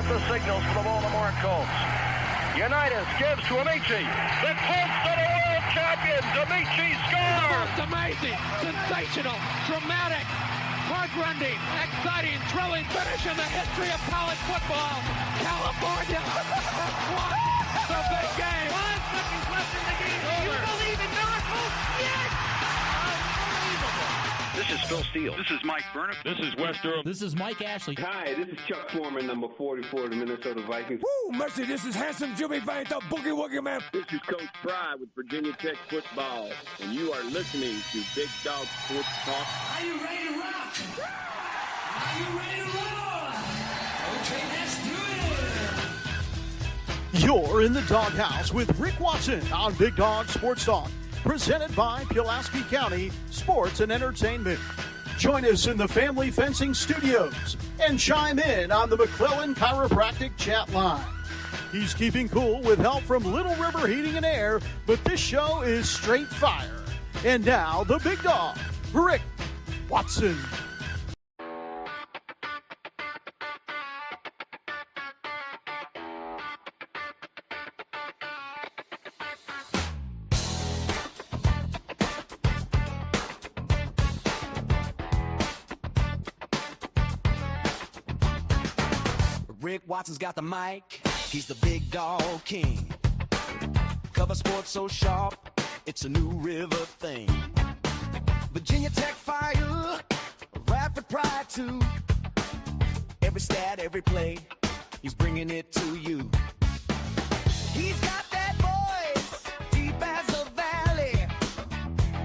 got the signals for the Baltimore Colts. Unitas gives to Amici. The Colts are the world champions. Amici scores. It's amazing, sensational, dramatic, heart-rending, exciting, thrilling finish in the history of college football. California won the big game. 5 seconds left in the game. Do you believe in miracles? Yes. This is Phil Steele. This is Mike Burnham. This is Wes Durham. This is Mike Ashley. Hi, this is Chuck Foreman, number 44 of the Minnesota Vikings. Woo, mercy, this is handsome Jimmy Vane, the Boogie Woogie Man. This is Coach Fry with Virginia Tech football, and you are listening to Big Dog Sports Talk. Are you ready to rock? Are you ready to roll? Okay, let's do it. You're in the doghouse with Rick Watson on Big Dog Sports Talk, presented by Pulaski County Sports and Entertainment. Join us in the Family Fencing Studios and chime in on the McClellan Chiropractic chat line. He's keeping cool with help from Little River Heating and Air, but this show is straight fire. And now, the big dog, Rick Watson. Rick Watson's got the mic, he's the big dog king. Cover sports so sharp, it's a New River thing. Virginia Tech fire, rapid pride too. Every stat, every play, he's bringing it to you. He's got that voice, deep as a valley,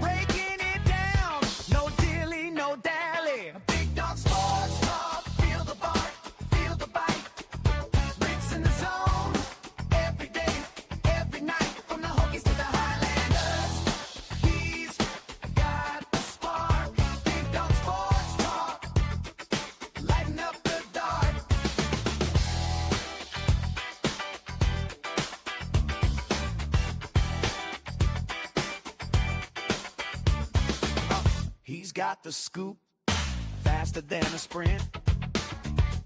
breaking it down, no dilly, no dally. Big dog sports talk, feel the bark, feel the bite. Rick's in the zone, every day, every night, from the Hokies to the Highlanders. He's got the spark, Big dog sports talk, lighten up the dark. He's got the scoop, faster than a sprint.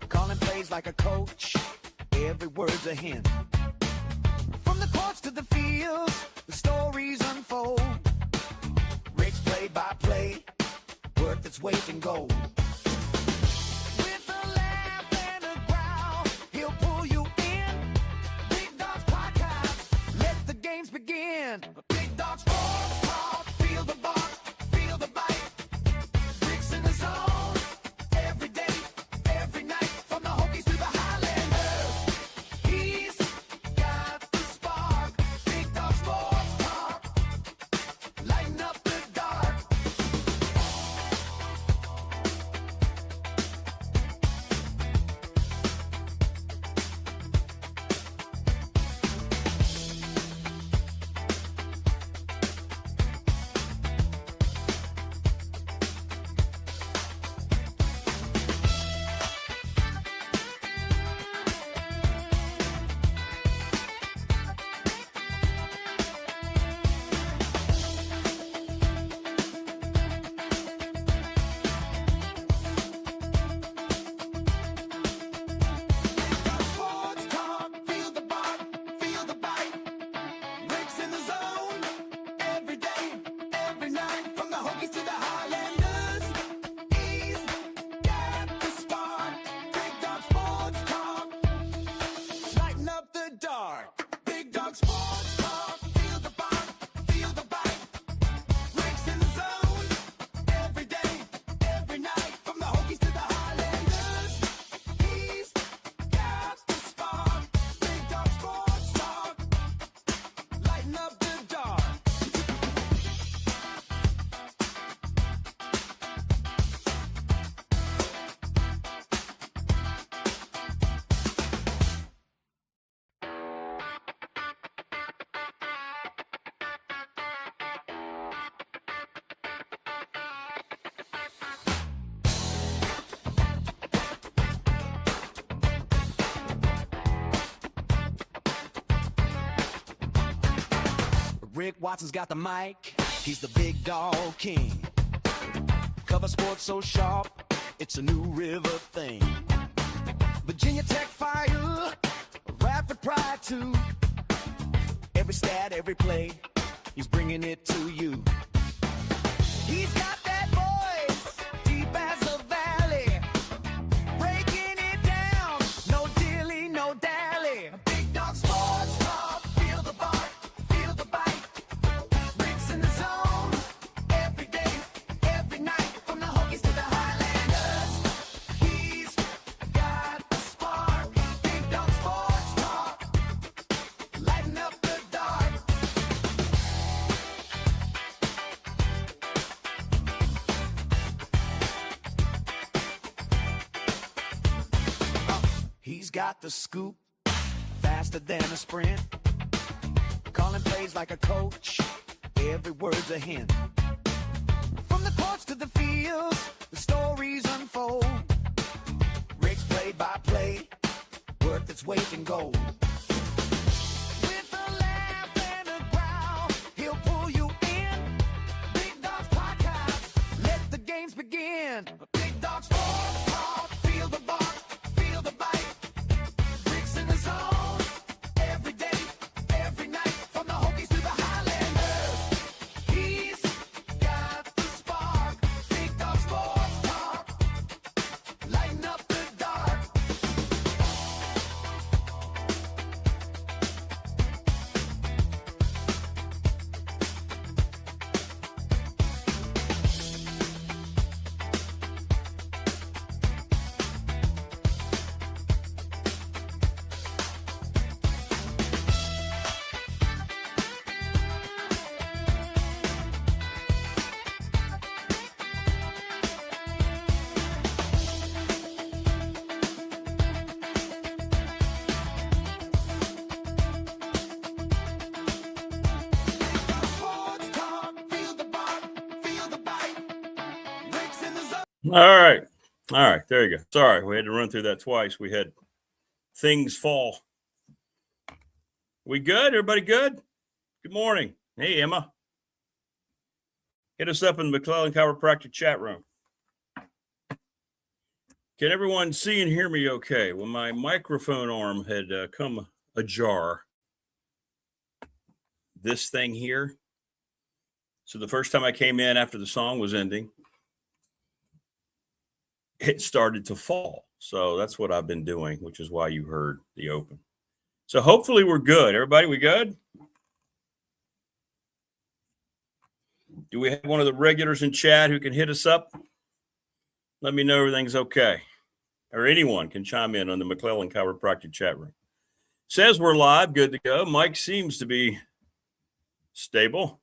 Calling plays like a coach, every word's a hint. From the courts to the fields, the stories unfold. Rick's play-by-play, worth its weight in gold. With a laugh and a growl, he'll pull you in. Big Dog's podcast, let the games begin. Big Dog Sports Talk, feel the bark, feel the bite. Rick's in the zone, every day, every night, from the Hokies to the Highlanders. He's got the spark, Big Dog Sports Talk, lighten up the dark. Sports talk, feel the bark, feel the bite. Rick's in the zone, every day, every night, from the Hokies to the Highlanders. He's got the spark, Big Dog Sports Talk, lighten up the dark. Big Dog Sports Talk, feel the bark, feel the bite. Rick's in the zone, every day, every night, from the Hokies to the Highlanders. He's got the spark, Big Dog Sports Talk, lighten up the dark. Rick Watson's got the mic, he's the big dog king. Cover sports so sharp, it's a New River thing. Virginia Tech fire, rapid pride too. Every stat, every play, he's bringing it to you. He's got that voice, deep as a valley, breaking it down, no dilly, no dally. Big Dog Sports Talk, feel the bark, feel the bite. Rick's in the zone, every day, every night, from the Hokies to the Highlanders. He's got a spark. Big Dog Sports Talk, lighten up the dark. He's got the scoop, faster than a sprint. Calling plays like a coach, every word's a hint. From the courts to the fields, the stories unfold. Rick's play-by-play, worth its weight in gold. With a laugh and a growl, he'll pull you in. Big Dog's podcast, let the games begin. Big Dog Sports Talk, feel the bark, feel the bite. Rick's in the zone, every day, every night, from the Hokies to the Highlanders. He's got the spark. Big Dog Sports Talk, lighten up the dark. Sports Talk, feel the bark, feel the bite. Rick's in the zone. All right. There you go. Sorry, we had to run through that twice. We had things fall. We good? Everybody good? Good morning. Hey, Emma. Hit us up in the McClellan Chiropractic chat room. Can everyone see and hear me okay? Well, my microphone arm had come ajar. This thing here. So the first time I came in after the song was ending, it started to fall. So that's what I've been doing, which is why you heard the open. So hopefully we're good. Everybody, we good? Do we have one of the regulars in chat who can hit us up? Let me know everything's okay. Or anyone can chime in on the McClellan Chiropractic chat room. Says we're live, good to go. Mike seems to be stable.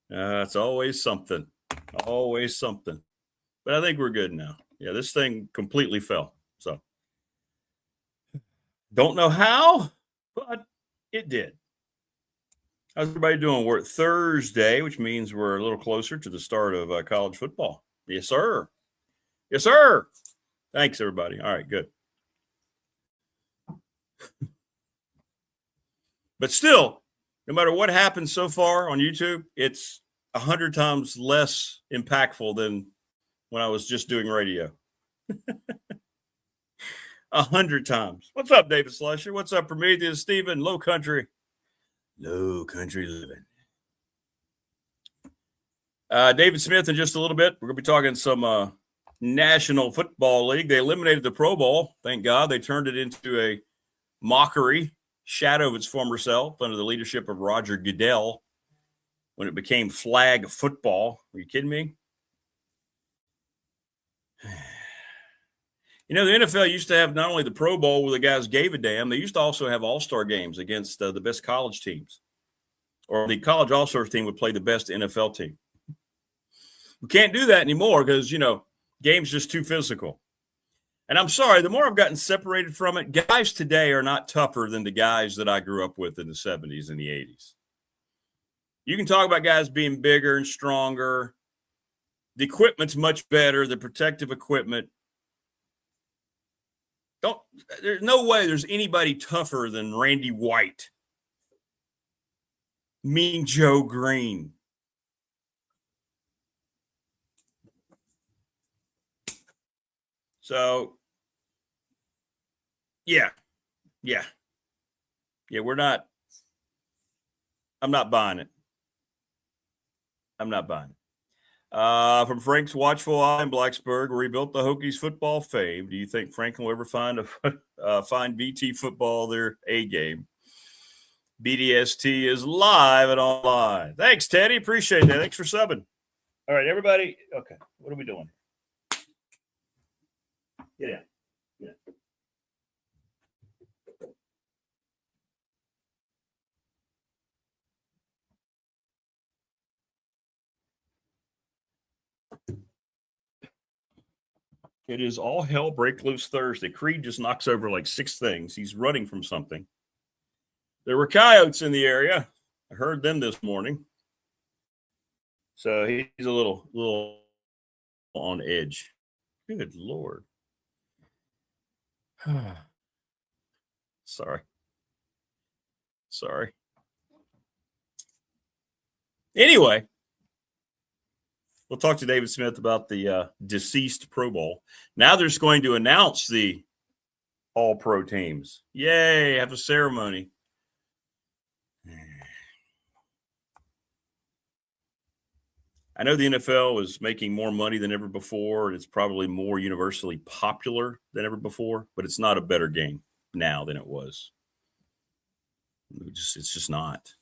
It's always something. Always something. But I think we're good now. Yeah, this thing completely fell. So don't know how, but it did. How's everybody doing? We're at Thursday, which means we're a little closer to the start of college football. Yes, sir. Yes, sir. Thanks, everybody. All right, good. But still, no matter what happens so far on YouTube, it's 100 times less impactful than when I was just doing radio. 100 times. What's up, David Slusher? What's up, Prometheus, Stephen, Low Country? Low Country living. David Smith in just a little bit. We're going to be talking some National Football League. They eliminated the Pro Bowl. Thank God. They turned it into a mockery, shadow of its former self under the leadership of Roger Goodell when it became flag football. Are you kidding me? You know, the NFL used to have not only the Pro Bowl where the guys gave a damn, they used to also have all-star games against the best college teams. Or the college all-stars team would play the best NFL team. We can't do that anymore because, you know, game's just too physical. And I'm sorry, the more I've gotten separated from it, guys today are not tougher than the guys that I grew up with in the 70s and the 80s. You can talk about guys being bigger and stronger. The equipment's much better, the protective equipment. There's no way there's anybody tougher than Randy White, Mean Joe Green. So, yeah, I'm not buying it. From Frank's watchful eye in Blacksburg, rebuilt the Hokies football fame. Do you think Franklin will ever find VT football their A game? BDST is live and online. Thanks, Teddy. Appreciate that. Thanks for subbing. All right, everybody. Okay, what are we doing? Get in. It is all hell break loose Thursday. Creed just knocks over like 6 things. He's running from something. There were coyotes in the area. I heard them this morning. So he's a little on edge. Good Lord. Sorry. Anyway, we'll talk to David Smith about the deceased Pro Bowl. Now they're just going to announce the all-pro teams. Yay, have a ceremony. I know the NFL is making more money than ever before, and it's probably more universally popular than ever before, but it's not a better game now than it was. It's just not.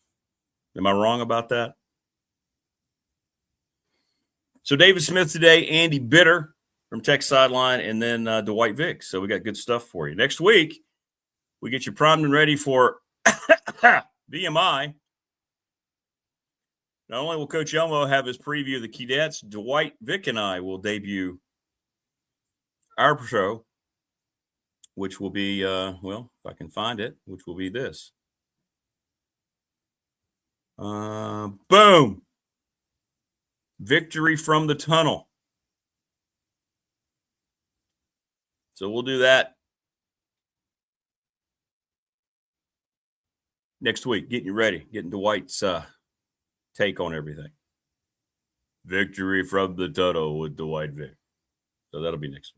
Am I wrong about that? So David Smith today, Andy Bitter from Tech Sideline, and then Dwight Vick. So we got good stuff for you. Next week, we get you primed and ready for VMI. Not only will Coach Elmo have his preview of the Keydets, Dwight Vick and I will debut our show, which will be, if I can find it, which will be this. Boom. Victory from the Tunnel. So we'll do that next week, getting you ready, getting Dwight's take on everything. Victory from the Tunnel with Dwight Vick. So that'll be next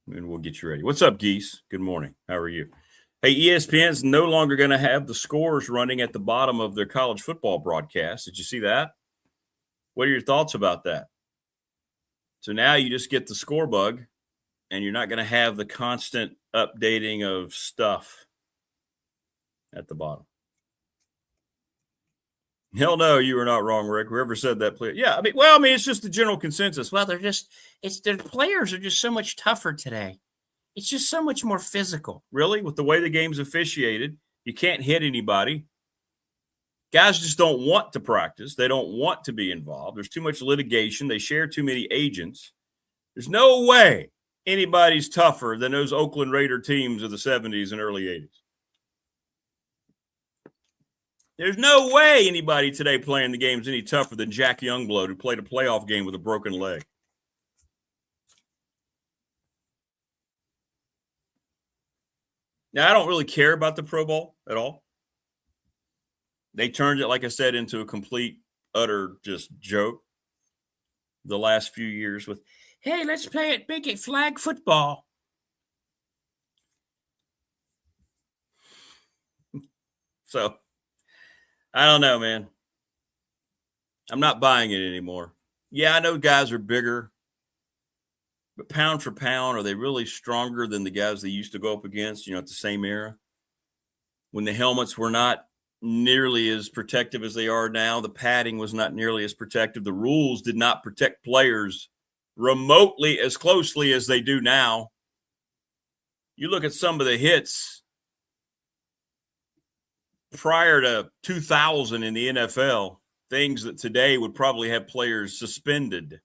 week. And we'll get you ready. What's up, Geese? Good morning. How are you? Hey, ESPN's no longer going to have the scores running at the bottom of their college football broadcast. Did you see that? What are your thoughts about that? So now you just get the score bug, and you're not going to have the constant updating of stuff at the bottom. Hell no, you were not wrong, Rick. Whoever said that, please. Yeah, I mean, it's just the general consensus. Well, the players are just so much tougher today. It's just so much more physical. Really? With the way the game's officiated, you can't hit anybody. Guys just don't want to practice. They don't want to be involved. There's too much litigation. They share too many agents. There's no way anybody's tougher than those Oakland Raider teams of the 70s and early 80s. There's no way anybody today playing the game's any tougher than Jack Youngblood, who played a playoff game with a broken leg. Now, I don't really care about the Pro Bowl at all. They turned it, like I said, into a complete, utter just joke the last few years with, hey, let's play it big at flag football. So, I don't know, man. I'm not buying it anymore. Yeah, I know guys are bigger, but pound for pound, are they really stronger than the guys they used to go up against, at the same era? When the helmets were not nearly as protective as they are now, the padding was not nearly as protective. The rules did not protect players remotely as closely as they do now. You look at some of the hits prior to 2000 in the NFL, things that today would probably have players suspended.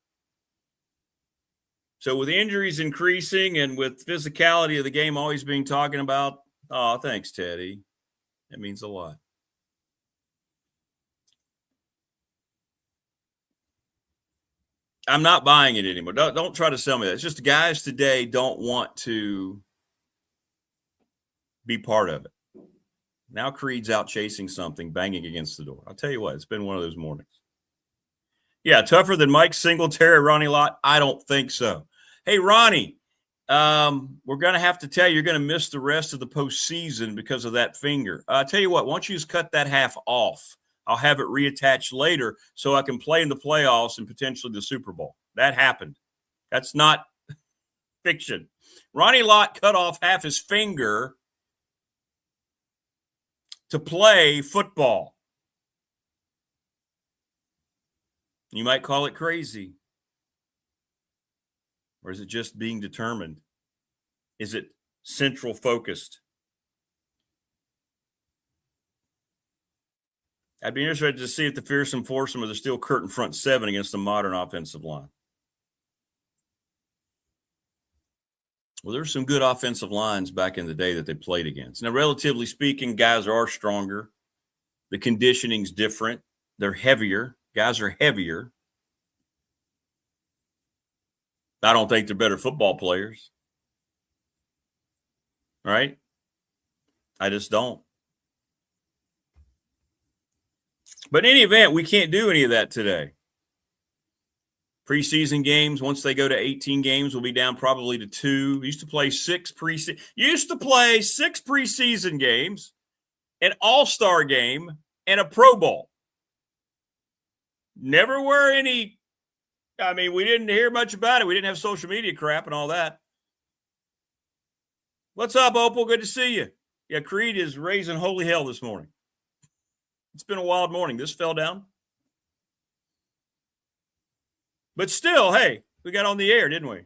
So with injuries increasing and with physicality of the game always being talking about, oh, thanks, Teddy. That means a lot. I'm not buying it anymore. Don't try to sell me that. It's just guys today don't want to be part of it. Now Creed's out chasing something, banging against the door. I'll tell you what, it's been one of those mornings. Yeah, tougher than Mike Singletary, Ronnie Lott? I don't think so. Hey, Ronnie, we're going to have to tell you you're going to miss the rest of the postseason because of that finger. I'll tell you what, why don't you just cut that half off? I'll have it reattached later so I can play in the playoffs and potentially the Super Bowl. That happened. That's not fiction. Ronnie Lott cut off half his finger to play football. You might call it crazy. Or is it just being determined? Is it central focused? I'd be interested to see if the fearsome foursome of the steel curtain front seven against the modern offensive line. Well, there's some good offensive lines back in the day that they played against. Now, relatively speaking, guys are stronger. The conditioning's different. They're heavier. Guys are heavier. I don't think they're better football players. Right? I just don't. But in any event, we can't do any of that today. Preseason games, once they go to 18 games, will be down probably to 2. Used to play 6 preseason games, an all-star game, and a Pro Bowl. Never were any, we didn't hear much about it. We didn't have social media crap and all that. What's up, Opal? Good to see you. Yeah, Creed is raising holy hell this morning. It's been a wild morning. This fell down. But still, hey, we got on the air, didn't we?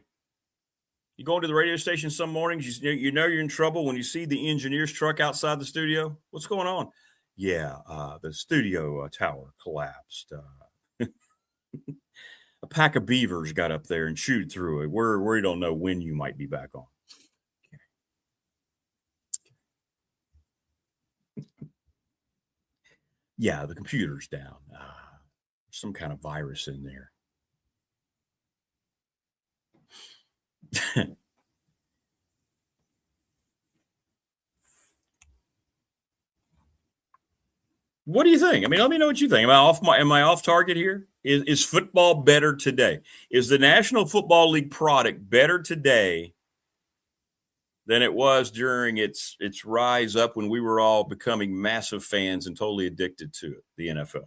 You go into the radio station some mornings, you know you're in trouble when you see the engineer's truck outside the studio. What's going on? Yeah, the studio tower collapsed. A pack of beavers got up there and chewed through it. We don't know when you might be back on. Yeah, the computer's down. Some kind of virus in there. What do you think? Let me know what you think. Am I off target here? Is football better today? Is the National Football League product better today than it was during its rise up when we were all becoming massive fans and totally addicted to it, the NFL?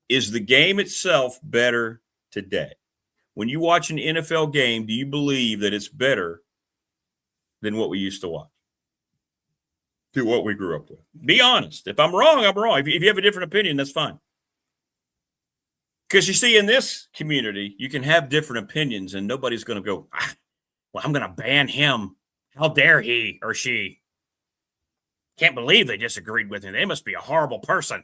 Is the game itself better today? When you watch an NFL game, do you believe that it's better than what we used to watch? To what we grew up with? Be honest. If I'm wrong, I'm wrong. If you have a different opinion, that's fine. Because you see, in this community, you can have different opinions and nobody's going to go, well, I'm going to ban him. How dare he or she? Can't believe they disagreed with him. They must be a horrible person.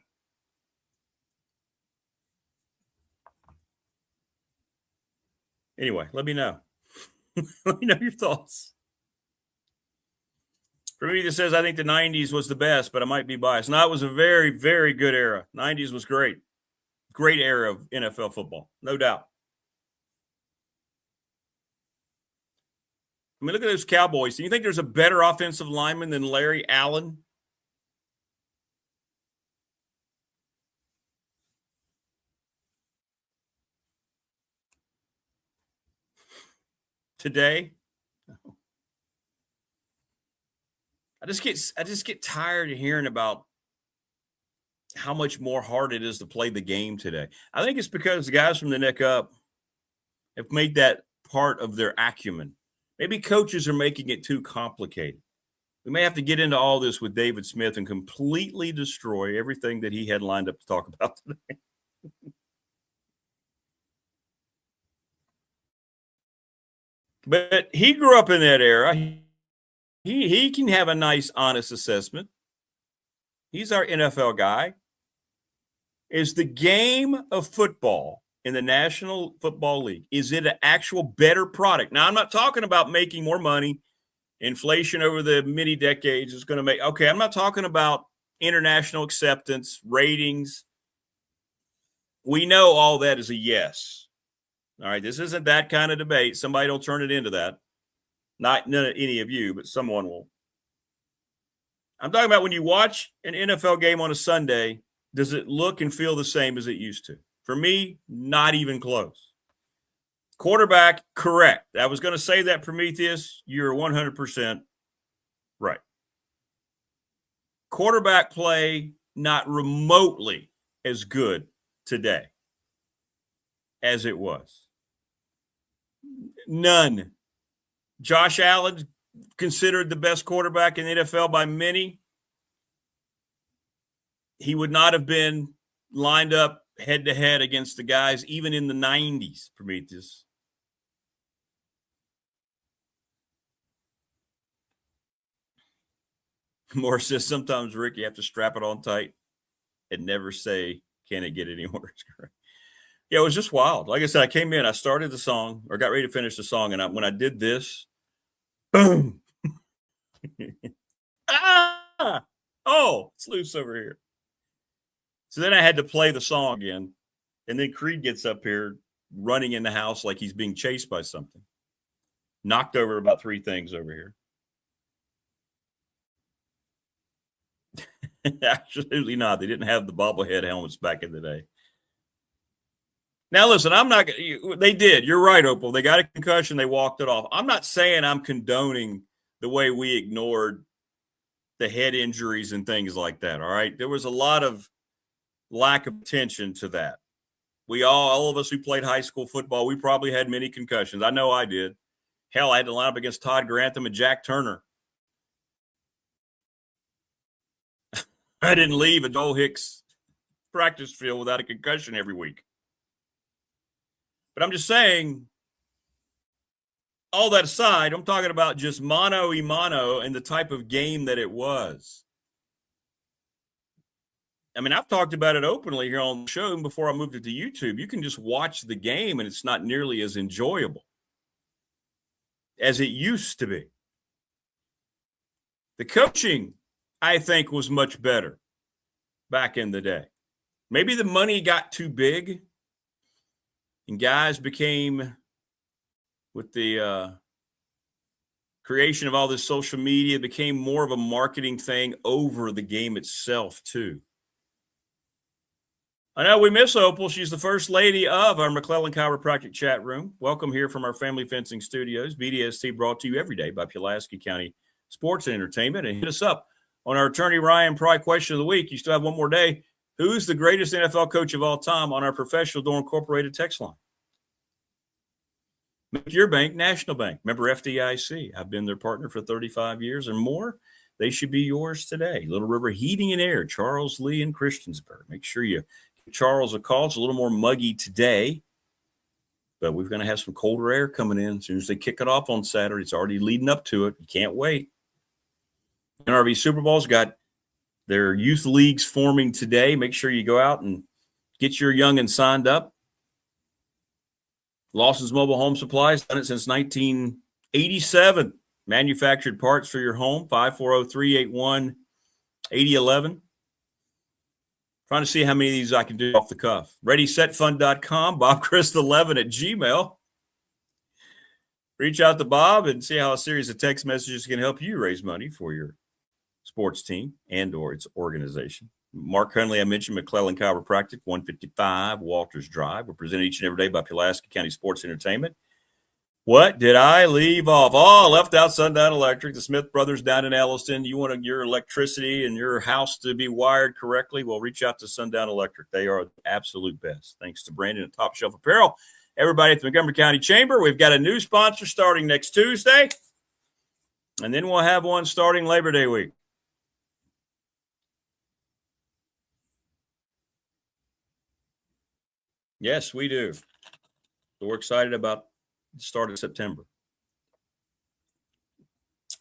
Anyway, let me know. Let me know your thoughts. For me, that says I think the 90s was the best, but I might be biased. No, it was a very, very good era. 90s was great. Great era of NFL football, no doubt. Look at those Cowboys. Do you think there's a better offensive lineman than Larry Allen? Today? I just get tired of hearing about how much more hard it is to play the game today. I think it's because the guys from the neck up have made that part of their acumen. Maybe coaches are making it too complicated. We may have to get into all this with David Smith and completely destroy everything that he had lined up to talk about today. But he grew up in that era. He can have a nice, honest assessment. He's our NFL guy. Is the game of football in the National Football League, is it an actual better product? Now, I'm not talking about making more money. Inflation over the many decades is going to make – okay, I'm not talking about international acceptance, ratings. We know all that is a yes. All right, this isn't that kind of debate. Somebody will turn it into that. Not none of any of you, but someone will. I'm talking about when you watch an NFL game on a Sunday, does it look and feel the same as it used to? For me, not even close. Quarterback, correct. I was going to say that, Prometheus. You're 100% right. Quarterback play, not remotely as good today as it was. None. Josh Allen, considered the best quarterback in the NFL by many. He would not have been lined up head-to-head against the guys even in the 90s, Prometheus. Morris says, sometimes, Rick, you have to strap it on tight and never say, can it get any worse? Yeah, it was just wild. Like I said, I came in, I started the song, or got ready to finish the song, and when I did this, boom. Oh, it's loose over here. So then I had to play the song again, and then Creed gets up here running in the house like he's being chased by something. Knocked over about 3 things over here. Absolutely not. They didn't have the bobblehead helmets back in the day. Now, listen, I'm not – they did. You're right, Opal. They got a concussion. They walked it off. I'm not saying I'm condoning the way we ignored the head injuries and things like that, all right? There was a lot of lack of attention to that. We all of us who played high school football, we probably had many concussions. I know I did. Hell, I had to line up against Todd Grantham and Jack Turner. I didn't leave a Dole Hicks practice field without a concussion every week. But I'm just saying, all that aside, I'm talking about just mano-a-mano and the type of game that it was. I mean, I've talked about it openly here on the show before I moved it to YouTube. You can just watch the game and it's not nearly as enjoyable as it used to be. The coaching, I think, was much better back in the day. Maybe the money got too big and guys became, with the creation of all this social media, became more of a marketing thing over the game itself too. I know we miss Opal. She's the first lady of our McClellan Chiropractic chat room. Welcome here from our Family Fencing Studios. BDST brought to you every day by Pulaski County Sports and Entertainment. And hit us up on our Attorney Ryan Pry question of the week. You still have one more day. Who's the greatest NFL coach of all time on our Professional Door Incorporated text line? Make your bank National Bank. Remember FDIC. I've been their partner for 35 years or more. They should be yours today. Little River Heating and Air, Charles Lee and Christiansburg. Make sure you give Charles a call. It's a little more muggy today, but we're going to have some colder air coming in as soon as they kick it off on Saturday. It's already leading up to it. You can't wait. NRV Super Bowl's got their youth leagues forming today. Make sure you go out and get your youngins signed up. Lawson's Mobile Home Supplies, done it since 1987. Manufactured parts for your home, 540-381-8011. Trying to see how many of these I can do off the cuff. ReadySetFund.com, BobChrist11@gmail. Reach out to Bob and see how a series of text messages can help you raise money for your sports team and or its organization. Mark Hunley, I mentioned McClellan Chiropractic, 155 Walters Drive. We're presented each and every day by Pulaski County Sports Entertainment. What did I leave off? Oh, I left out Sundown Electric, the Smith Brothers down in Elliston. You want your electricity and your house to be wired correctly? Well, reach out to Sundown Electric. They are the absolute best. Thanks to Brandon at Top Shelf Apparel. Everybody at the Montgomery County Chamber, we've got a new sponsor starting next Tuesday, and then we'll have one starting Labor Day week. Yes, we do. So we're excited about the start of September.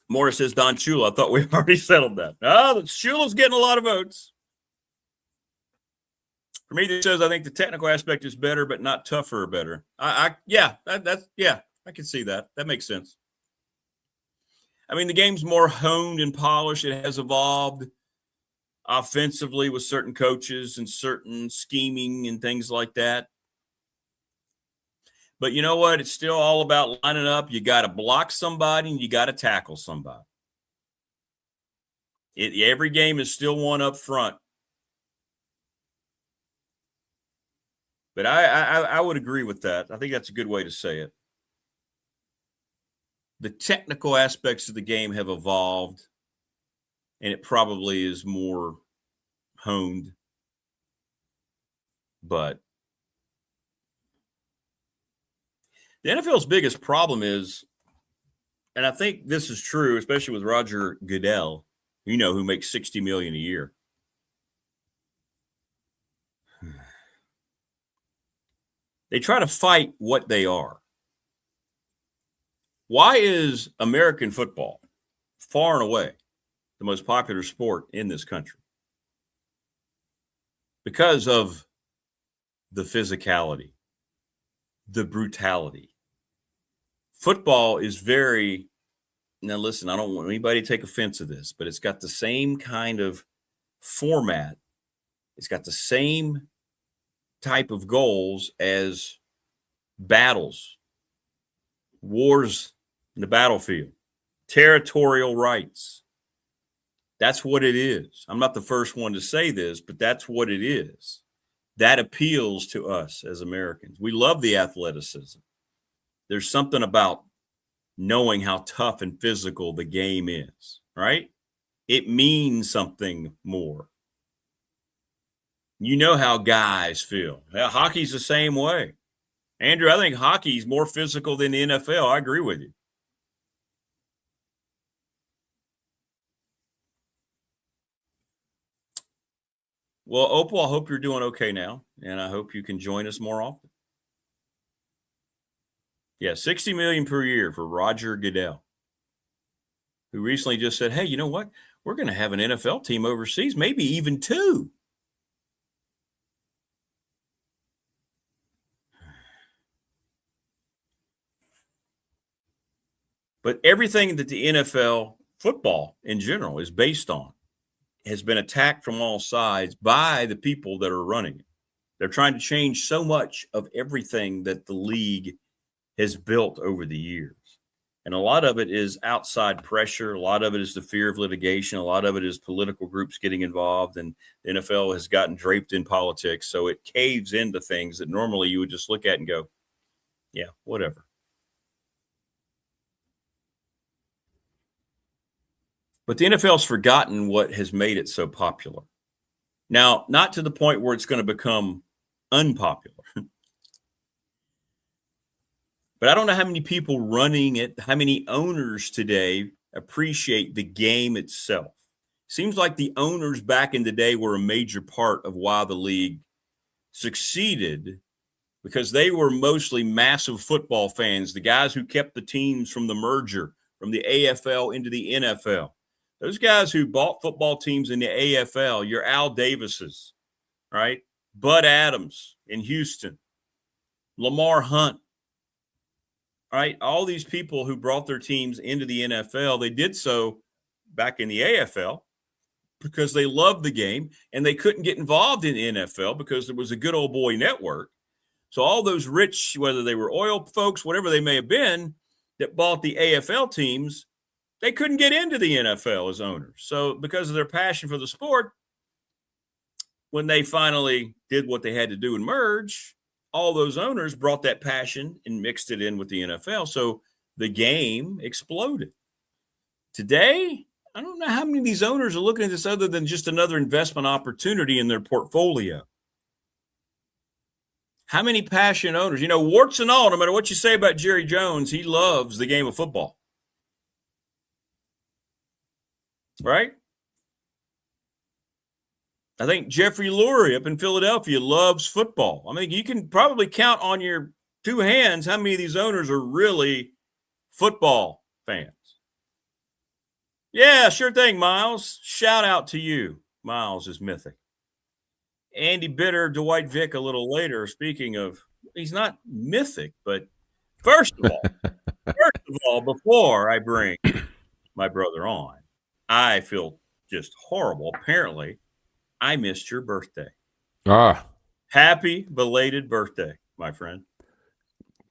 Morris says Don Shula. I thought we already settled that. Oh, Shula's getting a lot of votes. For me, it says I think the technical aspect is better, but not tougher or better. I can see that. That makes sense. I mean, the game's more honed and polished. It has evolved offensively with certain coaches and certain scheming and things like that. But you know what? It's still all about lining up. You got to block somebody and you got to tackle somebody. Every game is still one up front. But I would agree with that. I think that's a good way to say it. The technical aspects of the game have evolved, and it probably is more honed. But the NFL's biggest problem is, and I think this is true, especially with Roger Goodell, who makes $60 million a year. They try to fight what they are. Why is American football far and away the most popular sport in this country? Because of the physicality, the brutality. Football is very, now listen, I don't want anybody to take offense to this, but it's got the same kind of format. It's got the same type of goals as battles, wars in the battlefield, territorial rights. That's what it is. I'm not the first one to say this, but that's what it is. That appeals to us as Americans. We love the athleticism. There's something about knowing how tough and physical the game is, right? It means something more. You know how guys feel. Yeah, hockey's the same way. Andrew, I think hockey's more physical than the NFL. I agree with you. Well, Opal, I hope you're doing okay now, and I hope you can join us more often. Yeah, $60 million per year for Roger Goodell, who recently just said, hey, you know what? We're going to have an NFL team overseas, maybe even two. But everything that the NFL football in general is based on has been attacked from all sides by the people that are running it. They're trying to change so much of everything that the league has built over the years. And a lot of it is outside pressure. A lot of it is the fear of litigation. A lot of it is political groups getting involved. And the NFL has gotten draped in politics. So it caves into things that normally you would just look at and go, yeah, whatever. But the NFL's forgotten what has made it so popular. Now, not to the point where it's going to become unpopular. But I don't know how many people running it, how many owners today appreciate the game itself. Seems like the owners back in the day were a major part of why the league succeeded, because they were mostly massive football fans, the guys who kept the teams from the merger, from the AFL into the NFL. Those guys who bought football teams in the AFL, your Al Davises, right? Bud Adams in Houston, Lamar Hunt, right? All these people who brought their teams into the NFL, they did so back in the AFL because they loved the game and they couldn't get involved in the NFL because there was a good old boy network. So all those rich, whether they were oil folks, whatever they may have been, that bought the AFL teams, they couldn't get into the NFL as owners. So because of their passion for the sport, when they finally did what they had to do and merge, all those owners brought that passion and mixed it in with the NFL. So the game exploded. Today, I don't know how many of these owners are looking at this other than just another investment opportunity in their portfolio. How many passionate owners? You know, warts and all, no matter what you say about Jerry Jones, he loves the game of football. Right? I think Jeffrey Lurie up in Philadelphia loves football. I mean, you can probably count on your two hands how many of these owners are really football fans. Yeah, sure thing, Miles. Shout out to you. Miles is mythic. Andy Bitter, Dwight Vick a little later. Speaking of, he's not mythic, but first of all, before I bring my brother on, I feel just horrible. Apparently, I missed your birthday. Happy belated birthday, my friend.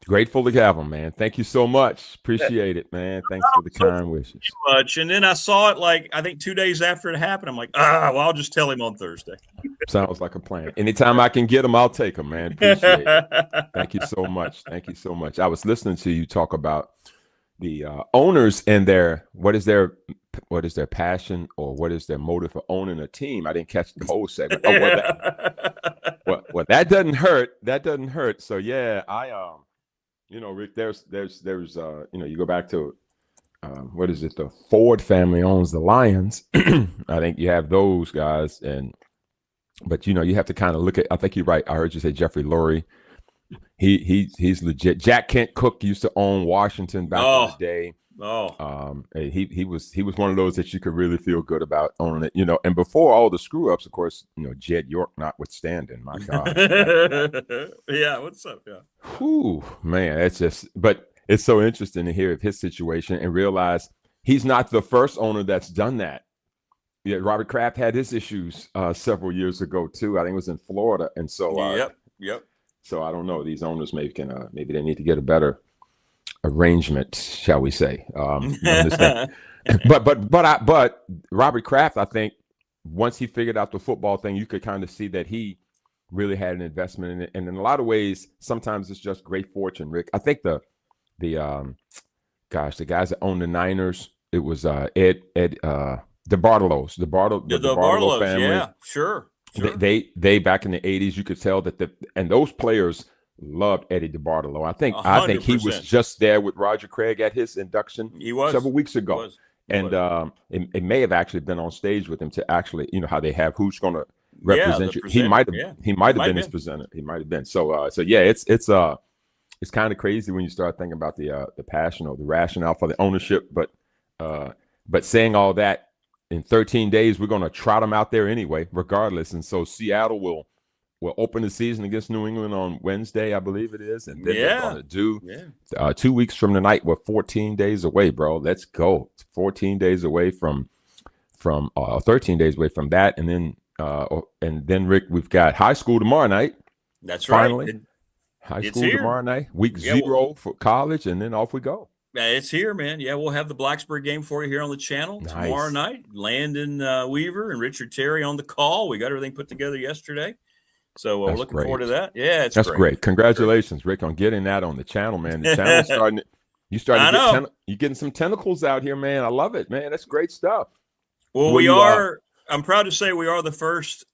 Grateful to have him, man. Thank you so much. Appreciate it, man. Thanks for the kind wishes. Much. And then I saw it like, I think 2 days after it happened. I'm like, well, I'll just tell him on Thursday. Sounds like a plan. Anytime I can get them, I'll take them, man. Appreciate it. Thank you so much. Thank you so much. I was listening to you talk about the owners and what is their passion or what is their motive for owning a team. I didn't catch the whole segment. Well, that doesn't hurt. That doesn't hurt. So yeah, Rick, there's you go back to what is it? The Ford family owns the Lions. I think you have those guys, but you have to kind of look at. I think you're right. I heard you say Jeffrey Lurie. He's legit. Jack Kent Cooke used to own Washington back in the day. He was one of those that you could really feel good about owning it. And before all the screw ups, of course, Jed York notwithstanding. My God. Yeah, what's up? Yeah. Whew, man, but it's so interesting to hear of his situation and realize he's not the first owner that's done that. Yeah, Robert Kraft had his issues several years ago too. I think it was in Florida, and so yep. So I don't know. These owners maybe they need to get a better arrangement, shall we say? But Robert Kraft, I think, once he figured out the football thing, you could kind of see that he really had an investment in it, and in a lot of ways, sometimes it's just great fortune. Rick, I think the guys that owned the Niners, it was Ed DeBartolos, the Bartolo family. Yeah, sure. They back in the 80s, you could tell that and those players loved Eddie DeBartolo. I think he was just there with Roger Craig at his induction several weeks ago. It may have actually been on stage with him to actually, how they have who's going to represent you. He might have been his presenter. He might have been. So yeah, it's kind of crazy when you start thinking about the passion or the rationale for the ownership. But saying all that, in 13 days, we're going to trot them out there anyway, regardless. And so Seattle will open the season against New England on Wednesday, I believe it is. And then they're going to do 2 weeks from tonight. We're 14 days away, bro. Let's go. It's 14 days away from 13 days away from that. And then Rick, we've got high school tomorrow night. That's finally. Right. High school tomorrow night, week 0 for college, and then off we go. It's here, man. Yeah, we'll have the Blacksburg game for you here on the channel tomorrow night. Landon Weaver and Richard Terry on the call. We got everything put together yesterday. So we're looking forward to that. Yeah, that's great. Congratulations, Rick, on getting that on the channel, man. The channel's starting you're getting some tentacles out here, man. I love it, man. That's great stuff. Well, I'm proud to say we are the first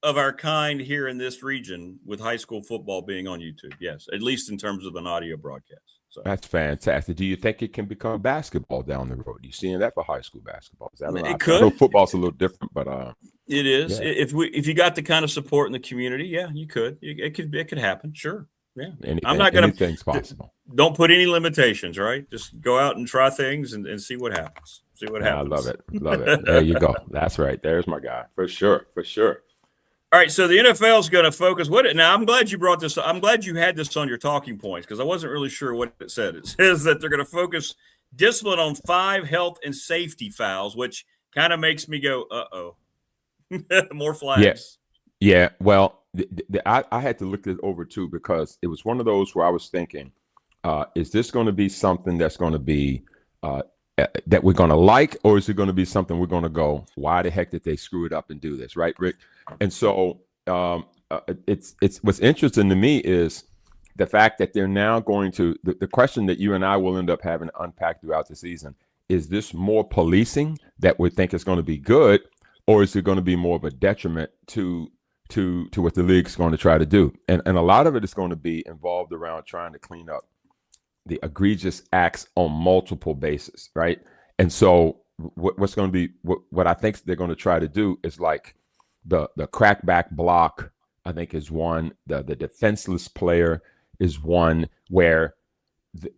of our kind here in this region with high school football being on YouTube. Yes, at least in terms of an audio broadcast. So. That's fantastic. Do you think it can become basketball down the road? You seeing that for high school basketball? It could. I know football's a little different, but it is. Yeah. If you got the kind of support in the community, yeah, you could. It could happen. Sure. Yeah. Anything's possible. Don't put any limitations, right? Just go out and try things and see what happens. I love it. There you go. That's right. There's my guy. For sure. All right, so the NFL is going to focus. Now, I'm glad you brought this. I'm glad you had this on your talking points because I wasn't really sure what it said. It says that they're going to focus discipline on 5 health and safety fouls, which kind of makes me go, uh-oh. More flags. Yeah. Well, I had to look this over too because it was one of those where I was thinking, is this going to be something that's going to be that we're going to like, or is it going to be something we're going to go, why the heck did they screw it up and do this, right, Rick? And so it's what's interesting to me is the fact that they're now going to the question that you and I will end up having to unpack throughout the season. Is this more policing that we think is going to be good, or is it going to be more of a detriment to what the league's going to try to do? And a lot of it is going to be involved around trying to clean up the egregious acts on multiple bases, right? And so what's going to be what I think they're going to try to do is like the crackback block, I think, is one. The defenseless player is one where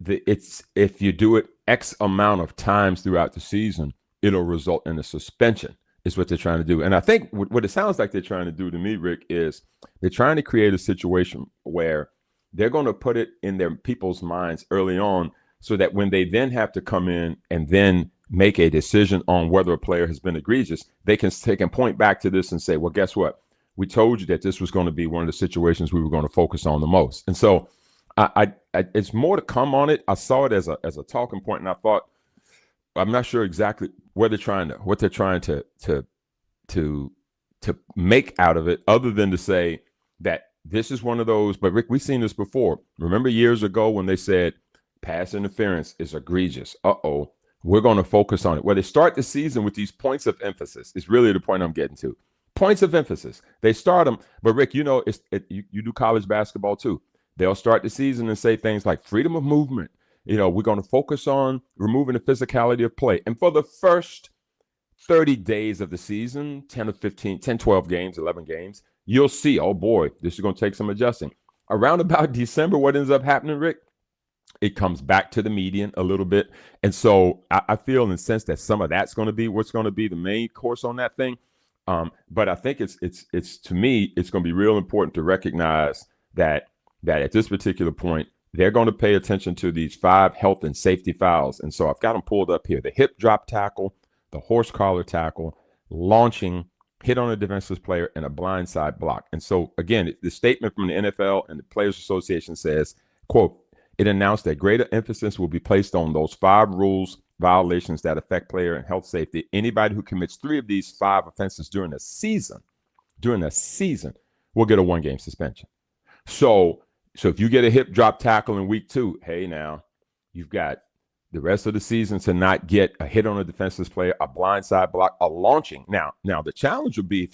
it's if you do it X amount of times throughout the season, it'll result in a suspension, is what they're trying to do. And I think what it sounds like they're trying to do to me, Rick, is they're trying to create a situation where they're going to put it in their people's minds early on so that when they then have to come in and then make a decision on whether a player has been egregious, they can point back to this and say, well, guess what? We told you that this was going to be one of the situations we were going to focus on the most. And so I it's more to come on it. I saw it as a talking point, and I thought, I'm not sure exactly what they're trying to to make out of it other than to say that this is one of those. But Rick, we've seen this before. Remember years ago when they said pass interference is egregious. We're going to focus on it. Well, they start the season with these points of emphasis. It's really the point I'm getting to. Points of emphasis. They start them. But Rick, you know, you do college basketball too. They'll start the season and say things like freedom of movement. You know, we're going to focus on removing the physicality of play. And for the first 30 days of the season, 10, 12 games, 11 games, you'll see, oh boy, this is going to take some adjusting. Around about December, what ends up happening, Rick? It comes back to the median a little bit. And so I feel in the sense that some of that's going to be what's going to be the main course on that thing. But I think it's to me, it's going to be real important to recognize that at this particular point, they're going to pay attention to these 5 health and safety fouls. And so I've got them pulled up here. The hip drop tackle, the horse collar tackle, launching, hit on a defenseless player, and a blindside block. And so, again, the statement from the NFL and the Players Association says, quote, it announced that greater emphasis will be placed on those 5 rules violations that affect player and health safety. Anybody who commits 3 of these 5 offenses during a season will get a 1-game suspension. So if you get a hip drop tackle in week 2, hey, now you've got the rest of the season to not get a hit on a defenseless player, a blindside block, a launching. Now the challenge would be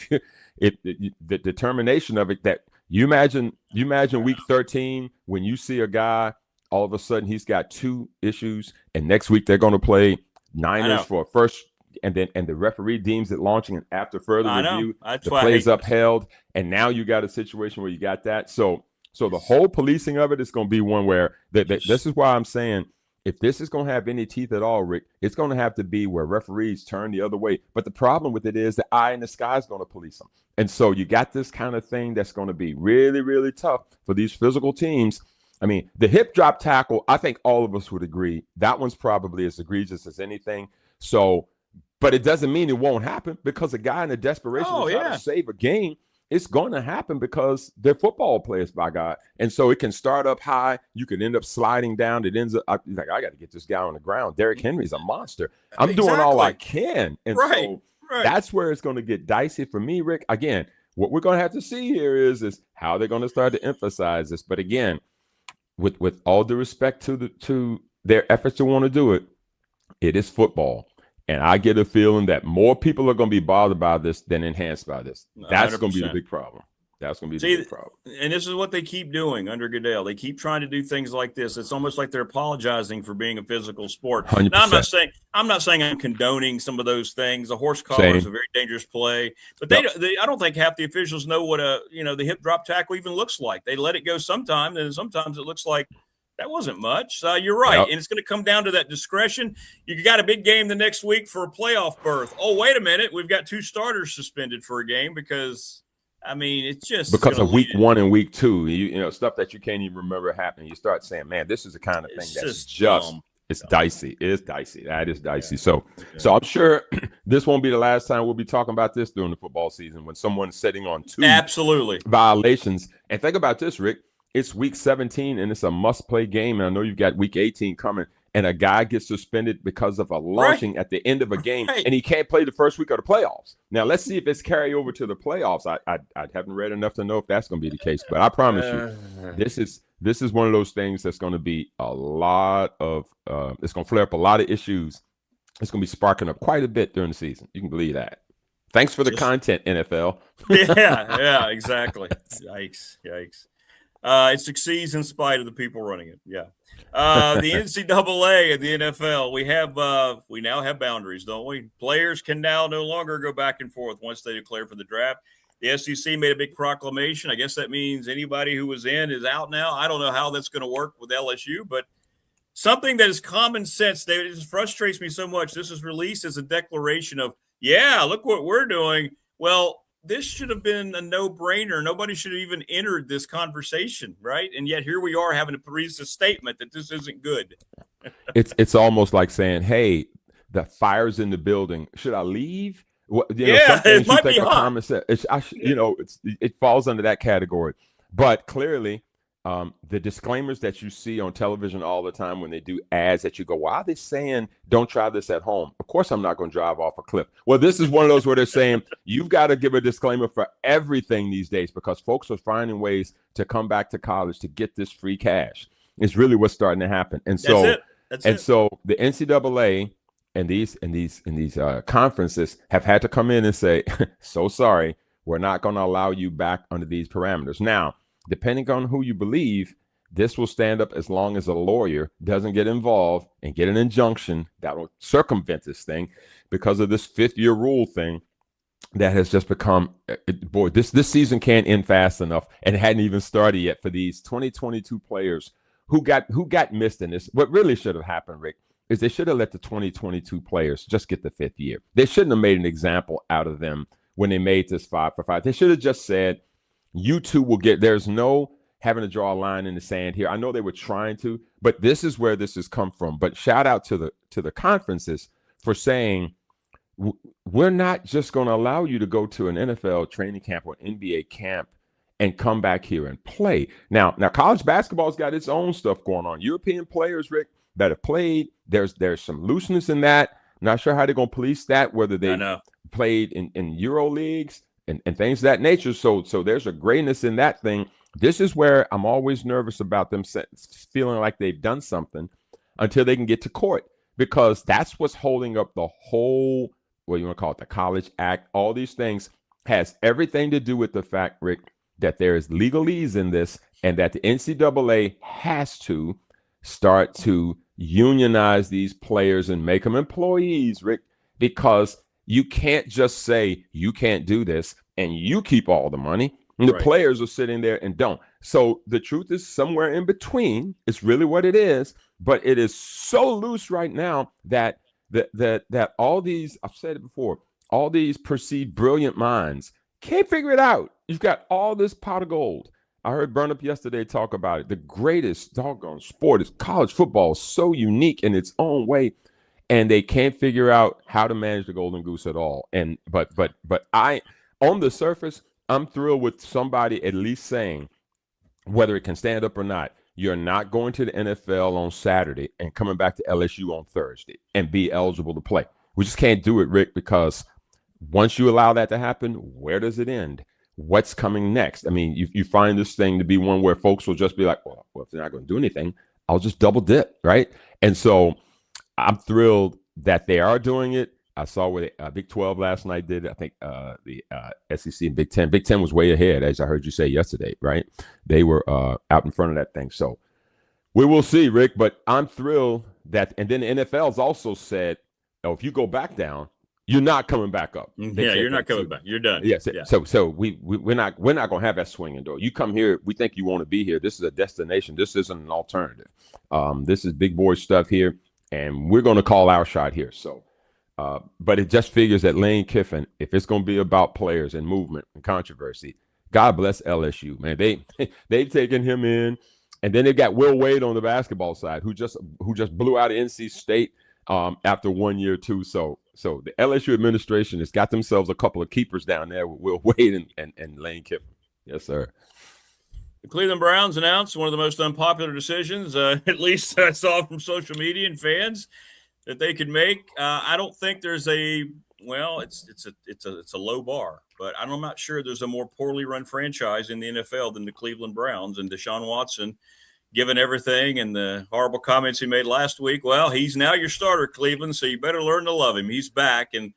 the determination of it that you imagine week 13 when you see a guy, all of a sudden he's got 2 issues, and next week they're going to play Niners for a first, and the referee deems it launching, and after further review, the play is upheld, and now you got a situation where you got that. So the whole policing of it is going to be one where this is why I'm saying if this is going to have any teeth at all, Rick, it's going to have to be where referees turn the other way. But the problem with it is the eye in the sky is going to police them. And so you got this kind of thing that's going to be really, really tough for these physical teams. I mean, the hip drop tackle, I think all of us would agree that one's probably as egregious as anything. So, but it doesn't mean it won't happen because a guy in a desperation to try to save a game, it's going to happen because they're football players, by God. And so it can start up high. You can end up sliding down. It ends up like, I got to get this guy on the ground. Derrick Henry's a monster. I'm doing all I can. And so that's where it's going to get dicey for me, Rick. Again, what we're going to have to see here is how they're going to start to emphasize this. But again, with all due respect to their efforts to want to do it, it is football. And I get a feeling that more people are going to be bothered by this than enhanced by this. That's 100%. Going to be the big problem. That's going to be the big problem. And this is what they keep doing under Goodell. They keep trying to do things like this. It's almost like they're apologizing for being a physical sport. 100%. Now, I'm not saying I'm condoning some of those things. The horse collar is a very dangerous play, but I don't think half the officials know what the hip drop tackle even looks like. They let it go sometimes, and sometimes it looks like that wasn't much. You're right. Yep. And it's going to come down to that discretion. You got a big game the next week for a playoff berth. Oh, wait a minute. We've got 2 starters suspended for a game because, I mean, it's just because of week 1 and week 2, you know, stuff that you can't even remember happening. You start saying, man, this is the kind of thing that's just it's dicey. It is dicey. That is dicey. Yeah. So I'm sure this won't be the last time we'll be talking about this during the football season when someone's sitting on 2 violations. And think about this, Rick. It's week 17 and it's a must-play game. And I know you've got week 18 coming, and a guy gets suspended because of a launching at the end of a game, and he can't play the first week of the playoffs. Now, let's see if it's carry over to the playoffs. I haven't read enough to know if that's going to be the case, but I promise you, this is one of those things that's going to be a lot of it's going to flare up a lot of issues. It's going to be sparking up quite a bit during the season. You can believe that. Thanks for the content, NFL. Yeah, exactly. Yikes. It succeeds in spite of the people running it. Yeah. The NCAA and the NFL, we now have boundaries, don't we? Players can now no longer go back and forth once they declare for the draft. The SEC made a big proclamation. I guess that means anybody who was in is out now. I don't know how that's going to work with LSU, but something that is common sense, David, it just frustrates me so much. This is released as a declaration of, yeah, look what we're doing. Well, this should have been a no-brainer. Nobody should have even entered this conversation, right? And yet here we are having to produce a statement that this isn't good. It's almost like saying, hey, the fire's in the building. Should I leave? It might be hot. It falls under that category. But clearly, the disclaimers that you see on television all the time when they do ads that you go, why are they saying don't try this at home? Of course, I'm not going to drive off a cliff. Well, this is one of those where they're saying you've got to give a disclaimer for everything these days because folks are finding ways to come back to college to get this free cash. It's really what's starting to happen. And so, so the NCAA and these conferences have had to come in and say, so sorry, we're not going to allow you back under these parameters. Now, depending on who you believe, this will stand up as long as a lawyer doesn't get involved and get an injunction that will circumvent this thing because of this fifth-year rule thing that has just become, boy, this season can't end fast enough, and it hadn't even started yet for these 2022 players who got missed in this. What really should have happened, Rick, is they should have let the 2022 players just get the fifth year. They shouldn't have made an example out of them when they made this 5 for 5. They should have just said, you two will get, there's no having to draw a line in the sand here. I know they were trying to, but this is where this has come from. But shout out to the conferences for saying, we're not just going to allow you to go to an NFL training camp or an NBA camp and come back here and play. Now college basketball's got its own stuff going on. European players, Rick, that have played, there's some looseness in that. Not sure how they're going to police that, whether they played in Euro leagues and things of that nature. So there's a grayness in that thing. This is where I'm always nervous about them feeling like they've done something until they can get to court, because that's what's holding up the whole, what you want to call it, the College Act. All these things has everything to do with the fact, Rick, that there is legalese in this and that the NCAA has to start to unionize these players and make them employees, Rick, because you can't just say you can't do this and you keep all the money. And the players are sitting there and don't. So the truth is somewhere in between. It's really what it is. But it is so loose right now that all these, I've said it before, all these perceived brilliant minds can't figure it out. You've got all this pot of gold. I heard Burn Up yesterday talk about it. The greatest doggone sport is college football. So unique in its own way. And they can't figure out how to manage the golden goose at all. And but I, on the surface, I'm thrilled with somebody at least saying, whether it can stand up or not, you're not going to the NFL on Saturday and coming back to LSU on Thursday and be eligible to play. We just can't do it, Rick, because once you allow that to happen, where does it end? What's coming next? I mean, you find this thing to be one where folks will just be like, well, if they're not going to do anything, I'll just double dip, right? And so I'm thrilled that they are doing it. I saw what Big 12 last night did. I think the SEC and Big 10. Big 10 was way ahead, as I heard you say yesterday, right? They were out in front of that thing. So we will see, Rick, but I'm thrilled that, and then the NFL's also said, oh, if you go back down, you're not coming back up. You're not coming back. You're done. Yes. Yeah. So we're not going to have that swinging door. You come here, we think you want to be here. This is a destination. This isn't an alternative. This is big boy stuff here, and we're going to call our shot here. So. But it just figures that Lane Kiffin, if it's going to be about players and movement and controversy, God bless LSU, man. They've taken him in, and then they've got Will Wade on the basketball side, who just blew out of NC State after 1 year too. So the LSU administration has got themselves a couple of keepers down there with Will Wade and Lane Kiffin. Yes, sir. The Cleveland Browns announced one of the most unpopular decisions, at least I saw from social media and fans, that they could make. I don't think there's it's a low bar, but I'm not sure there's a more poorly run franchise in the NFL than the Cleveland Browns. And Deshaun Watson, given everything and the horrible comments he made last week, well, he's now your starter, Cleveland, so you better learn to love him. He's back, and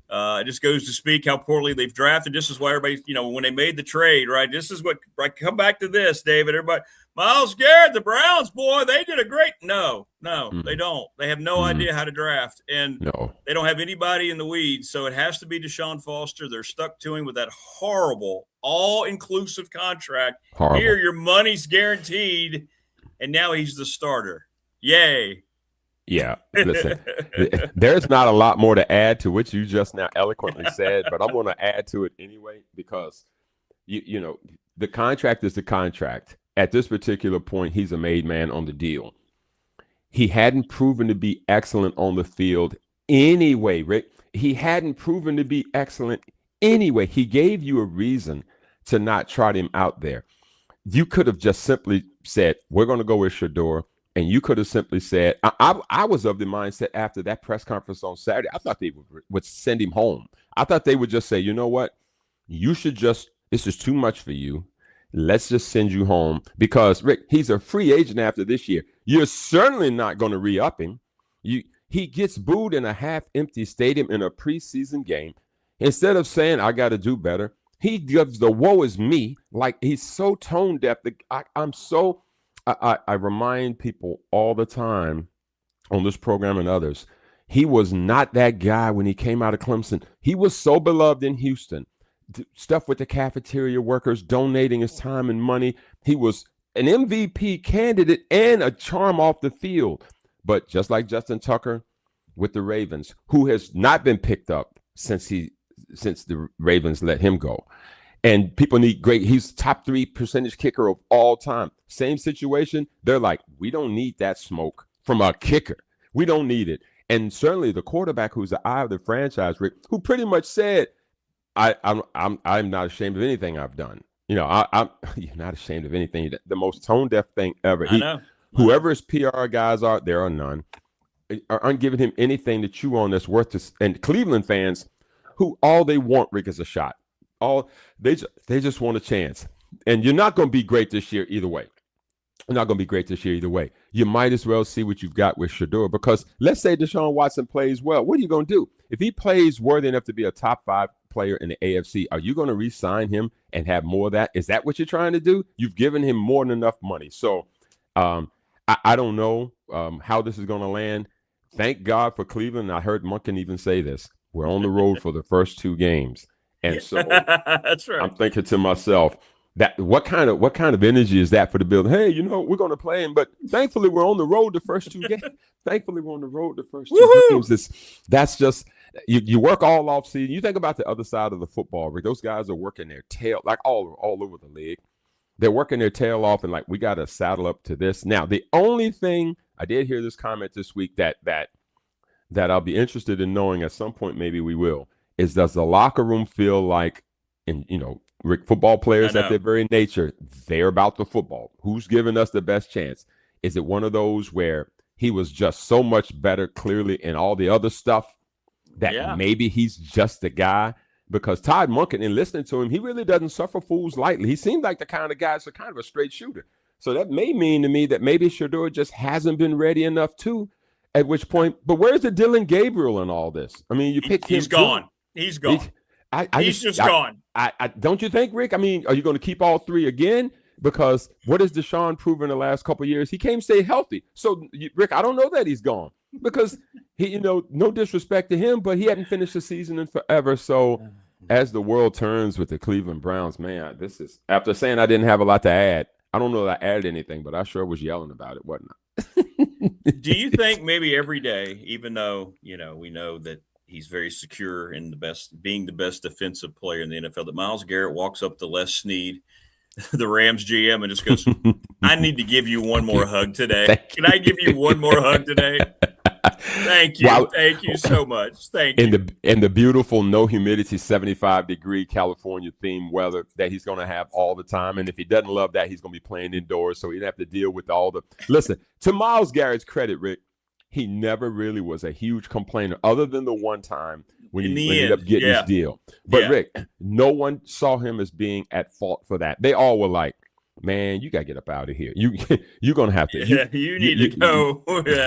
it just goes to speak how poorly they've drafted. This is why everybody, when they made the trade, right? This is what, right? Come back to this, David. Everybody, Myles Garrett, the Browns, boy, they did a great. No, they don't. They have no idea how to draft, and they don't have anybody in the weeds. So it has to be Deshaun Foster. They're stuck to him with that horrible, all-inclusive contract. Horrible. Here, your money's guaranteed, and now he's the starter. Yay. Yeah, listen, there's not a lot more to add to what you just now eloquently said, but I'm going to add to it anyway, because, the contract is the contract. At this particular point, he's a made man on the deal. He hadn't proven to be excellent on the field anyway, Rick. He hadn't proven to be excellent anyway. He gave you a reason to not trot him out there. you could have just simply said, we're going to go with Shedeur. And you could have simply said, I was of the mindset after that press conference on Saturday, I thought they would send him home. I thought they would just say, you know what? You should just, this is too much for you. Let's just send you home. Because, Rick, he's a free agent after this year. You're certainly not going to re-up him. He gets booed in a half-empty stadium in a preseason game. Instead of saying, I got to do better, he gives the woe is me. Like, he's so tone deaf. I remind people all the time on this program and others, he was not that guy when he came out of Clemson. He was so beloved in Houston. Stuff with the cafeteria workers, donating his time and money. He was an MVP candidate and a charm off the field. But just like Justin Tucker with the Ravens, who has not been picked up since the Ravens let him go. And people need he's top 3 percentage kicker of all time. Same situation. They're like, we don't need that smoke from a kicker. We don't need it. And certainly the quarterback who's the eye of the franchise, Rick, who pretty much said, I'm not ashamed of anything I've done. You're not ashamed of anything. The most tone deaf thing ever. I know. Whoever his PR guys are, there are none, aren't giving him anything to chew on that's worth this. And Cleveland fans, who all they want, Rick, is a shot. They just want a chance. And you're not going to be great this year either way. You're not going to be great this year either way. You might as well see what you've got with Shedeur, because let's say Deshaun Watson plays well. What are you going to do? If he plays worthy enough to be a top 5 player in the AFC, are you going to re-sign him and have more of that? Is that what you're trying to do? You've given him more than enough money. So I don't know how this is going to land. Thank God for Cleveland. I heard Monken even say this. We're on the road for the first 2 games. And so that's right. I'm thinking to myself, that what kind of energy is that for the building? Hey, we're going to play him, but thankfully we're on the road the first 2 games. Thankfully we're on the road the first 2 games. That's just you work all off season. You think about the other side of the football, Rick. Those guys are working their tail like all over the league. They're working their tail off and like, we got to saddle up to this. Now, the only thing I did hear this comment this week that I'll be interested in knowing at some point, maybe we will, is does the locker room feel like, Rick, football players at their very nature, they're about the football. Who's giving us the best chance? Is it one of those where he was just so much better clearly in all the other stuff that maybe he's just the guy? Because Todd Monken, in listening to him, he really doesn't suffer fools lightly. He seemed like the kind of guy that's kind of a straight shooter. So that may mean to me that maybe Shedeur just hasn't been ready enough too, at which point, but where's the Dylan Gabriel in all this? I mean, you picked him. He's gone. He's gone. He's just gone. I don't you think, Rick? I mean, are you going to keep all 3 again? Because what has Deshaun proven in the last couple of years? He can't stay healthy. So, Rick, I don't know that he's gone because he, no disrespect to him, but he hadn't finished the season in forever. So, as the world turns with the Cleveland Browns, man, this is after saying I didn't have a lot to add. I don't know that I added anything, but I sure was yelling about it, wasn't I? Do you think maybe every day, even though we know that he's very secure in being the best defensive player in the NFL, that Myles Garrett walks up to Les Snead, the Rams GM, and just goes, I need to give you one more hug today. Can I give you one more hug today? Thank you. Wow. Thank you so much. Thank you. In the beautiful, no humidity, 75-degree California themed weather that he's going to have all the time. And if he doesn't love that, he's going to be playing indoors. So he'd have to deal with all the – listen, to Myles Garrett's credit, Rick, he never really was a huge complainer other than the one time when he ended up getting his deal. But, Rick, no one saw him as being at fault for that. They all were like, man, you got to get up out of here. You're going to have to. You need to go.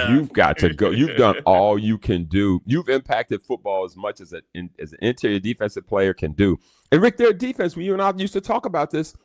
You've got to go. You've done all you can do. You've impacted football as much as an interior defensive player can do. And, Rick, their defense, when you and I used to talk about this,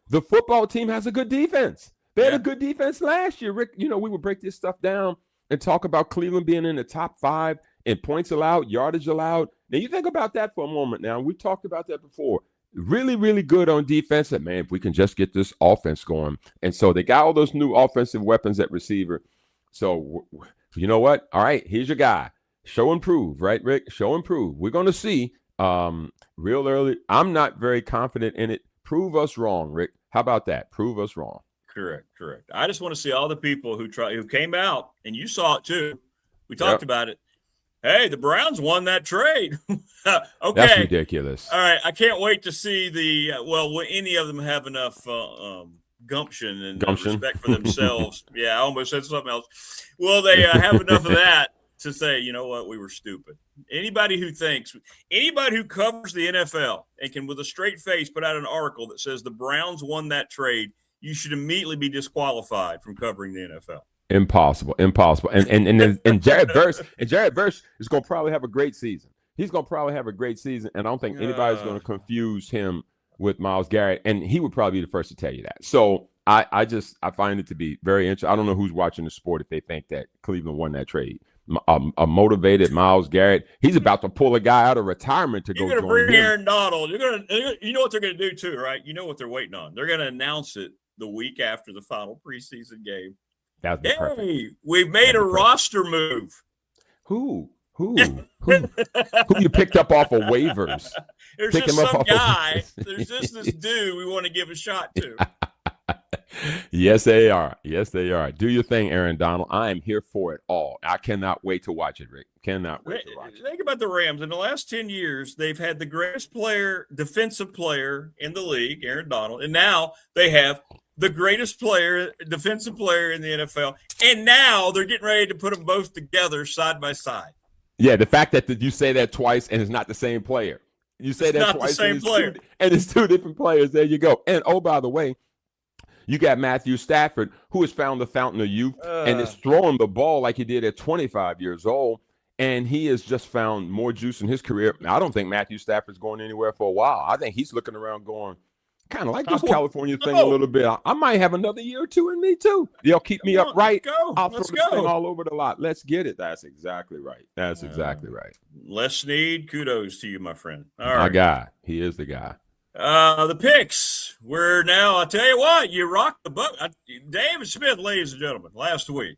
the football team has a good defense. They had a good defense last year. Rick, we would break this stuff down and talk about Cleveland being in the top 5 in points allowed, yardage allowed. Now, you think about that for a moment now. We've talked about that before. Really, really good on defense. And, man, if we can just get this offense going. And so they got all those new offensive weapons at receiver. So, you know what? All right, here's your guy. Show and prove, right, Rick? Show and prove. We're going to see real early. I'm not very confident in it. Prove us wrong, Rick. How about that? Prove us wrong. Correct. I just want to see all the people who came out, and you saw it too. We talked about it. Hey, the Browns won that trade. Okay. That's ridiculous. All right. I can't wait to see will any of them have enough gumption and respect for themselves. Yeah, I almost said something else. Will they have enough of that to say, you know what, we were stupid? Anybody who covers the NFL and can with a straight face put out an article that says the Browns won that trade, you should immediately be disqualified from covering the NFL. Impossible. And Jared Verse is going to probably have a great season. He's going to probably have a great season, and I don't think anybody's going to confuse him with Myles Garrett, and he would probably be the first to tell you that. So I find it to be very interesting. I don't know who's watching the sport if they think that Cleveland won that trade. A motivated Myles Garrett, he's about to pull a guy out of retirement to go join him. You're going to bring Aaron Donald. You know what they're going to do too, right? You know what they're waiting on. They're going to announce it the week after the final preseason game. Hey, we've made a roster move. Who you picked up off of waivers? There's just some guy. There's just this dude we want to give a shot to. Yes, they are. Do your thing, Aaron Donald. I am here for it all. I cannot wait to watch it, Rick. Cannot wait to watch it. Think about the Rams. In the last 10 years, they've had the greatest defensive player in the league, Aaron Donald, and now they have the greatest defensive player in the NFL, and now they're getting ready to put them both together side by side. Yeah, the fact that you say that twice and it's not the same player. You say it's that not twice the same player. And it's two different players. There you go. And, oh, by the way, you got Matthew Stafford, who has found the fountain of youth and is throwing the ball like he did at 25 years old, and he has just found more juice in his career. I don't think Matthew Stafford's going anywhere for a while. I think he's looking around going, kind of like this California thing a little bit. I might have another year or two in me too. They'll keep me upright. I'll throw this thing all over the lot. Let's get it. That's exactly right. Exactly right. Les Snead, kudos to you, my friend. All right. My guy. He is the guy. The picks. We're now, I'll tell you what, you rocked the boat. David Smith, ladies and gentlemen, last week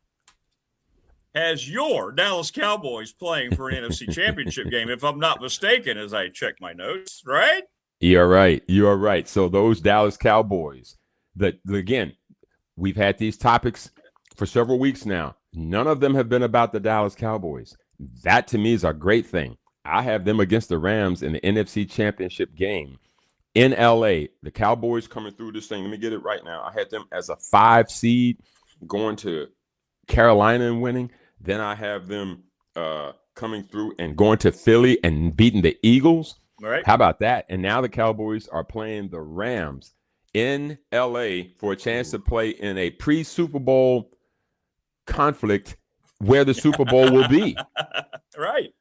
has your Dallas Cowboys playing for an NFC Championship game, if I'm not mistaken, as I check my notes, right? You're right. So those Dallas Cowboys, again, we've had these topics for several weeks now. None of them have been about the Dallas Cowboys. That, to me, is a great thing. I have them against the Rams in the NFC Championship game in L.A. The Cowboys coming through this thing. Let me get it right now. I had them as a 5 seed going to Carolina and winning. Then I have them coming through and going to Philly and beating the Eagles. All right. How about that? And now the Cowboys are playing the Rams in L.A. for a chance to play in a pre-Super Bowl conflict where the Super Bowl will be. Right.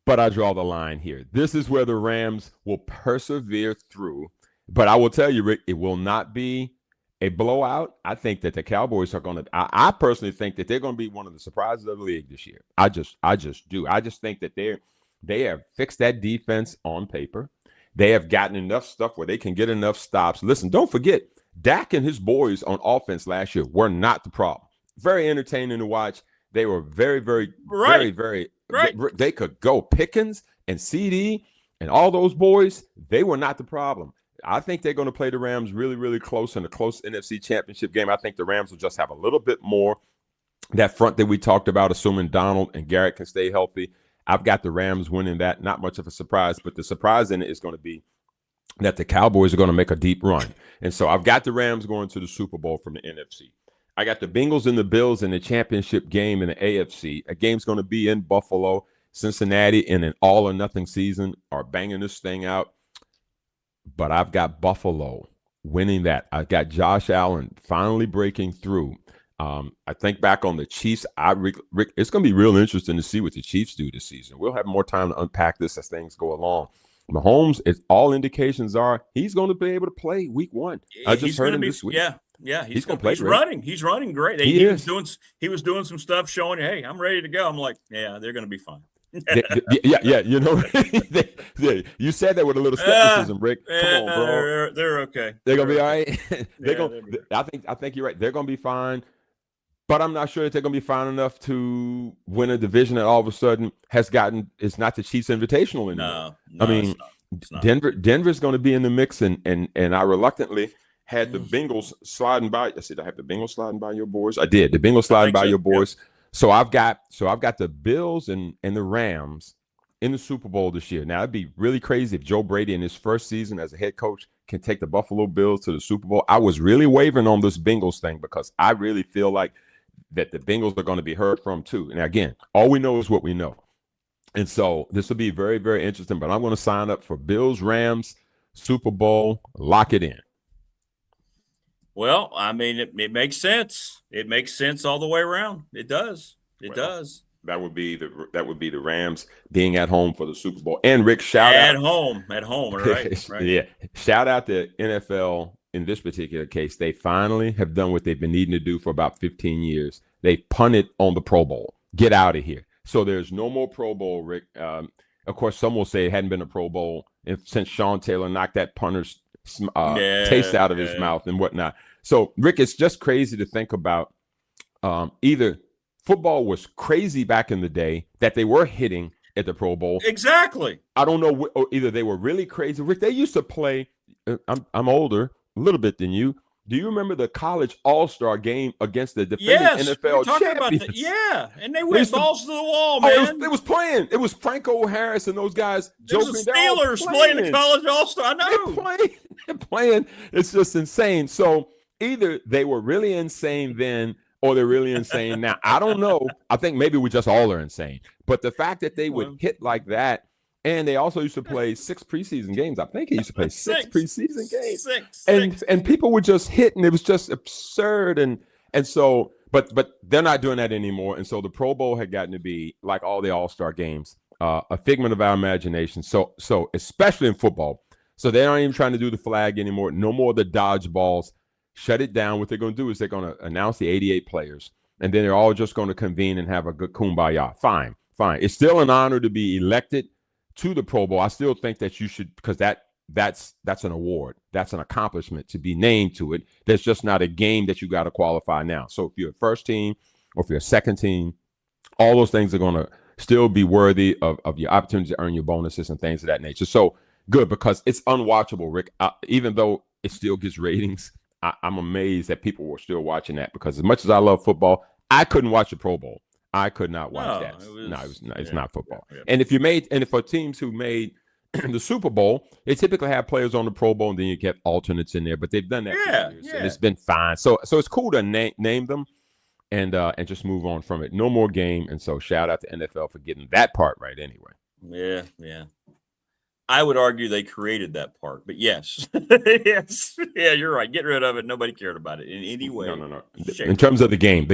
But I draw the line here. This is where the Rams will persevere through. But I will tell you, Rick, it will not be a blowout. I think that the Cowboys are going to – I personally think that they're going to be one of the surprises of the league this year. I just do. I just think that they have fixed that defense on paper. They have gotten enough stuff where they can get enough stops. Listen, don't forget, Dak and his boys on offense last year were not the problem. Very entertaining to watch. They were very, very, very, very right. They could go. Pickens and CD and all those boys, they were not the problem. I think they're going to play the Rams really, really close in a close NFC Championship game. I think the Rams will just have a little bit more that front that we talked about, assuming Donald and Garrett can stay healthy. I've got the Rams winning that. Not much of a surprise, but the surprise in it is going to be that the Cowboys are going to make a deep run. And so I've got the Rams going to the Super Bowl from the NFC. I got the Bengals and the Bills in the championship game in the AFC. A game's going to be in Buffalo. Cincinnati in an all-or-nothing season are banging this thing out. But I've got Buffalo winning that. I've got Josh Allen finally breaking through. I think back on the Chiefs. Rick, it's going to be real interesting to see what the Chiefs do this season. We'll have more time to unpack this as things go along. Mahomes, all indications are he's going to be able to play week 1. I just heard him this week. Yeah, he's going to play. He's running great. He was doing some stuff showing, hey, I'm ready to go. I'm like, yeah, they're going to be fine. Yeah, you know, you said that with a little skepticism, Rick. Come on, bro. They're okay. They're gonna be all right. I think you're right. They're gonna be fine, but I'm not sure that they're gonna be fine enough to win a division that all of a sudden it's not the Chiefs Invitational anymore. No, I mean, it's not. Denver's gonna be in the mix, and I reluctantly had the Bengals sliding by. I said I have the Bengals sliding by your boys. I did. The Bengals sliding by your boys. Yep. So I've got the Bills and the Rams in the Super Bowl this year. Now, it'd be really crazy if Joe Brady in his first season as a head coach can take the Buffalo Bills to the Super Bowl. I was really wavering on this Bengals thing because I really feel like that the Bengals are going to be heard from too. And again, all we know is what we know. And so this will be very, very interesting. But I'm going to sign up for Bills, Rams, Super Bowl. Lock it in. Well, I mean, it makes sense. It makes sense all the way around. It does. It does. That would be the Rams being at home for the Super Bowl. And Rick, shout out at home, right? Yeah, shout out to NFL in this particular case. They finally have done what they've been needing to do for about 15 years. They punted on the Pro Bowl. Get out of here. So there's no more Pro Bowl, Rick. Of course, some will say it hadn't been a Pro Bowl since Sean Taylor knocked that punter's taste out of his mouth and whatnot. So, Rick, it's just crazy to think about either football was crazy back in the day that they were hitting at the Pro Bowl. Exactly. I don't know. Or either they were really crazy. Rick, they used to play. I'm older, a little bit than you. Do you remember the college all-star game against the defending NFL champions? And they went balls to the wall, man. It was playing. It was Franco Harris and those guys. It was the Steelers playing the college all-star. I know. They're playing. It's just insane. So either they were really insane then or they're really insane now. I don't know. I think maybe we just all are insane. But the fact that they would hit like that, and they also used to play 6 preseason games. I think they used to play six preseason games. And people would just hit, and it was just absurd. And so, but they're not doing that anymore. And so the Pro Bowl had gotten to be, like all the All-Star games, a figment of our imagination. So especially in football. So they aren't even trying to do the flag anymore. No more of the dodgeballs. Shut it down. What they're going to do is they're going to announce the 88 players, and then they're all just going to convene and have a good kumbaya. Fine. It's still an honor to be elected to the Pro Bowl. I still think that you should, because that's an award. That's an accomplishment to be named to it. There's just not a game that you got to qualify now. So if you're a first team or if you're a second team, all those things are going to still be worthy of your opportunity to earn your bonuses and things of that nature. So good, because it's unwatchable, Rick. Even though it still gets ratings, I'm amazed that people were still watching that, because as much as I love football, I couldn't watch the Pro Bowl. I could not watch that. It's not football. Yeah. And for teams who made the Super Bowl, they typically have players on the Pro Bowl, and then you get alternates in there. But they've done that for years, and it's been fine. So it's cool to name them and just move on from it. No more game. And so shout out to NFL for getting that part right anyway. Yeah. I would argue they created that part, but yes. Yeah, you're right. Get rid of it. Nobody cared about it in any way. No. In terms of the game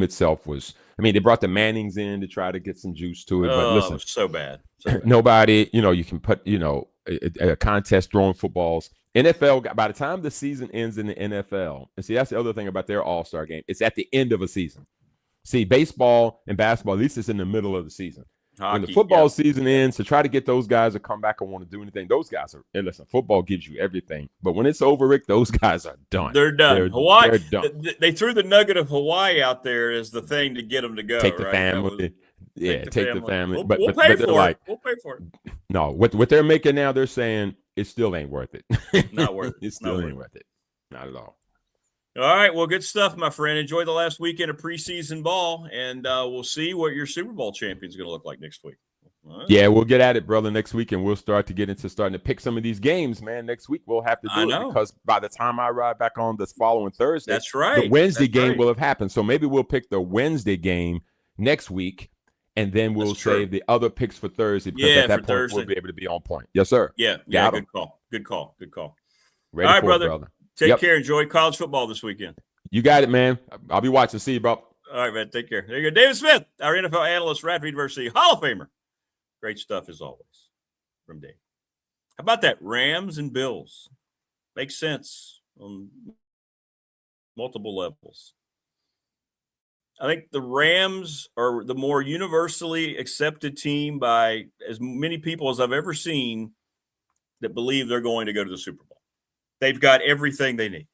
itself was, they brought the Mannings in to try to get some juice to it. But listen, so bad. Nobody, you can put, a contest throwing footballs. NFL, by the time the season ends in the NFL, and see, that's the other thing about their all-star game. It's at the end of a season. See, baseball and basketball, at least it's in the middle of the season. Hockey, when the football season ends, to try to get those guys to come back and want to do anything, those guys are, and listen, football gives you everything. But when it's over, Rick, those guys are done. They're done. Hawaii, they're done. They threw the nugget of Hawaii out there as the thing to get them to go. Take the family. Take the family. We'll pay for it. We'll pay for it. No, what they're making now, they're saying it still ain't worth it. Not worth it. It still ain't worth it. Not at all. All right, well, good stuff, my friend. Enjoy the last weekend of preseason ball, and we'll see what your Super Bowl champion is going to look like next week. Right. Yeah, we'll get at it, brother, next week, and we'll start to get into starting to pick some of these games, man. Next week we'll have to do it, because by the time I ride back on this following Thursday, that's right, the Wednesday game will have happened. So maybe we'll pick the Wednesday game next week, and then we'll save the other picks for Thursday, because at that point Thursday, we'll be able to be on point. Yes, sir. Yeah, good call. Ready. All right, brother. Take care. Enjoy college football this weekend. You got it, man. I'll be watching. See you, bro. All right, man. Take care. There you go. David Smith, our NFL analyst, Radford University Hall of Famer. Great stuff as always from Dave. How about that? Rams and Bills. Makes sense on multiple levels. I think the Rams are the more universally accepted team by as many people as I've ever seen that believe they're going to go to the Super Bowl. They've got everything they need.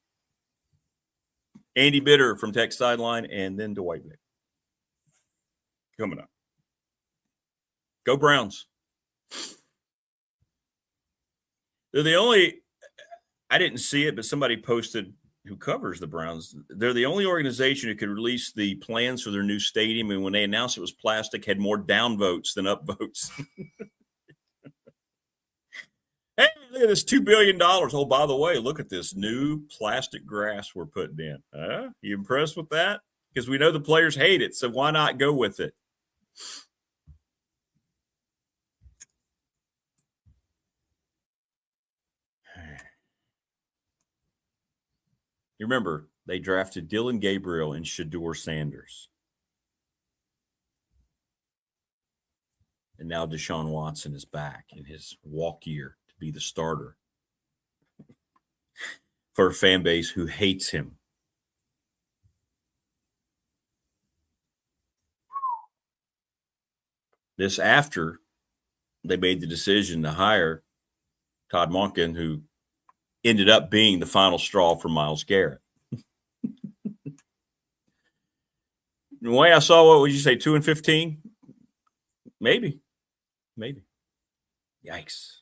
Andy Bitter from Tech Sideline, and then Dwight Vick. Coming up. Go Browns. They're the only, I didn't see it, but somebody posted who covers the Browns. They're the only organization who could release the plans for their new stadium, and when they announced it was plastic, had more down votes than up votes. Hey, at this $2 billion. Oh, by the way, look at this new plastic grass we're putting in. You impressed with that? Because we know the players hate it, so why not go with it? You remember, they drafted Dylan Gabriel and Shedeur Sanders. And now Deshaun Watson is back in his walk year to be the starter for a fan base who hates him. This after they made the decision to hire Todd Monken, who ended up being the final straw for Myles Garrett. The way I saw, what would you say, 2-15? Maybe. Yikes.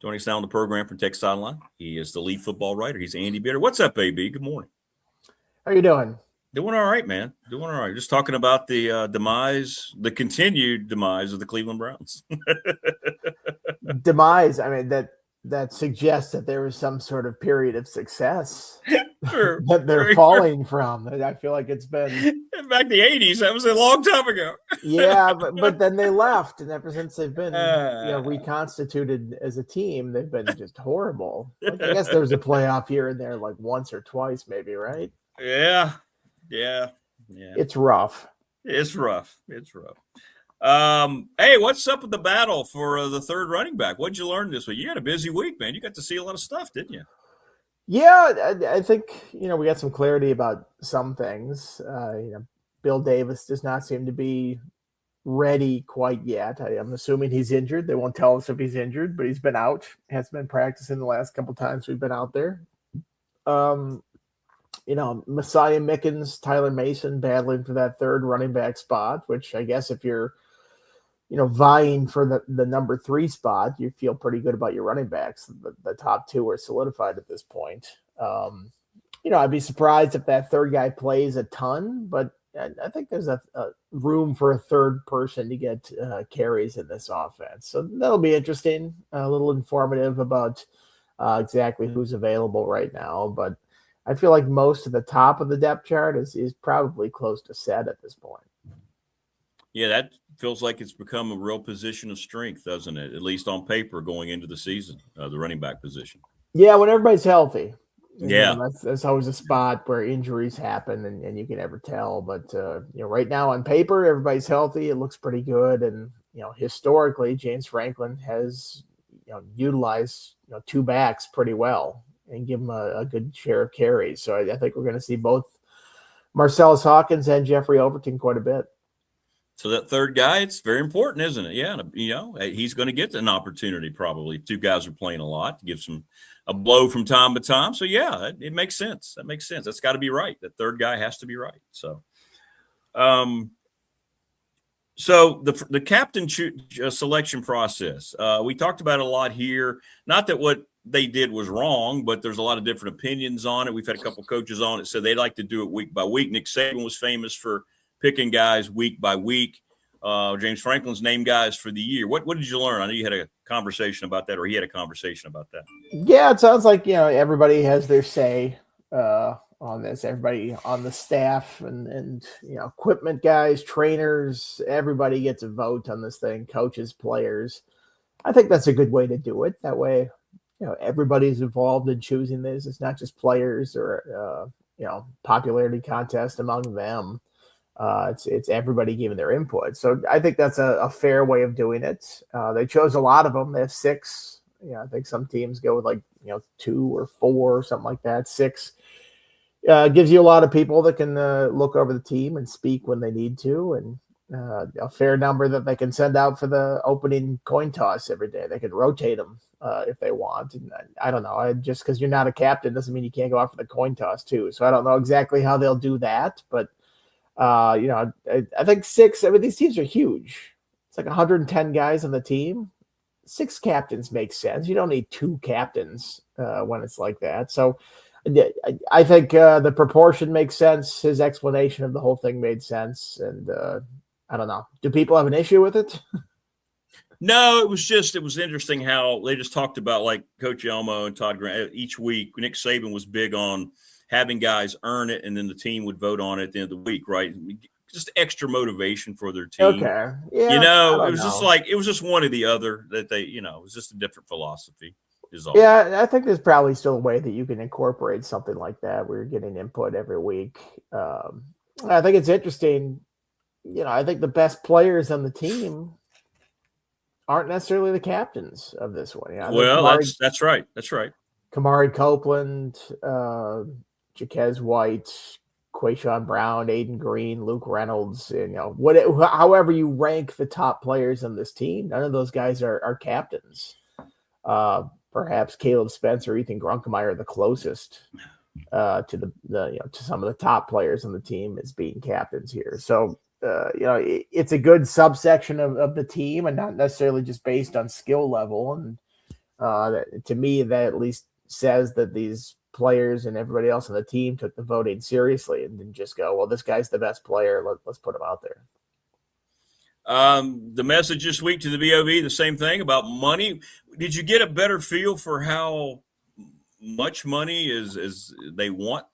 Joining us now on the program from Texas Online, he is the lead football writer. He's Andy Bitter. What's up, AB? Good morning. How you doing? Doing all right, man. Doing all right. Just talking about the continued demise of the Cleveland Browns. Demise. I mean, that suggests that there was some sort of period of success Sure. that they're falling from. I feel like it's been back in the 80s. That was a long time ago. Yeah, but then they left, and ever since they've been reconstituted as a team, they've been just horrible. Like, I guess there was a playoff here and there, like once or twice, maybe, right? Yeah. It's rough. It's rough. Hey, what's up with the battle for the third running back? What'd you learn this week? You had a busy week, man. You got to see a lot of stuff, didn't you? Yeah, I think, we got some clarity about some things. Bill Davis does not seem to be ready quite yet. I'm assuming he's injured. They won't tell us if he's injured, but he's been out. Hasn't been practicing the last couple times we've been out there. Messiah Mickens, Tyler Mason battling for that third running back spot, which I guess if you're, vying for the number 3 spot, you feel pretty good about your running backs. The top 2 are solidified at this point. I'd be surprised if that third guy plays a ton, but I think there's a room for a third person to get carries in this offense. So that'll be interesting, a little informative about exactly who's available right now. But I feel like most of the top of the depth chart is probably close to set at this point. Yeah, that feels like it's become a real position of strength, doesn't it? At least on paper going into the season, the running back position. Yeah, when everybody's healthy. Yeah. That's always a spot where injuries happen and you can never tell. But, right now on paper, everybody's healthy. It looks pretty good. And, historically, James Franklin has, utilized, 2 backs pretty well and give him a good share of carries. So I think we're going to see both Marcellus Hawkins and Jeffrey Overton quite a bit. So that third guy, it's very important, isn't it? Yeah, he's going to get an opportunity probably. 2 guys are playing a lot to give some a blow from time to time. So, yeah, it makes sense. That makes sense. That's got to be right. That third guy has to be right. So, the captain selection process, we talked about it a lot here. Not that what they did was wrong, but there's a lot of different opinions on it. We've had a couple coaches on it said they like to do it week by week. Nick Saban was famous for picking guys week by week. James Franklin's named guys for the year. What did you learn? I know you had a conversation about that, or he had a conversation about that. Yeah, it sounds like, everybody has their say on this. Everybody on the staff and equipment guys, trainers, everybody gets a vote on this thing, coaches, players. I think that's a good way to do it. That way, everybody's involved in choosing this. It's not just players or, popularity contest among them. It's everybody giving their input. So I think that's a fair way of doing it. They chose a lot of them. They have 6. I think some teams go with 2 or 4 or something like that. 6 gives you a lot of people that can look over the team and speak when they need to, and a fair number that they can send out for the opening coin toss every day. They can rotate them if they want. And I don't know. Just because you're not a captain doesn't mean you can't go out for the coin toss too. So I don't know exactly how they'll do that, but I think 6. I mean, these teams are huge. It's like 110 guys on the team. 6 captains makes sense. You don't need 2 captains when it's like that. So I think the proportion makes sense. His explanation of the whole thing made sense. And I don't know. Do people have an issue with it? No, it was interesting how they just talked about, like, Coach Elmo and Todd Grant each week. Nick Saban was big on having guys earn it, and then the team would vote on it at the end of the week, right? Just extra motivation for their team. Okay. Yeah. It was just like, it was just one or the other that they, it was just a different philosophy is all. Yeah, I think there's probably still a way that you can incorporate something like that where you're getting input every week. I think it's interesting. I think the best players on the team aren't necessarily the captains of this one. That's right. That's right. Kamari Copeland, Jaquez White, Quayshawn Brown, Aiden Green, Luke Reynolds, however you rank the top players on this team, none of those guys are captains. Perhaps Caleb Spencer, Ethan Grunkemeyer are the closest to to some of the top players on the team as being captains here. So it's a good subsection of the team, and not necessarily just based on skill level. And to me, that at least says that these players and everybody else on the team took the voting seriously and didn't just go, well, this guy's the best player, let's put him out there. The message this week to the BOV, the same thing about money. Did you get a better feel for how much money is they want?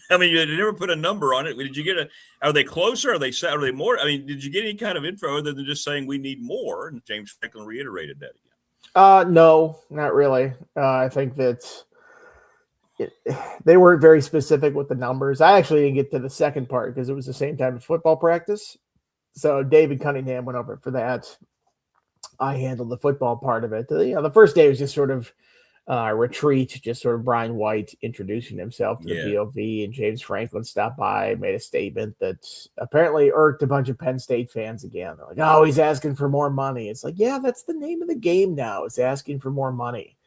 I mean, you never put a number on it. Did you get are they closer? Are they more? I mean, did you get any kind of info other than just saying we need more? And James Franklin reiterated that again. No, not really. I think that they weren't very specific with the numbers. I actually didn't get to the second part because it was the same time as football practice. So David Cunningham went over for that. I handled the football part of it. The first day was just sort of retreat, just sort of Brian White introducing himself to the BOV, and James Franklin stopped by, made a statement that apparently irked a bunch of Penn State fans again. They're like, oh, he's asking for more money. It's like, yeah, that's the name of the game now. It's asking for more money.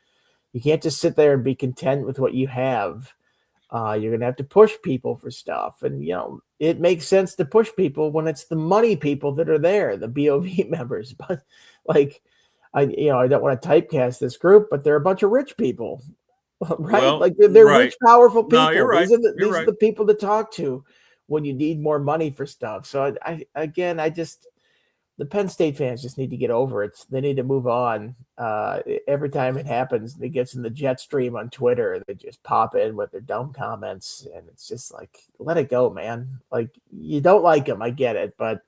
You can't just sit there and be content with what you have. You're going to have to push people for stuff. And, it makes sense to push people when it's the money people that are there, the BOV members. But I don't want to typecast this group, but they're a bunch of rich people, right? Well, they're right. rich, powerful people. No, you're right. These are the people to talk to when you need more money for stuff. So the Penn State fans just need to get over it. They need to move on. Every time it happens, it gets in the jet stream on Twitter. They just pop in with their dumb comments, and it's just like, let it go, man. Like, you don't like him, I get it, but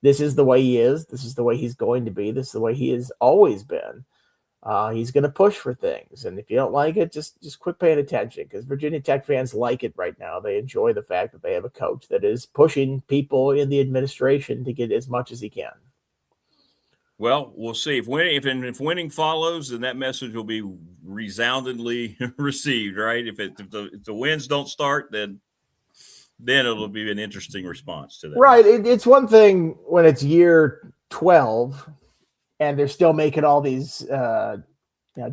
this is the way he is. This is the way he's going to be. This is the way he has always been. He's going to push for things, and if you don't like it, just quit paying attention, because Virginia Tech fans like it right now. They enjoy the fact that they have a coach that is pushing people in the administration to get as much as he can. Well, we'll see. If winning follows, then that message will be resoundingly received, right? If the wins don't start, then it'll be an interesting response to that. Right. It's one thing when it's year 12 and they're still making all these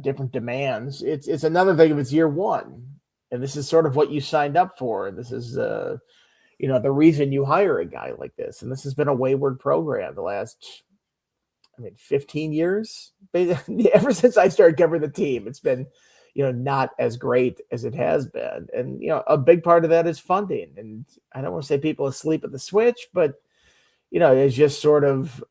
different demands. It's another thing if it's year 1 and this is sort of what you signed up for. This is the reason you hire a guy like this. And this has been a wayward program the last 15 years. Ever since I started covering the team, it's been not as great as it has been. And, a big part of that is funding. And I don't want to say people asleep at the switch, but, it's just sort of,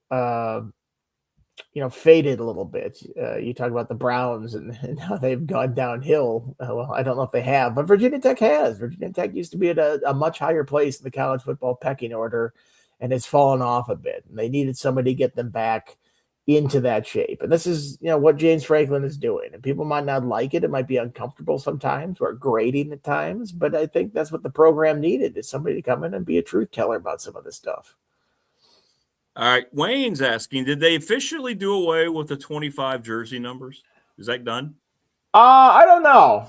faded a little bit. You talk about the Browns and how they've gone downhill. Well, I don't know if they have, but Virginia Tech has. Virginia Tech used to be at a much higher place in the college football pecking order, and it's fallen off a bit. And they needed somebody to get them back into that shape. And this is, what James Franklin is doing. And people might not like it. It might be uncomfortable sometimes or grating at times, but I think that's what the program needed, is somebody to come in and be a truth teller about some of this stuff. All right. Wayne's asking, did they officially do away with the 25 jersey numbers? Is that done? I don't know.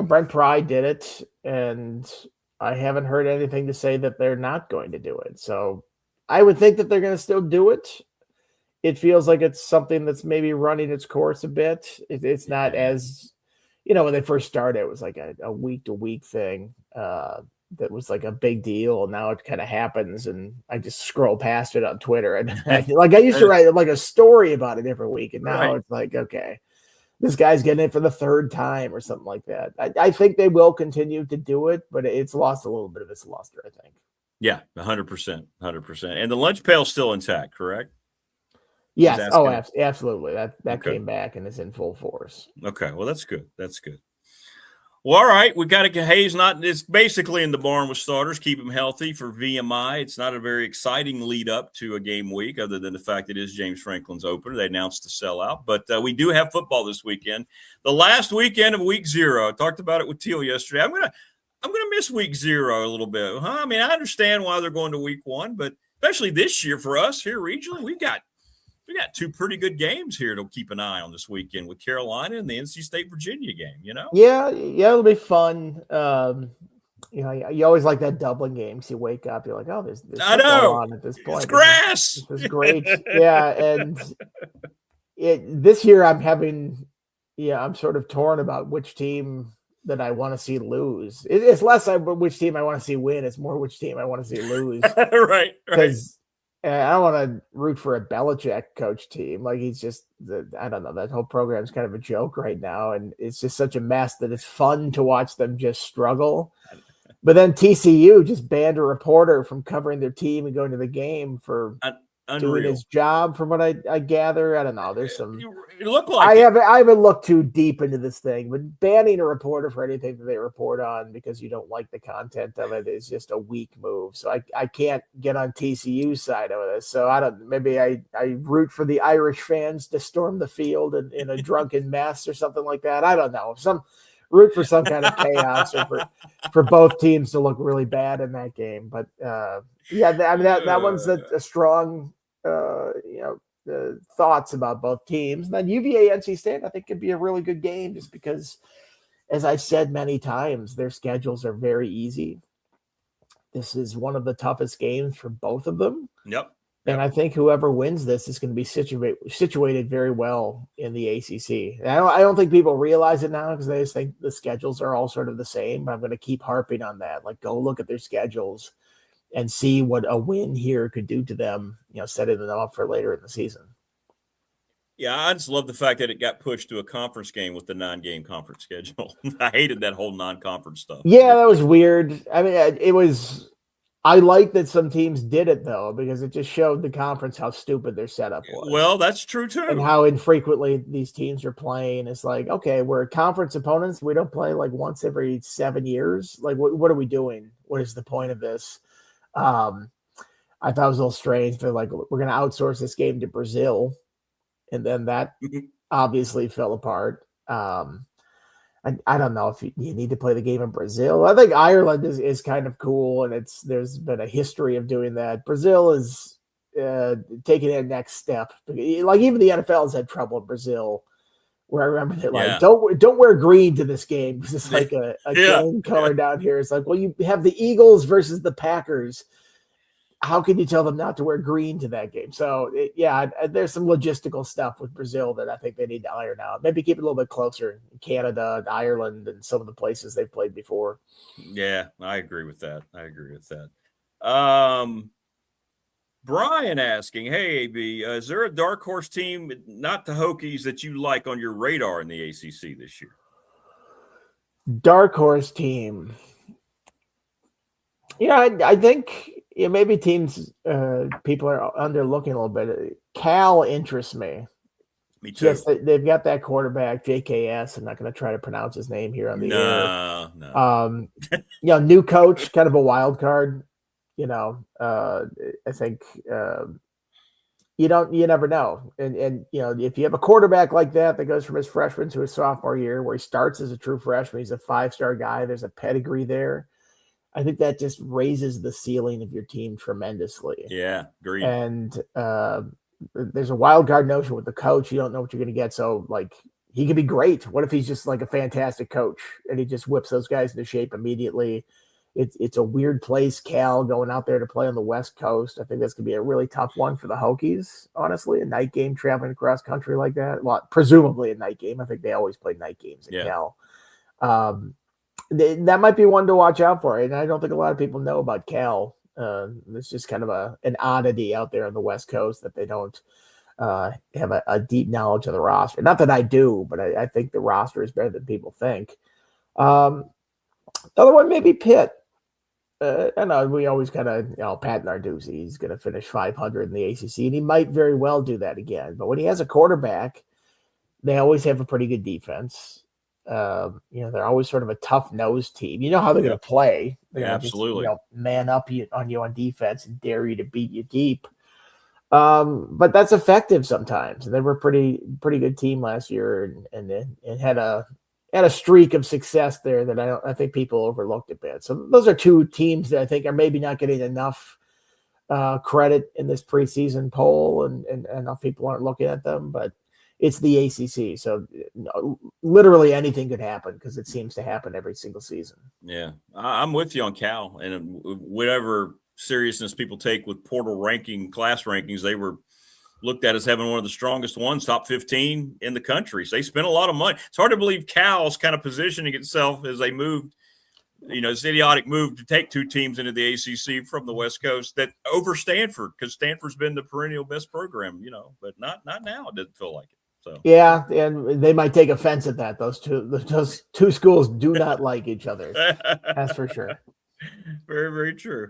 Brent Pry did it, and I haven't heard anything to say that they're not going to do it. So I would think that they're going to still do it. It feels like it's something that's maybe running its course a bit. It's not as, when they first started, it was like a week-to-week thing that was like a big deal. And now it kind of happens, and I just scroll past it on Twitter. And I used to write like a story about it every week, and now It's like, okay, this guy's getting it for the third time or something like that. I think they will continue to do it, but it's lost a little bit of its luster, I think. Yeah, 100%. And the lunch pail's still intact, correct? Yes. He's Oh, asking- absolutely. That Okay. came back and is in full force. Okay. Well, that's good. That's good. Well, all right. We got to get Hayes. It's basically in the barn with starters. Keep him healthy for VMI. It's not a very exciting lead up to a game week, other than the fact it is James Franklin's opener. They announced the sellout, but we do have football this weekend. The last weekend of week 0. I talked about it with Teal yesterday. I'm gonna miss week 0 a little bit. I mean, I understand why they're going to week 1, but especially this year for us here regionally, we got 2 pretty good games here to keep an eye on this weekend with Carolina and the NC State Virginia game. Yeah, it'll be fun. You always like that doubling game. So you wake up, you're like, oh, there's I know on at this point. It's grass. This is great. Yeah, and this year I'm sort of torn about which team that I want to see lose. It's less which team I want to see win. It's more which team I want to see lose. Right. Because I don't want to root for a Belichick coach team. Like he's just, I don't know. That whole program is kind of a joke right now. And it's just such a mess that it's fun to watch them just struggle. But then TCU just banned a reporter from covering their team and going to the game for doing his job, from what I gather. I don't know. There's some. It looked like I haven't looked too deep into this thing, but banning a reporter for anything that they report on because you don't like the content of it is just a weak move. So I can't get on TCU's side of this. So maybe I root for the Irish fans to storm the field in a drunken mess or something like that. I don't know. Root for some kind of chaos or for both teams to look really bad in that game. But that one's a strong thoughts about both teams. And then UVA NC State, I think, could be a really good game just because, as I've said many times, their schedules are very easy. This is one of the toughest games for both of them. Yep. And I think whoever wins this is going to be situated very well in the ACC. And I don't think people realize it now because they just think the schedules are all sort of the same. But I'm going to keep harping on that. Like, go look at their schedules and see what a win here could do to them, setting them up for later in the season. Yeah, I just love the fact that it got pushed to a conference game with the 9-game conference schedule. I hated that whole non-conference stuff. Yeah, that was weird. I mean, I like that some teams did it, though, because it just showed the conference how stupid their setup was. Well, that's true, too. And how infrequently these teams are playing. It's like, okay, we're conference opponents. We don't play like once every 7 years. Like, what are we doing? What is the point of this? I thought it was a little strange. They're like, we're going to outsource this game to Brazil. And then that obviously fell apart. I don't know if you need to play the game in Brazil. I think Ireland is kind of cool, and there's been a history of doing that. Brazil is taking a next step. Like even the NFL has had trouble in Brazil, where I remember that don't wear green to this game because it's like a game color down here. It's like, well, you have the Eagles versus the Packers. How can you tell them not to wear green to that game? So, there's some logistical stuff with Brazil that I think they need to iron out. Maybe keep it a little bit closer. Canada, and Ireland, and some of the places they've played before. Yeah, I agree with that. Brian asking, hey, AB, is there a dark horse team, not the Hokies, that you like on your radar in the ACC this year? Dark horse team. Yeah, I think maybe teams people are underlooking a little bit. Cal interests me. Me too. Yes, they've got that quarterback, JKS. I'm not going to try to pronounce his name here on the air. No. New coach, kind of a wild card. I think you never know. And if you have a quarterback like that goes from his freshman to his sophomore year, where he starts as a true freshman, he's a 5-star guy. There's a pedigree there. I think that just raises the ceiling of your team tremendously. Yeah, agree. And there's a wild card notion with the coach. You don't know what you're going to get. So, like, he could be great. What if he's just like a fantastic coach and he just whips those guys into shape immediately? It's a weird place, Cal, going out there to play on the West Coast. I think that's going to be a really tough one for the Hokies, honestly, a night game traveling across country like that. Well, presumably a night game. I think they always play night games at Cal. That might be one to watch out for. And I don't think a lot of people know about Cal. It's just kind of an oddity out there on the West Coast that they don't have a deep knowledge of the roster. Not that I do, but I think the roster is better than people think. Other one, maybe Pitt. I know we always kind of, Pat Narduzzi, he's going to finish 500 in the ACC, and he might very well do that again. But when he has a quarterback, they always have a pretty good defense. They're always sort of a tough-nosed team. You know how they're going to play. They're going to absolutely just, man up on you on defense and dare you to beat you deep. But that's effective sometimes. They were a pretty good team last year, and had a streak of success there that I think people overlooked a bit. So those are two teams that I think are maybe not getting enough credit in this preseason poll, and enough people aren't looking at them. But it's the ACC, so literally anything could happen because it seems to happen every single season. Yeah, I'm with you on Cal, and whatever seriousness people take with portal class rankings, they were looked at as having one of the strongest ones, top 15 in the country. So they spent a lot of money. It's hard to believe Cal's kind of positioning itself as they moved, this idiotic move to take two teams into the ACC from the West Coast that over Stanford, because Stanford's been the perennial best program, but not now. It doesn't feel like it. So yeah, and they might take offense at that. Those two schools do not like each other. That's for sure. Very, very true.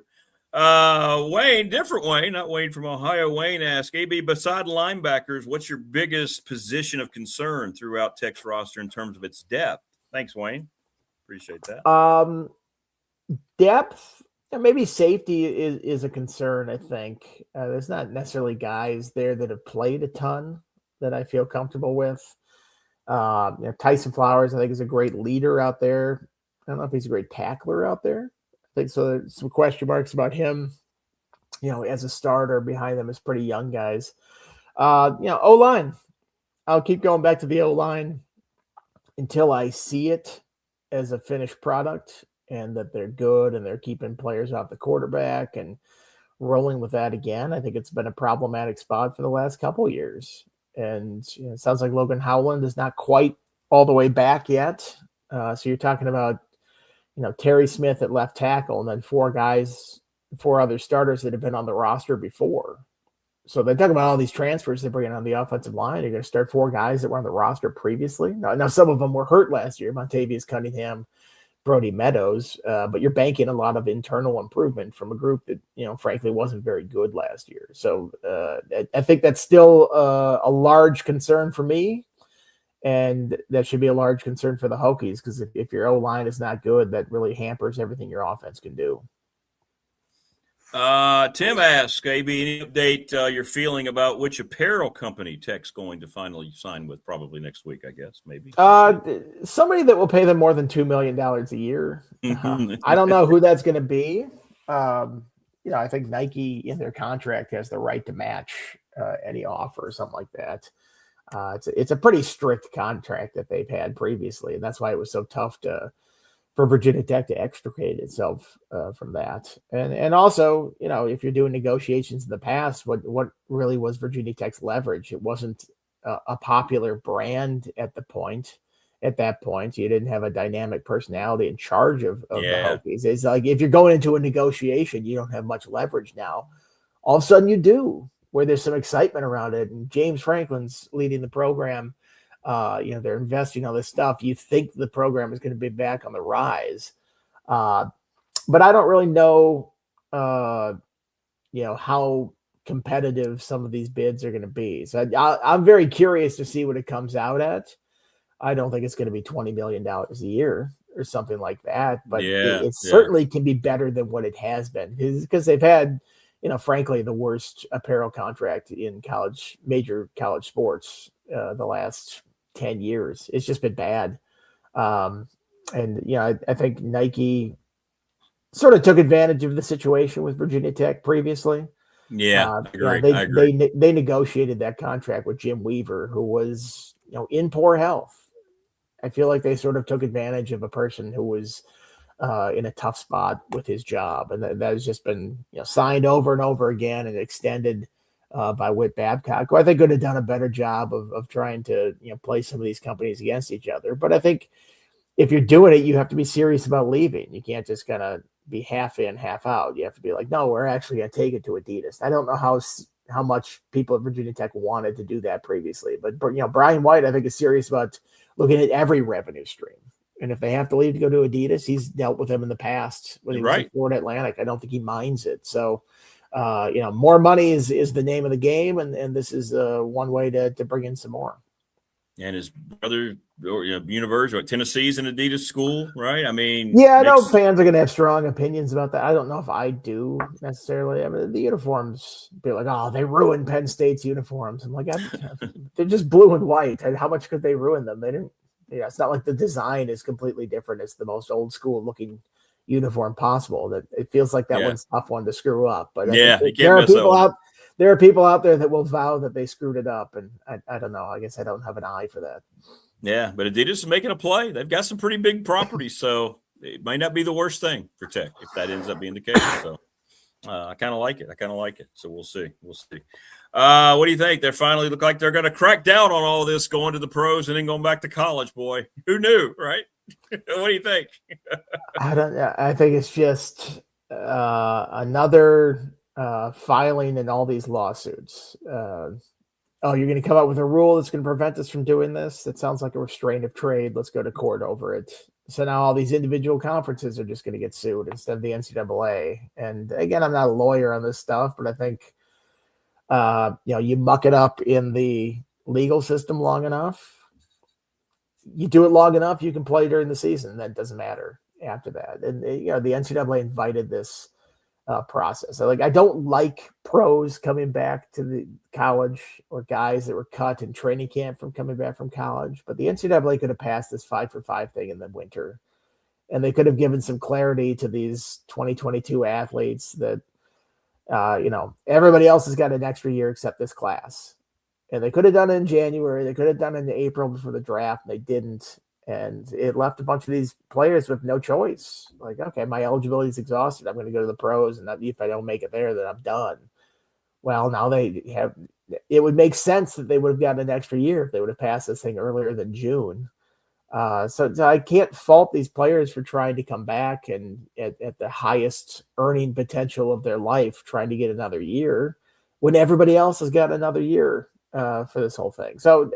Wayne, different Wayne, not Wayne from Ohio. Wayne asks, AB, beside linebackers, what's your biggest position of concern throughout Tech's roster in terms of its depth? Thanks, Wayne. Appreciate that. Depth, maybe safety is a concern, I think. There's not necessarily guys there that have played a ton that I feel comfortable with. Tyson Flowers, I think, is a great leader out there. I don't know if he's a great tackler out there. I think so. There's some question marks about him, as a starter. Behind them is pretty young guys. O-line. I'll keep going back to the O-line until I see it as a finished product and that they're good and they're keeping players off the quarterback and rolling with that again. I think it's been a problematic spot for the last couple of years. And it sounds like Logan Howland is not quite all the way back yet. So you're talking about, Terry Smith at left tackle, and then four other starters that have been on the roster before. So they talk about all these transfers they bring in on the offensive line. You're going to start four guys that were on the roster previously. Now some of them were hurt last year, Montavious Cunningham, Brody Meadows, but you're banking a lot of internal improvement from a group that, frankly wasn't very good last year. So I think that's still a large concern for me. And that should be a large concern for the Hokies, because if your O-line is not good, that really hampers everything your offense can do. Tim asks, AB, any update you're feeling about which apparel company Tech's going to finally sign with? Probably next week, I guess, maybe. Somebody that will pay them more than $2 million a year. I don't know who that's going to be. I think Nike in their contract has the right to match any offer or something like that. It's a pretty strict contract that they've had previously, and that's why it was so tough for Virginia Tech to extricate itself from that. And also, if you're doing negotiations in the past, what really was Virginia Tech's leverage? It wasn't a popular brand at that point. You didn't have a dynamic personality in charge of the Hokies. It's like if you're going into a negotiation, you don't have much leverage now. All of a sudden you do, where there's some excitement around it. And James Franklin's leading the program. They're investing all this stuff. You think the program is going to be back on the rise. But I don't really know, how competitive some of these bids are going to be. So I'm very curious to see what it comes out at. I don't think it's going to be $20 million a year or something like that, but it certainly can be better than what it has been, because they've had, frankly, the worst apparel contract in major college sports the last 10 years. It's just been bad. I think Nike sort of took advantage of the situation with Virginia Tech previously. I agree. They negotiated that contract with Jim Weaver, who was, in poor health. I feel like they sort of took advantage of a person who was in a tough spot with his job. And that has just been signed over and over again and extended by Whit Babcock, who I think could have done a better job of trying to play some of these companies against each other. But I think if you're doing it, you have to be serious about leaving. You can't just kind of be half in, half out. You have to be like, no, we're actually going to take it to Adidas. I don't know how much people at Virginia Tech wanted to do that previously, but Brian White, I think, is serious about looking at every revenue stream. And if they have to leave to go to Adidas, he's dealt with them in the past when he was Right. at Florida Atlantic. I don't think he minds it. So, more money is the name of the game, and this is one way to bring in some more. And his brother, university, Tennessee's an Adidas school, right? I mean, yeah, I know fans are going to have strong opinions about that. I don't know if I do necessarily. I mean, the uniforms, be like, oh, they ruined Penn State's uniforms. I'm like, they're just blue and white. And how much could they ruin them? They didn't. Yeah, it's not like the design is completely different. It's the most old school looking uniform possible. That it feels like that one's a tough one to screw up. But there are people out there that will vow that they screwed it up, and I don't know. I guess I don't have an eye for that. Yeah, but Adidas is making a play. They've got some pretty big properties, so it might not be the worst thing for Tech if that ends up being the case. So I kind of like it. So we'll see. What do you think? They finally look like they're going to crack down on all this, going to the pros and then going back to college. Boy, who knew, right? What do you think? I don't know. I think it's just another filing in all these lawsuits. You're going to come up with a rule that's going to prevent us from doing this? That sounds like a restraint of trade. Let's go to court over it. So now all these individual conferences are just going to get sued instead of the NCAA. And again, I'm not a lawyer on this stuff, but I think, you muck it up in the legal system long enough, you do it long enough, you can play during the season. That doesn't matter after that. And, the NCAA invited this process. So, I don't like pros coming back to the college or guys that were cut in training camp from coming back from college, but the NCAA could have passed this 5-for-5 thing in the winter, and they could have given some clarity to these 2022 athletes that, everybody else has got an extra year except this class. And they could have done it in January. They could have done it in April before the draft. And they didn't. And it left a bunch of these players with no choice. Like, okay, my eligibility is exhausted. I'm going to go to the pros. And if I don't make it there, then I'm done. Well, now it would make sense that they would have gotten an extra year if they would have passed this thing earlier than June. So I can't fault these players for trying to come back and at the highest earning potential of their life, trying to get another year when everybody else has got another year for this whole thing. So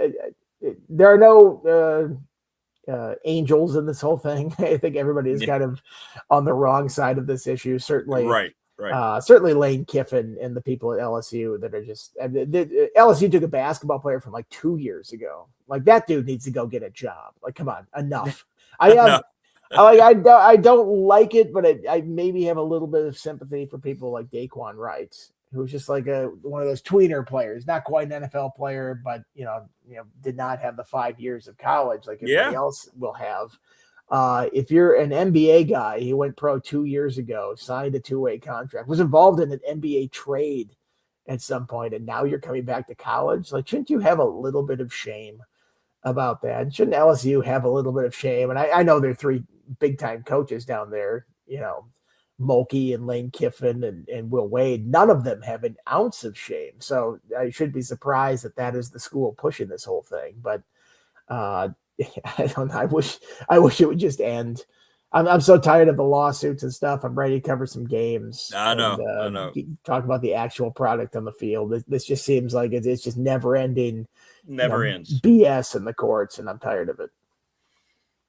there are no angels in this whole thing. I think everybody is kind of on the wrong side of this issue. Certainly, right. Certainly Lane Kiffin and the people at LSU that are just LSU took a basketball player from 2 years ago. That dude needs to go get a job. Come on, enough. I don't like it, but I maybe have a little bit of sympathy for people like Daquan Wright, who's just one of those tweener players, not quite an NFL player, but did not have the 5 years of college like everybody else will have. If you're an NBA guy, he went pro 2 years ago, signed a 2-way contract, was involved in an NBA trade at some point, and now you're coming back to college. Shouldn't you have a little bit of shame about that? Shouldn't LSU have a little bit of shame? And I know there are 3 big time coaches down there, Mulkey and Lane Kiffin and Will Wade. None of them have an ounce of shame. So I should be surprised that is the school pushing this whole thing. But I don't know. I wish it would just end. I'm so tired of the lawsuits and stuff. I'm ready to cover some games. I know. Talk about the actual product on the field. This just seems like it's just never ending. Never ends. BS in the courts, and I'm tired of it.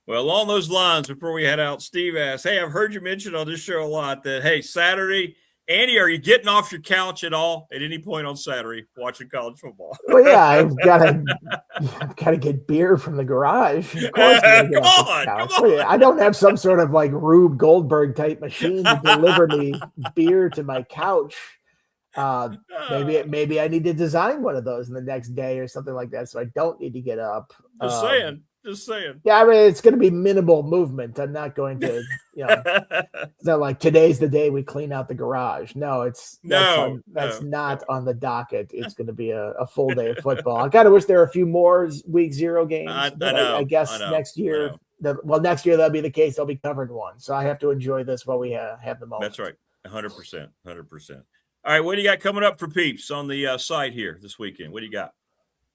Well, along those lines, before we head out, Steve asked, hey, I've heard you mention on this show a lot that, hey, Saturday, Andy, are you getting off your couch at all at any point on Saturday watching college football? Well, yeah, I've got to get beer from the garage. Of course, come on. I don't have some sort of Rube Goldberg type machine to deliver me beer to my couch. Maybe I need to design one of those in the next day or something like that, so I don't need to get up. Just saying. Yeah, I mean, it's going to be minimal movement. I'm not going to, it's not like today's the day we clean out the garage. No, that's not on the docket. It's going to be a full day of football. I kind of wish there were a few more week 0 games. I guess next year, next year that'll be the case. They'll be covered one. So I have to enjoy this while we have the moment. That's right. 100%. All right, what do you got coming up for peeps on the site here this weekend? What do you got?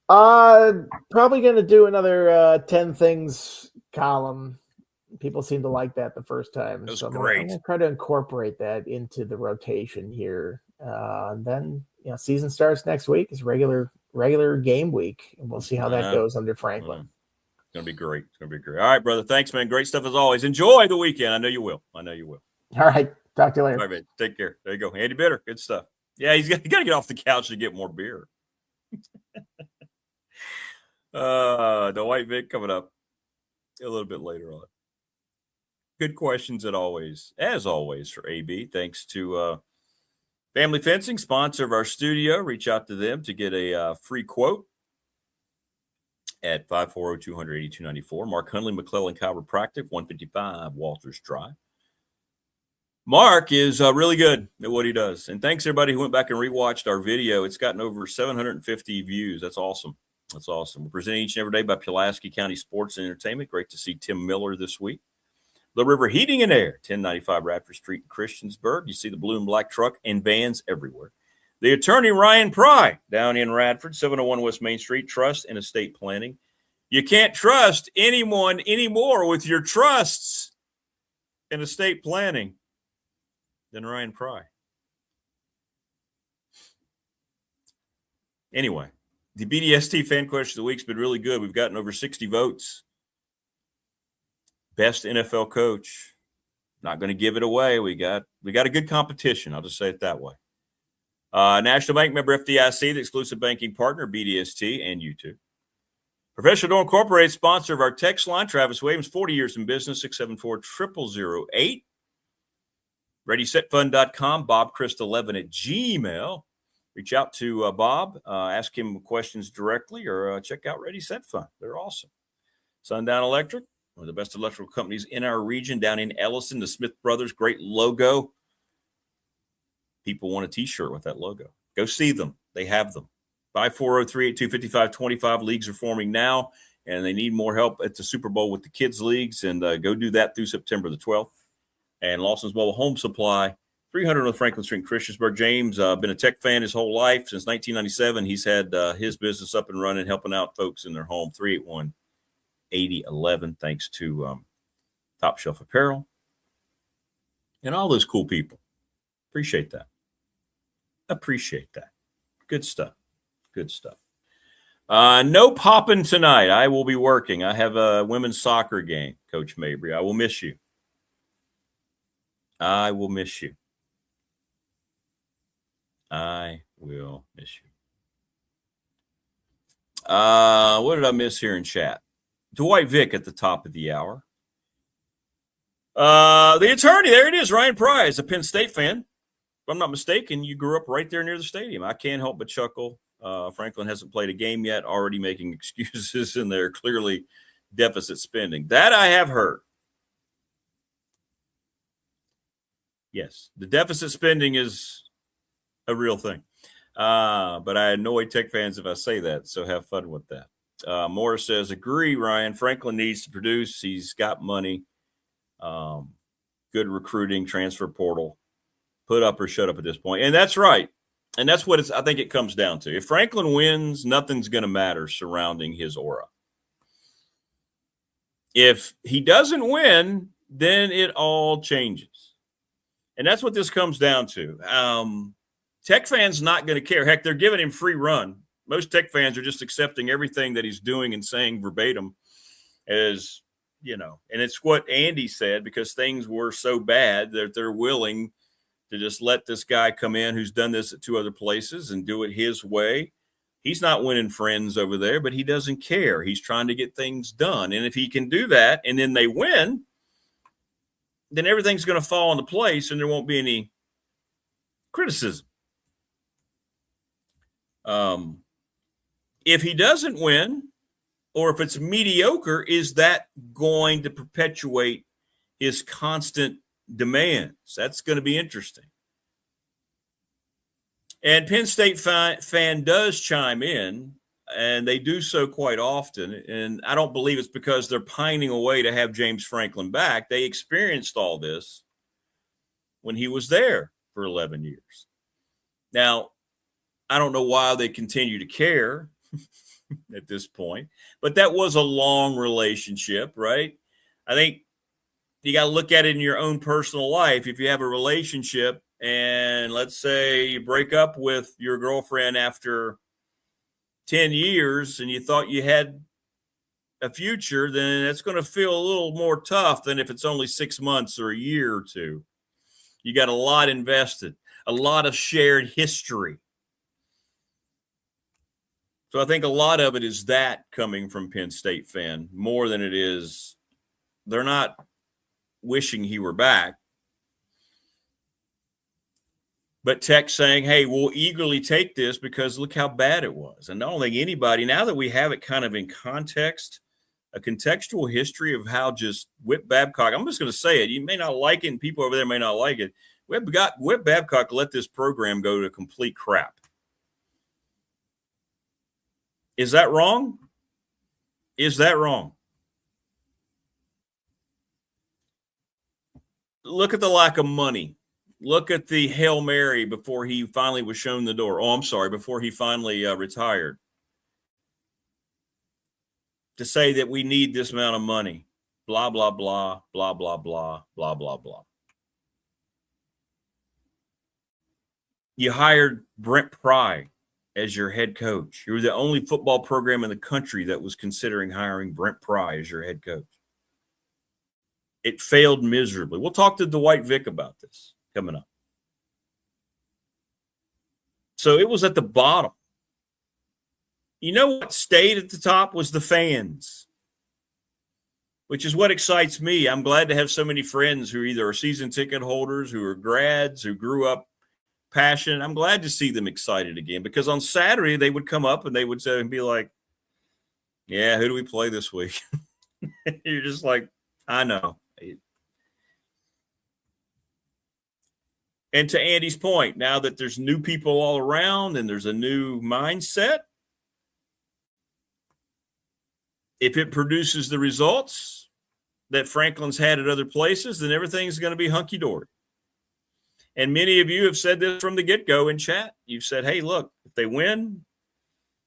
Probably going to do another 10 things column. People seem to like that the first time. That's so great. I'm going to try to incorporate that into the rotation here. And then, season starts next week. It's regular game week, and we'll see how that goes under Franklin. going to be great. It's going to be great. All right, brother. Thanks, man. Great stuff as always. Enjoy the weekend. I know you will. All right. Talk to you later. All right, man. Take care. There you go. Andy Bitter. Good stuff. Yeah, you got to get off the couch to get more beer. Dwight Vick coming up a little bit later on. Good questions as always for AB. Thanks to Family Fencing, sponsor of our studio. Reach out to them to get a free quote at 540-200-8294. Mark Hundley, McClellan Chiropractic, 155 Walters Drive. Mark is really good at what he does. And thanks, everybody who went back and rewatched our video. It's gotten over 750 views. That's awesome. That's awesome. We're presented each and every day by Pulaski County Sports and Entertainment. Great to see Tim Miller this week. Little River Heating and Air, 1095 Radford Street in Christiansburg. You see the blue and black truck and vans everywhere. The attorney, Ryan Pry, down in Radford, 701 West Main Street, trust and estate planning. You can't trust anyone anymore with your trusts and estate planning than Ryan Pry. Anyway, the BDST fan question of the week's been really good. We've gotten over 60 votes. Best NFL coach. Not going to give it away. We got a good competition. I'll just say it that way. National Bank member FDIC, the exclusive banking partner, BDST, and you too. Professional Door Incorporated, sponsor of our text line. Travis Williams, 40 years in business, 674-0008. ReadySetFund.com. BobChrist11 at Gmail. Reach out to Bob. Ask him questions directly or check out Ready Set Fund. They're awesome. Sundown Electric, one of the best electrical companies in our region down in Ellison. The Smith Brothers, great logo. People want a T-shirt with that logo. Go see them. They have them. 540-382-5525. Leagues are forming now, and they need more help at the Super Bowl with the kids' leagues, and go do that through September the 12th. And Lawson's Mobile Home Supply, 300 North Franklin Street in Christiansburg. James, been a Tech fan his whole life. Since 1997, he's had his business up and running, helping out folks in their home. 381-8011, thanks to Top Shelf Apparel and all those cool people. Appreciate that. Good stuff. No popping tonight. I will be working. I have a women's soccer game, Coach Mabry. I will miss you. I will miss you. What did I miss here in chat? Dwight Vick at the top of the hour. The attorney, there it is, Ryan Pry, a Penn State fan. If I'm not mistaken, you grew up right there near the stadium. I can't help but chuckle. Franklin hasn't played a game yet, already making excuses, and they're clearly deficit spending. That I have heard. Yes, the deficit spending is a real thing. But I annoy Tech fans if I say that, so have fun with that. Morris says, agree, Ryan. Franklin needs to produce. He's got money. Good recruiting, transfer portal. Put up or shut up at this point. And that's right. And that's what I think it comes down to. If Franklin wins, nothing's going to matter surrounding his aura. If he doesn't win, then it all changes. And that's what this comes down to. Tech fans not going to care. Heck, they're giving him free run. Most Tech fans are just accepting everything that he's doing and saying verbatim as, and it's what Andy said, because things were so bad that they're willing to just let this guy come in who's done this at two other places and do it his way. He's not winning friends over there, but he doesn't care. He's trying to get things done. And if he can do that and then they win, then everything's going to fall into place and there won't be any criticism. If he doesn't win, or if it's mediocre, is that going to perpetuate his constant demands? That's going to be interesting. And Penn State fan does chime in, and they do so quite often. And I don't believe it's because they're pining away to have James Franklin back. They experienced all this when he was there for 11 years. Now, I don't know why they continue to care at this point, but that was a long relationship, right? I think you got to look at it in your own personal life. If you have a relationship and let's say you break up with your girlfriend after 10 years and you thought you had a future, then it's going to feel a little more tough than if it's only 6 months or a year or two. You got a lot invested, a lot of shared history. So I think a lot of it is that coming from Penn State fan more than it is they're not wishing he were back. But Tech saying, hey, we'll eagerly take this because look how bad it was. And I don't think anybody, now that we have it kind of in context, a contextual history of how just Whit Babcock, I'm just going to say it. You may not like it, and people over there may not like it. Whit Babcock let this program go to complete crap. Is that wrong? Is that wrong? Look at the lack of money. Look at the Hail Mary before he finally was shown the door. Oh, I'm sorry, before he finally retired. To say that we need this amount of money. Blah, blah, blah, blah, blah, blah, blah, blah, blah. You hired Brent Pry as your head coach. You were the only football program in the country that was considering hiring Brent Pry as your head coach. It failed miserably. We'll talk to Dwight Vick about this coming up. So it was at the bottom. You know what stayed at the top was the fans, which is what excites me. I'm glad to have so many friends who either are season ticket holders, who are grads, who grew up passionate. I'm glad to see them excited again because on Saturday they would come up and they would say and be like, yeah, who do we play this week? You're just like, I know. And to Andy's point, now that there's new people all around and there's a new mindset, if it produces the results that Franklin's had at other places, then everything's going to be hunky-dory. And many of you have said this from the get-go in chat. You've said, hey, look, if they win,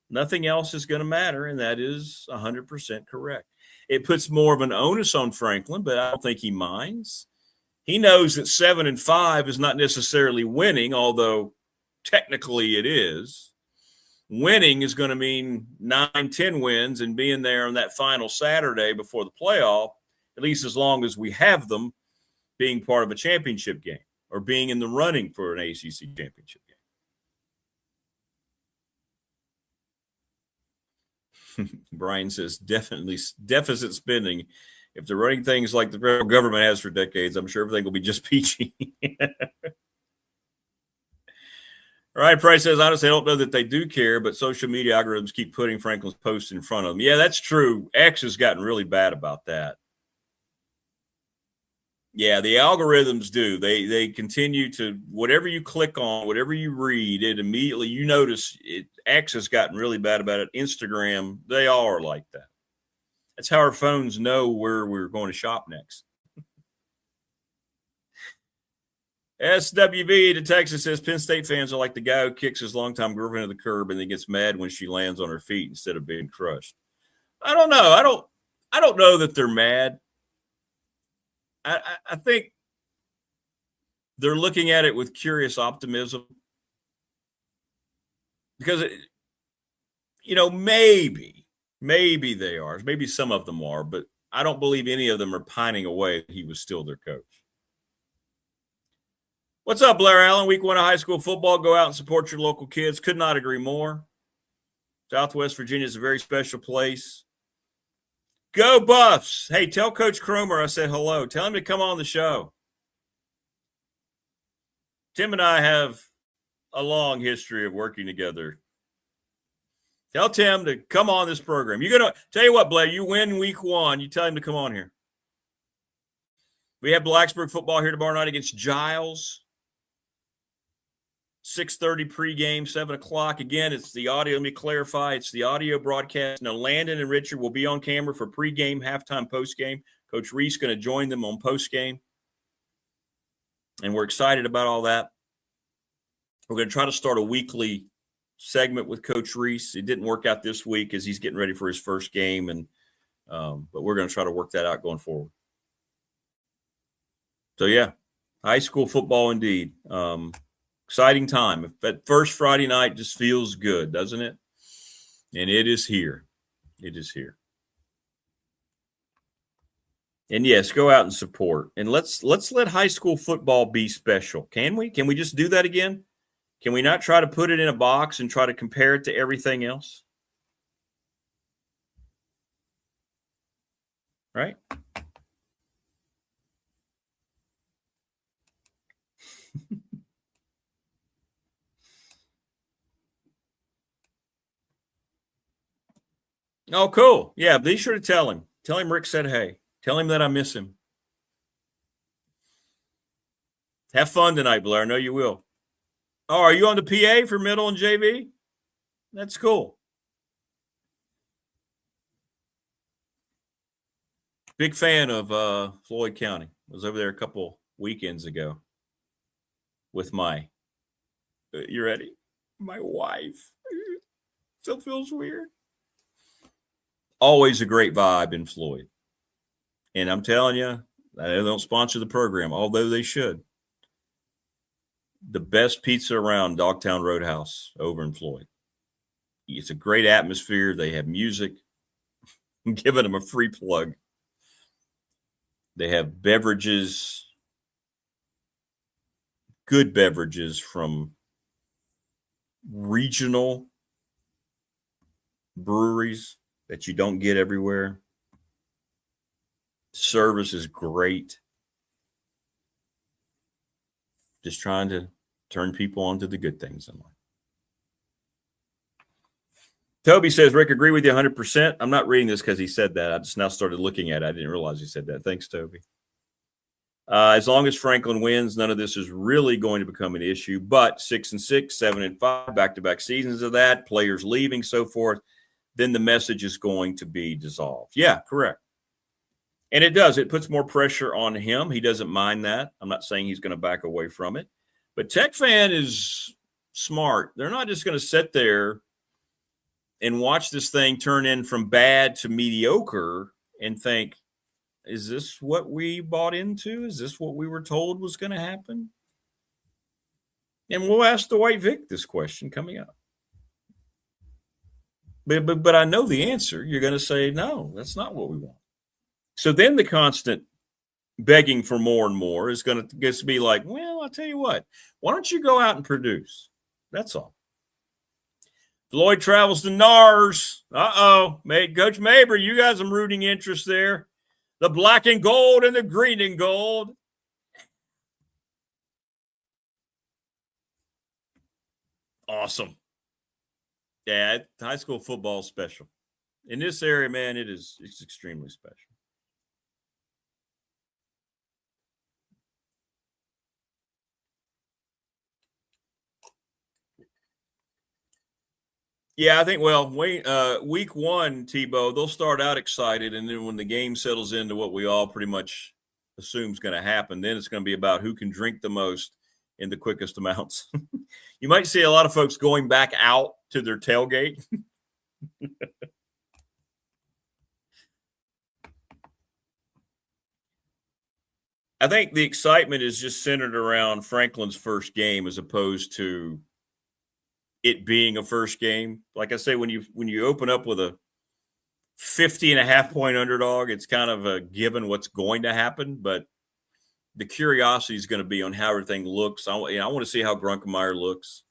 nothing else is going to matter, and that is 100% correct. It puts more of an onus on Franklin, but I don't think he minds. He knows that 7-5 is not necessarily winning, although technically it is. Winning is going to mean 9-10 wins and being there on that final Saturday before the playoff, at least as long as we have them being part of a championship game or being in the running for an ACC championship game. Brian says definitely deficit spending. If they're running things like the federal government has for decades, I'm sure everything will be just peachy. All right, Price says, honestly, I don't know that they do care, but social media algorithms keep putting Franklin's posts in front of them. Yeah, that's true. X has gotten really bad about that. Yeah, the algorithms do. They continue to, whatever you click on, whatever you read, it immediately, you notice it. X has gotten really bad about it. Instagram, they all are like that. That's how our phones know where we're going to shop next. SWV to Texas says Penn State fans are like the guy who kicks his longtime girlfriend to the curb and then gets mad when she lands on her feet instead of being crushed. I don't know. I don't know that they're mad. I think they're looking at it with curious optimism because, maybe they are. Maybe some of them are, but I don't believe any of them are pining away that he was still their coach. What's up, Blair Allen? Week 1 of high school football. Go out and support your local kids. Could not agree more. Southwest Virginia is a very special place. Go Buffs. Hey, tell Coach Cromer I said hello. Tell him to come on the show. Tim and I have a long history of working together. Tell Tim to come on this program. You're going to tell you what, Blair, you win week 1. You tell him to come on here. We have Blacksburg football here tomorrow night against Giles. 6:30 pregame, 7 o'clock. Again, it's the audio. Let me clarify. It's the audio broadcast. Now, Landon and Richard will be on camera for pregame, halftime, postgame. Coach Reese going to join them on postgame. And we're excited about all that. We're going to try to start a weekly segment with Coach Reese. It didn't work out this week as he's getting ready for his first game, and but we're going to try to work that out going forward. So, yeah, high school football indeed. Exciting time. That first Friday night just feels good, doesn't it? And it is here. It is here. And yes, go out and support. And let's let high school football be special. Can we? Can we just do that again? Can we not try to put it in a box and try to compare it to everything else? Right? Oh, cool. Yeah, be sure to tell him. Tell him Rick said hey. Tell him that I miss him. Have fun tonight, Blair. I know you will. Oh, are you on the PA for middle and JV? That's cool. Big fan of Floyd County. I was over there a couple weekends ago with my, you ready? My wife. Still feels weird. Always a great vibe in Floyd. And I'm telling you, they don't sponsor the program, although they should. The best pizza around, Dogtown Roadhouse over in Floyd. It's a great atmosphere. They have music. I'm giving them a free plug. They have beverages, good beverages from regional breweries that you don't get everywhere. Service is great. Just trying to turn people on to the good things in life. Toby says, Rick, agree with you 100%. I'm not reading this because he said that. I just now started looking at it. I didn't realize he said that. Thanks, Toby. As long as Franklin wins, none of this is really going to become an issue. But 6-6, 7-5, back-to-back seasons of that, players leaving, so forth, then the message is going to be dissolved. Yeah, correct. And it does. It puts more pressure on him. He doesn't mind that. I'm not saying he's going to back away from it. But Tech fan is smart. They're not just going to sit there and watch this thing turn in from bad to mediocre and think, is this what we bought into? Is this what we were told was going to happen? And we'll ask Dwight Vick this question coming up. But I know the answer. You're going to say, no, that's not what we want. So then the constant begging for more and more is going to just be like, well, I'll tell you what, why don't you go out and produce? That's all. Floyd travels to NARS. Uh-oh. Coach Mabry, you got some rooting interest there. The black and gold and the green and gold. Awesome. Yeah, high school football is special. In this area, man, it's extremely special. Yeah, I think, week one, Tebow, they'll start out excited, and then when the game settles into what we all pretty much assume is going to happen, then it's going to be about who can drink the most in the quickest amounts. You might see a lot of folks going back out to their tailgate. I think the excitement is just centered around Franklin's first game as opposed to it being a first game. Like I say, when you open up with a 50.5-point underdog, it's kind of a given what's going to happen, but the curiosity is going to be on how everything looks. I want to see how Grunkemeyer looks.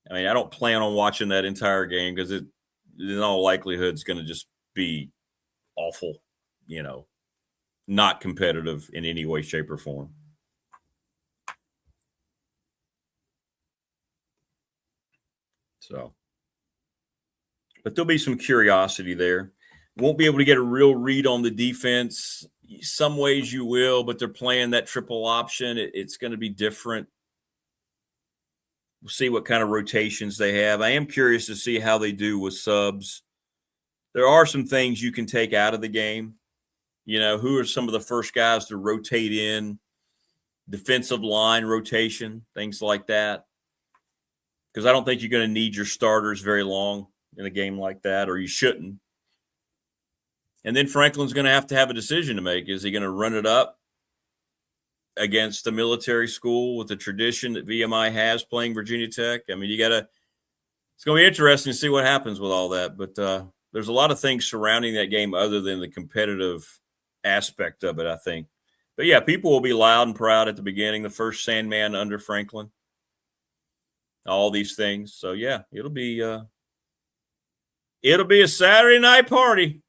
I mean, I don't plan on watching that entire game because it, in all likelihood, is going to just be awful, not competitive in any way, shape, or form. So, but there'll be some curiosity there. Won't be able to get a real read on the defense. Some ways you will, but they're playing that triple option. It's going to be different. We'll see what kind of rotations they have. I am curious to see how they do with subs. There are some things you can take out of the game. Who are some of the first guys to rotate in, defensive line rotation, things like that. Because I don't think you're going to need your starters very long in a game like that, or you shouldn't. And then Franklin's going to have a decision to make. Is he going to run it up against the military school with the tradition that VMI has playing Virginia Tech? I mean, it's going to be interesting to see what happens with all that. But there's a lot of things surrounding that game other than the competitive aspect of it, I think. But yeah, people will be loud and proud at the beginning, the first Sandman under Franklin, all these things. So yeah, it'll be a Saturday night party.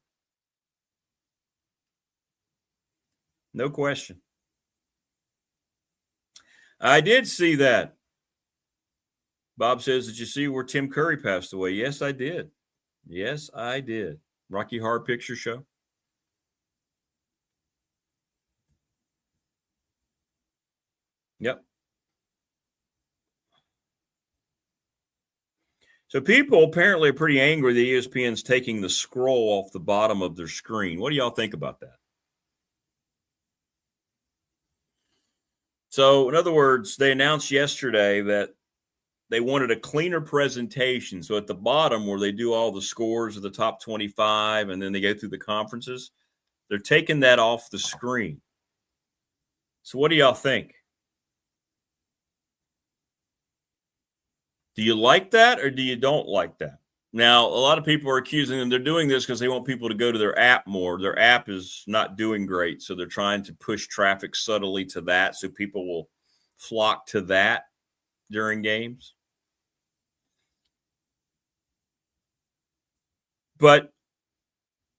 No question. I did see that. Bob says, did you see where Tim Curry passed away? Yes, I did. Yes, I did. Rocky Horror Picture Show. Yep. So people apparently are pretty angry that ESPN's taking the scroll off the bottom of their screen. What do y'all think about that? So, in other words, they announced yesterday that they wanted a cleaner presentation. So at the bottom where they do all the scores of the top 25 and then they go through the conferences, they're taking that off the screen. So what do y'all think? Do you like that or do you don't like that? Now, a lot of people are accusing them. They're doing this because they want people to go to their app more. Their app is not doing great, so they're trying to push traffic subtly to that so people will flock to that during games. But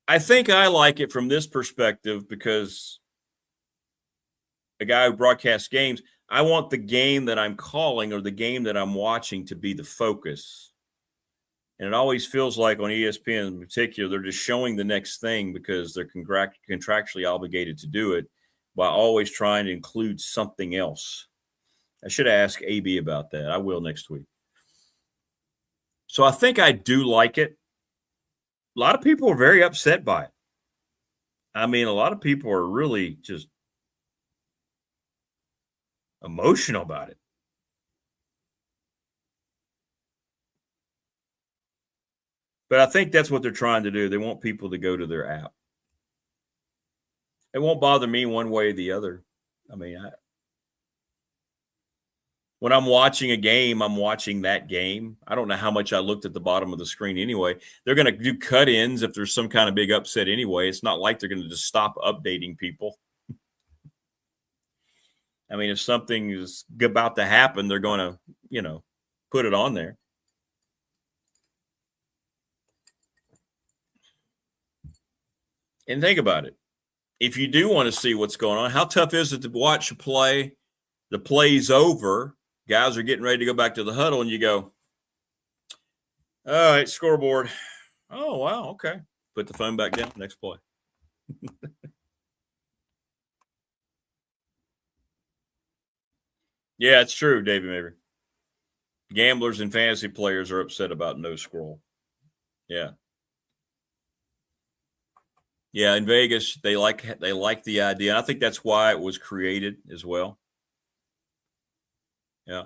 I think I like it from this perspective because a guy who broadcasts games, I want the game that I'm calling or the game that I'm watching to be the focus. And it always feels like on ESPN in particular, they're just showing the next thing because they're contractually obligated to do it while always trying to include something else. I should ask AB about that. I will next week. So I think I do like it. A lot of people are very upset by it. I mean, a lot of people are really just emotional about it. But I think that's what they're trying to do. They want people to go to their app. It won't bother me one way or the other. I mean, when I'm watching a game, I'm watching that game. I don't know how much I looked at the bottom of the screen anyway. They're going to do cut-ins if there's some kind of big upset anyway. It's not like they're going to just stop updating people. I mean, if something is about to happen, they're going to, put it on there. And think about it. If you do want to see what's going on, how tough is it to watch a play? The play's over. Guys are getting ready to go back to the huddle, and you go, all right, scoreboard. Oh, wow, okay. Put the phone back down, next play. Yeah, it's true, David Mabry. Gamblers and fantasy players are upset about no scroll. Yeah. Yeah, in Vegas, they like the idea. I think that's why it was created as well. Yeah.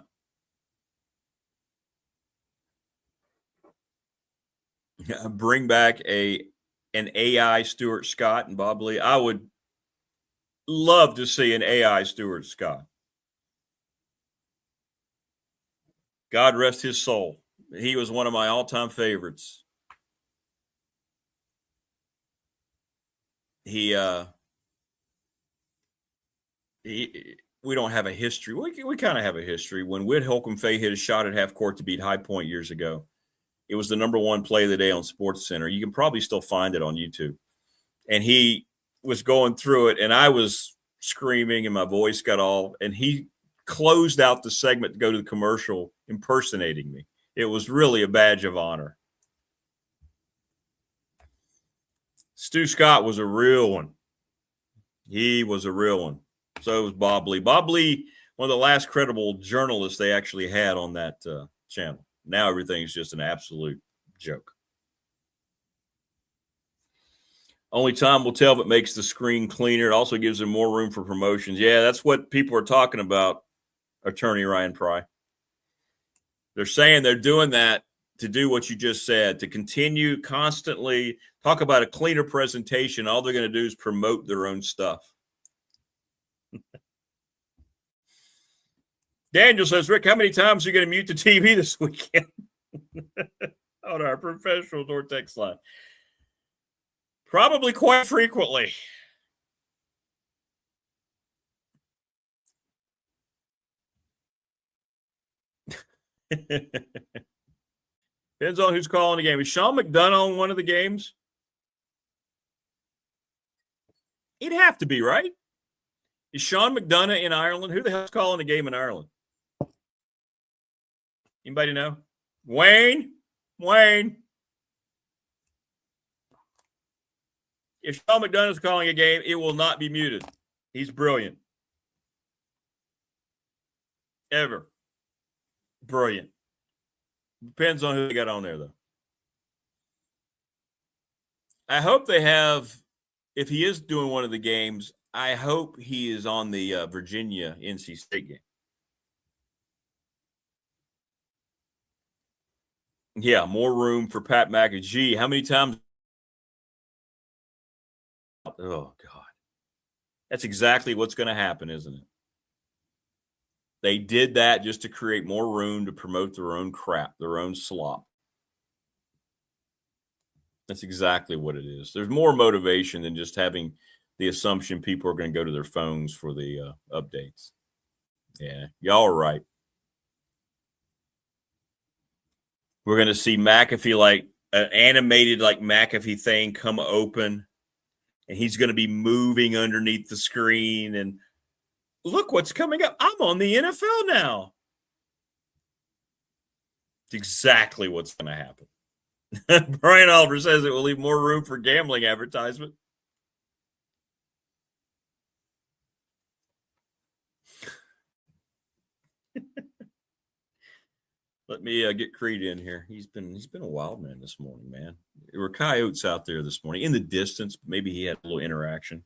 Bring back an AI Stuart Scott and Bob Lee. I would love to see an AI Stuart Scott. God rest his soul. He was one of my all-time favorites. We don't have a history. We kind of have a history. When Whit Holcomb Faye hit a shot at half court to beat High Point years ago, it was the number one play of the day on SportsCenter. You can probably still find it on YouTube. And he was going through it, and I was screaming, and my voice got all. And he closed out the segment to go to the commercial impersonating me. It was really a badge of honor. Stu Scott was a real one. He was a real one. So was Bob Lee. Bob Lee, one of the last credible journalists they actually had on that channel. Now everything's just an absolute joke. Only time will tell if it makes the screen cleaner. It also gives them more room for promotions. Yeah, that's what people are talking about, Attorney Ryan Pry. They're saying they're doing that to do what you just said, to continue constantly talk about a cleaner presentation. All they're going to do is promote their own stuff. Daniel says, Rick, how many times are you going to mute the TV this weekend? On our professional door text line. Probably quite frequently. Depends on who's calling the game. Is Sean McDonough on one of the games? He'd have to be, right? Is Sean McDonough in Ireland? Who the hell's calling the game in Ireland? Anybody know? Wayne? If Sean McDonough is calling a game, it will not be muted. He's brilliant. Ever. Brilliant. Depends on who they got on there, though. I hope they have, if he is doing one of the games, I hope he is on the Virginia NC State game. Yeah, more room for Pat McAfee. How many times? Oh, God. That's exactly what's going to happen, isn't it? They did that just to create more room to promote their own crap, their own slop. That's exactly what it is. There's more motivation than just having the assumption people are going to go to their phones for the updates. Yeah, y'all are right. We're going to see McAfee, like an animated like McAfee thing come open, and he's going to be moving underneath the screen and look what's coming up. I'm on the NFL now. It's exactly what's going to happen. Brian Oliver says it will leave more room for gambling advertisement. Let me get Creed in here. He's been a wild man this morning, man. There were coyotes out there this morning in the distance. Maybe he had a little interaction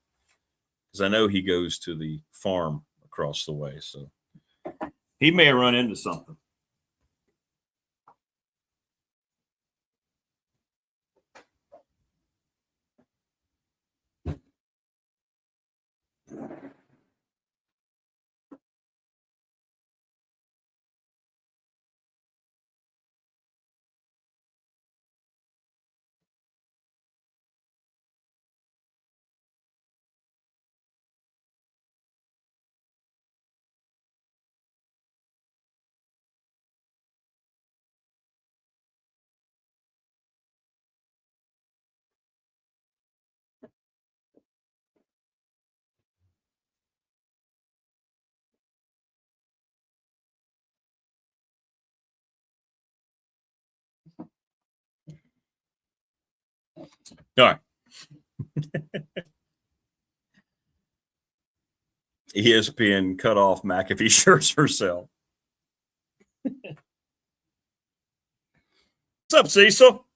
because I know he goes to the farm across the way, so he may have run into something. All right. ESPN cut off McAfee shirts herself. What's up, Cecil?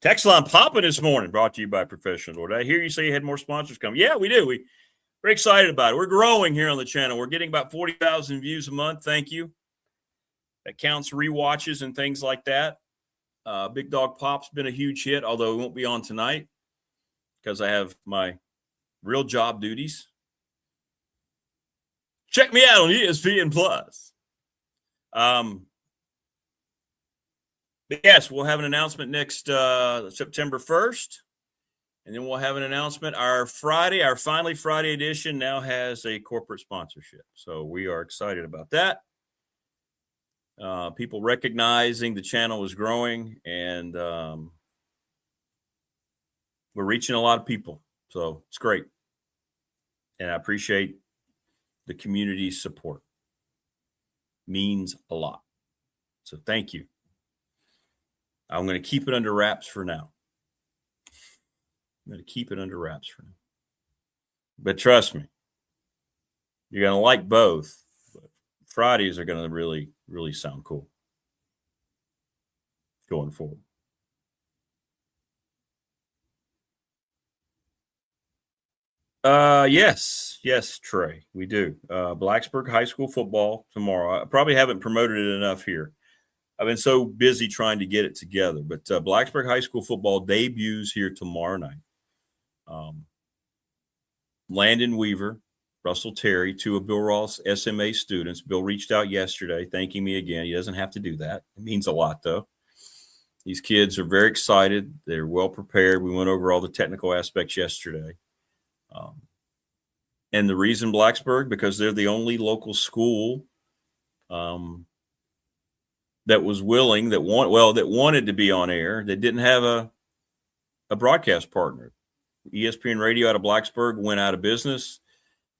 Text line popping this morning, brought to you by Professional Door. Did I hear you say you had more sponsors coming? Yeah, we do. We're excited about it. We're growing here on the channel. We're getting about 40,000 views a month. Thank you. That counts rewatches and things like that. Big Dog Pop's been a huge hit, although it won't be on tonight because I have my real job duties. Check me out on ESPN Plus. But yes, we'll have an announcement next September 1st, and then we'll have an announcement. Our Finally Friday edition now has a corporate sponsorship, so we are excited about that. People recognizing the channel is growing, and we're reaching a lot of people, so it's great, and I appreciate the community's support. Means a lot, so thank you. I'm going to keep it under wraps for now. But trust me, you're going to like both. But Fridays are going to really, really sound cool going forward. Yes, Trey, we do. Blacksburg High School football tomorrow. I probably haven't promoted it enough here. I've been so busy trying to get it together, but Blacksburg High School football debuts here tomorrow night. Landon Weaver, Russell Terry, two of Bill Ross SMA students. Bill reached out yesterday thanking me again. He doesn't have to do that. It means a lot, though. These kids are very excited. They're well prepared. We went over all the technical aspects yesterday. And the reason Blacksburg, because they're the only local school that was willing, that wanted to be on air, that didn't have a broadcast partner. ESPN Radio out of Blacksburg went out of business,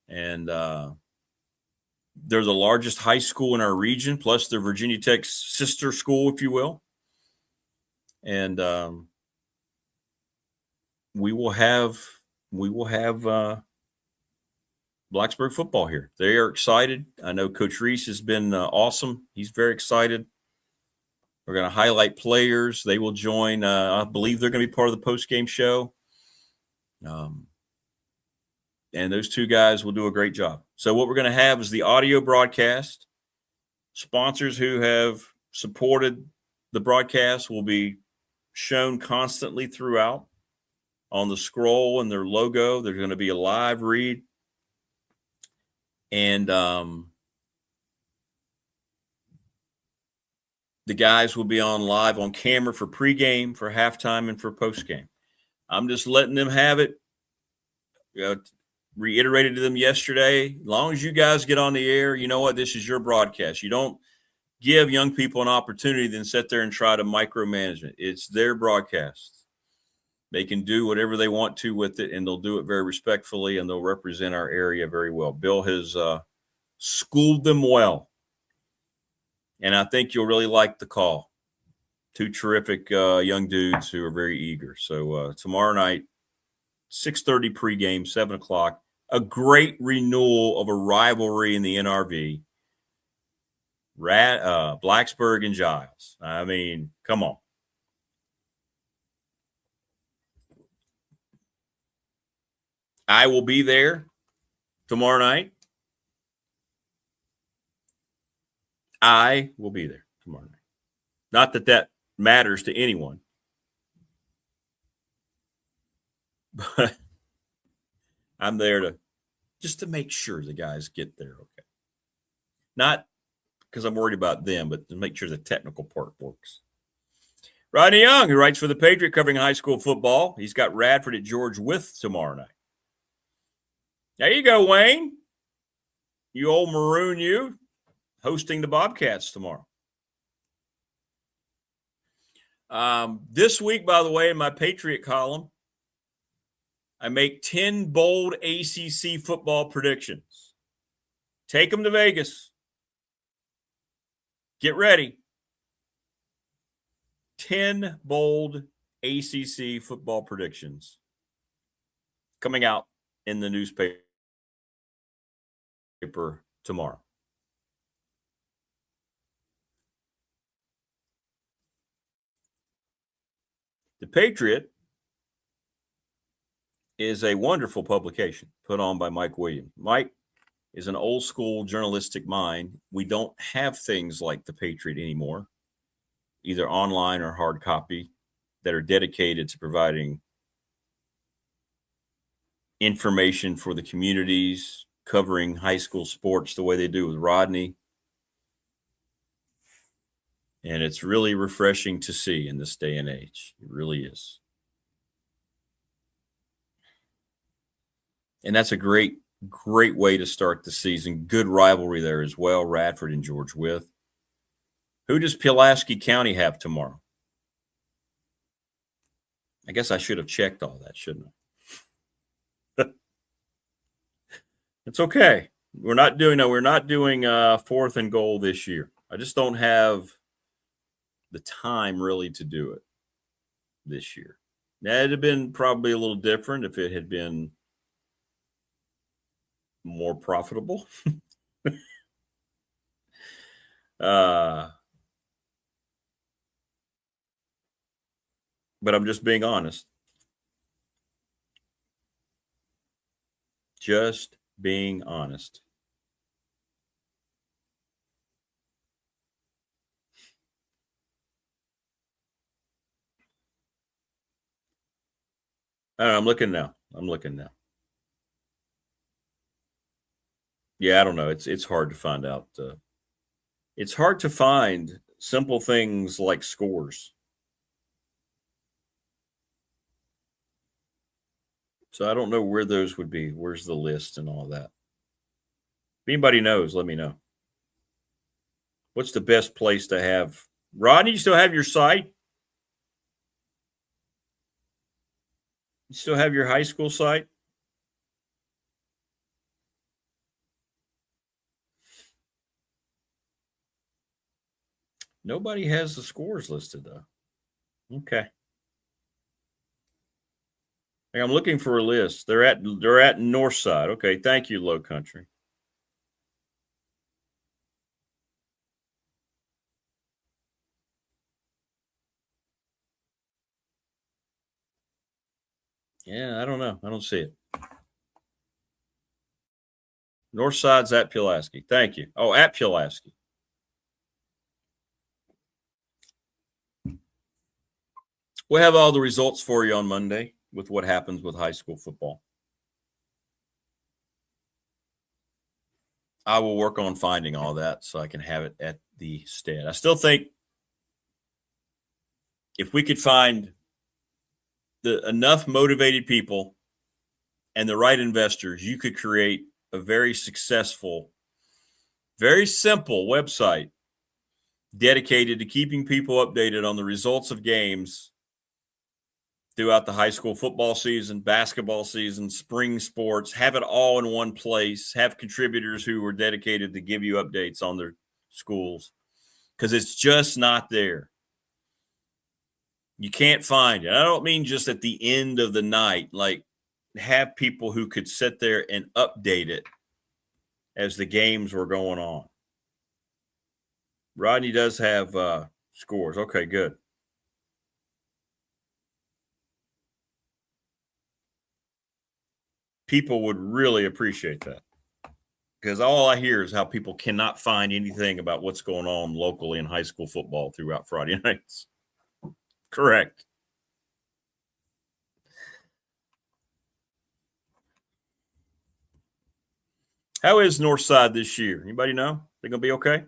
and they're the largest high school in our region, plus the Virginia Tech's sister school, if you will. And we will have Blacksburg football here. They are excited. I know Coach Reese has been awesome. He's very excited. We're going to highlight players. They will join. I believe they're going to be part of the post-game show. And those two guys will do a great job. So what we're going to have is the audio broadcast. Sponsors who have supported the broadcast will be shown constantly throughout on the scroll and their logo. There's going to be a live read. And the guys will be on live on camera for pregame, for halftime, and for postgame. I'm just letting them have it. Reiterated to them yesterday, as long as you guys get on the air, you know what? This is your broadcast. You don't give young people an opportunity, then sit there and try to micromanage it. It's their broadcast. They can do whatever they want to with it, and they'll do it very respectfully, and they'll represent our area very well. Bill has schooled them well, and I think you'll really like the call. Two terrific young dudes who are very eager. So tomorrow night, 6:30 pregame, 7 o'clock, a great renewal of a rivalry in the NRV. Blacksburg and Giles. I mean, come on. I will be there tomorrow night. I will be there tomorrow night. Not that that matters to anyone. But I'm there just to make sure the guys get there okay. Not because I'm worried about them, but to make sure the technical part works. Rodney Young, who writes for The Patriot, covering high school football. He's got Radford at George Wythe tomorrow night. There you go, Wayne. You old maroon, you, hosting the Bobcats tomorrow. This week, by the way, in my Patriot column, I make 10 bold ACC football predictions. Take them to Vegas. Get ready. 10 bold ACC football predictions coming out in the newspaper tomorrow. The Patriot is a wonderful publication put on by Mike Williams. Mike is an old school journalistic mind. We don't have things like The Patriot anymore, either online or hard copy, that are dedicated to providing information for the communities, covering high school sports the way they do with Rodney. And it's really refreshing to see in this day and age. It really is. And that's a great way to start the season. Good rivalry there as well, Radford and George Wythe. Who does Pulaski County have tomorrow? I guess I should have checked all that, shouldn't I? It's okay. We're not doing 4th and goal this year. I just don't have the time really to do it this year. Now, it'd have been probably a little different if it had been more profitable. But I'm just being honest. Just being honest. I'm looking now. Yeah, I don't know. It's hard to find out. It's hard to find simple things like scores. So I don't know where those would be. Where's the list and all that? If anybody knows, let me know. What's the best place to have Rodney, you still have your site? You still have your high school site? Nobody has the scores listed, though. Okay. I'm looking for a list. They're at Northside. Okay, thank you, Low Country. Yeah, I don't know. I don't see it. Northside's at Pulaski. Thank you. Oh, at Pulaski. We'll have all the results for you on Monday with what happens with high school football. I will work on finding all that so I can have it at the stand. I still think if we could find enough motivated people and the right investors, you could create a very successful, very simple website dedicated to keeping people updated on the results of games throughout the high school football season, basketball season, spring sports. Have it all in one place. Have contributors who are dedicated to give you updates on their schools, because it's just not there. You can't find it. I don't mean just at the end of the night, like have people who could sit there and update it as the games were going on. Rodney does have scores. Okay, good. People would really appreciate that, because all I hear is how people cannot find anything about what's going on locally in high school football throughout Friday nights. Correct. How is Northside this year? Anybody know? They going to be okay?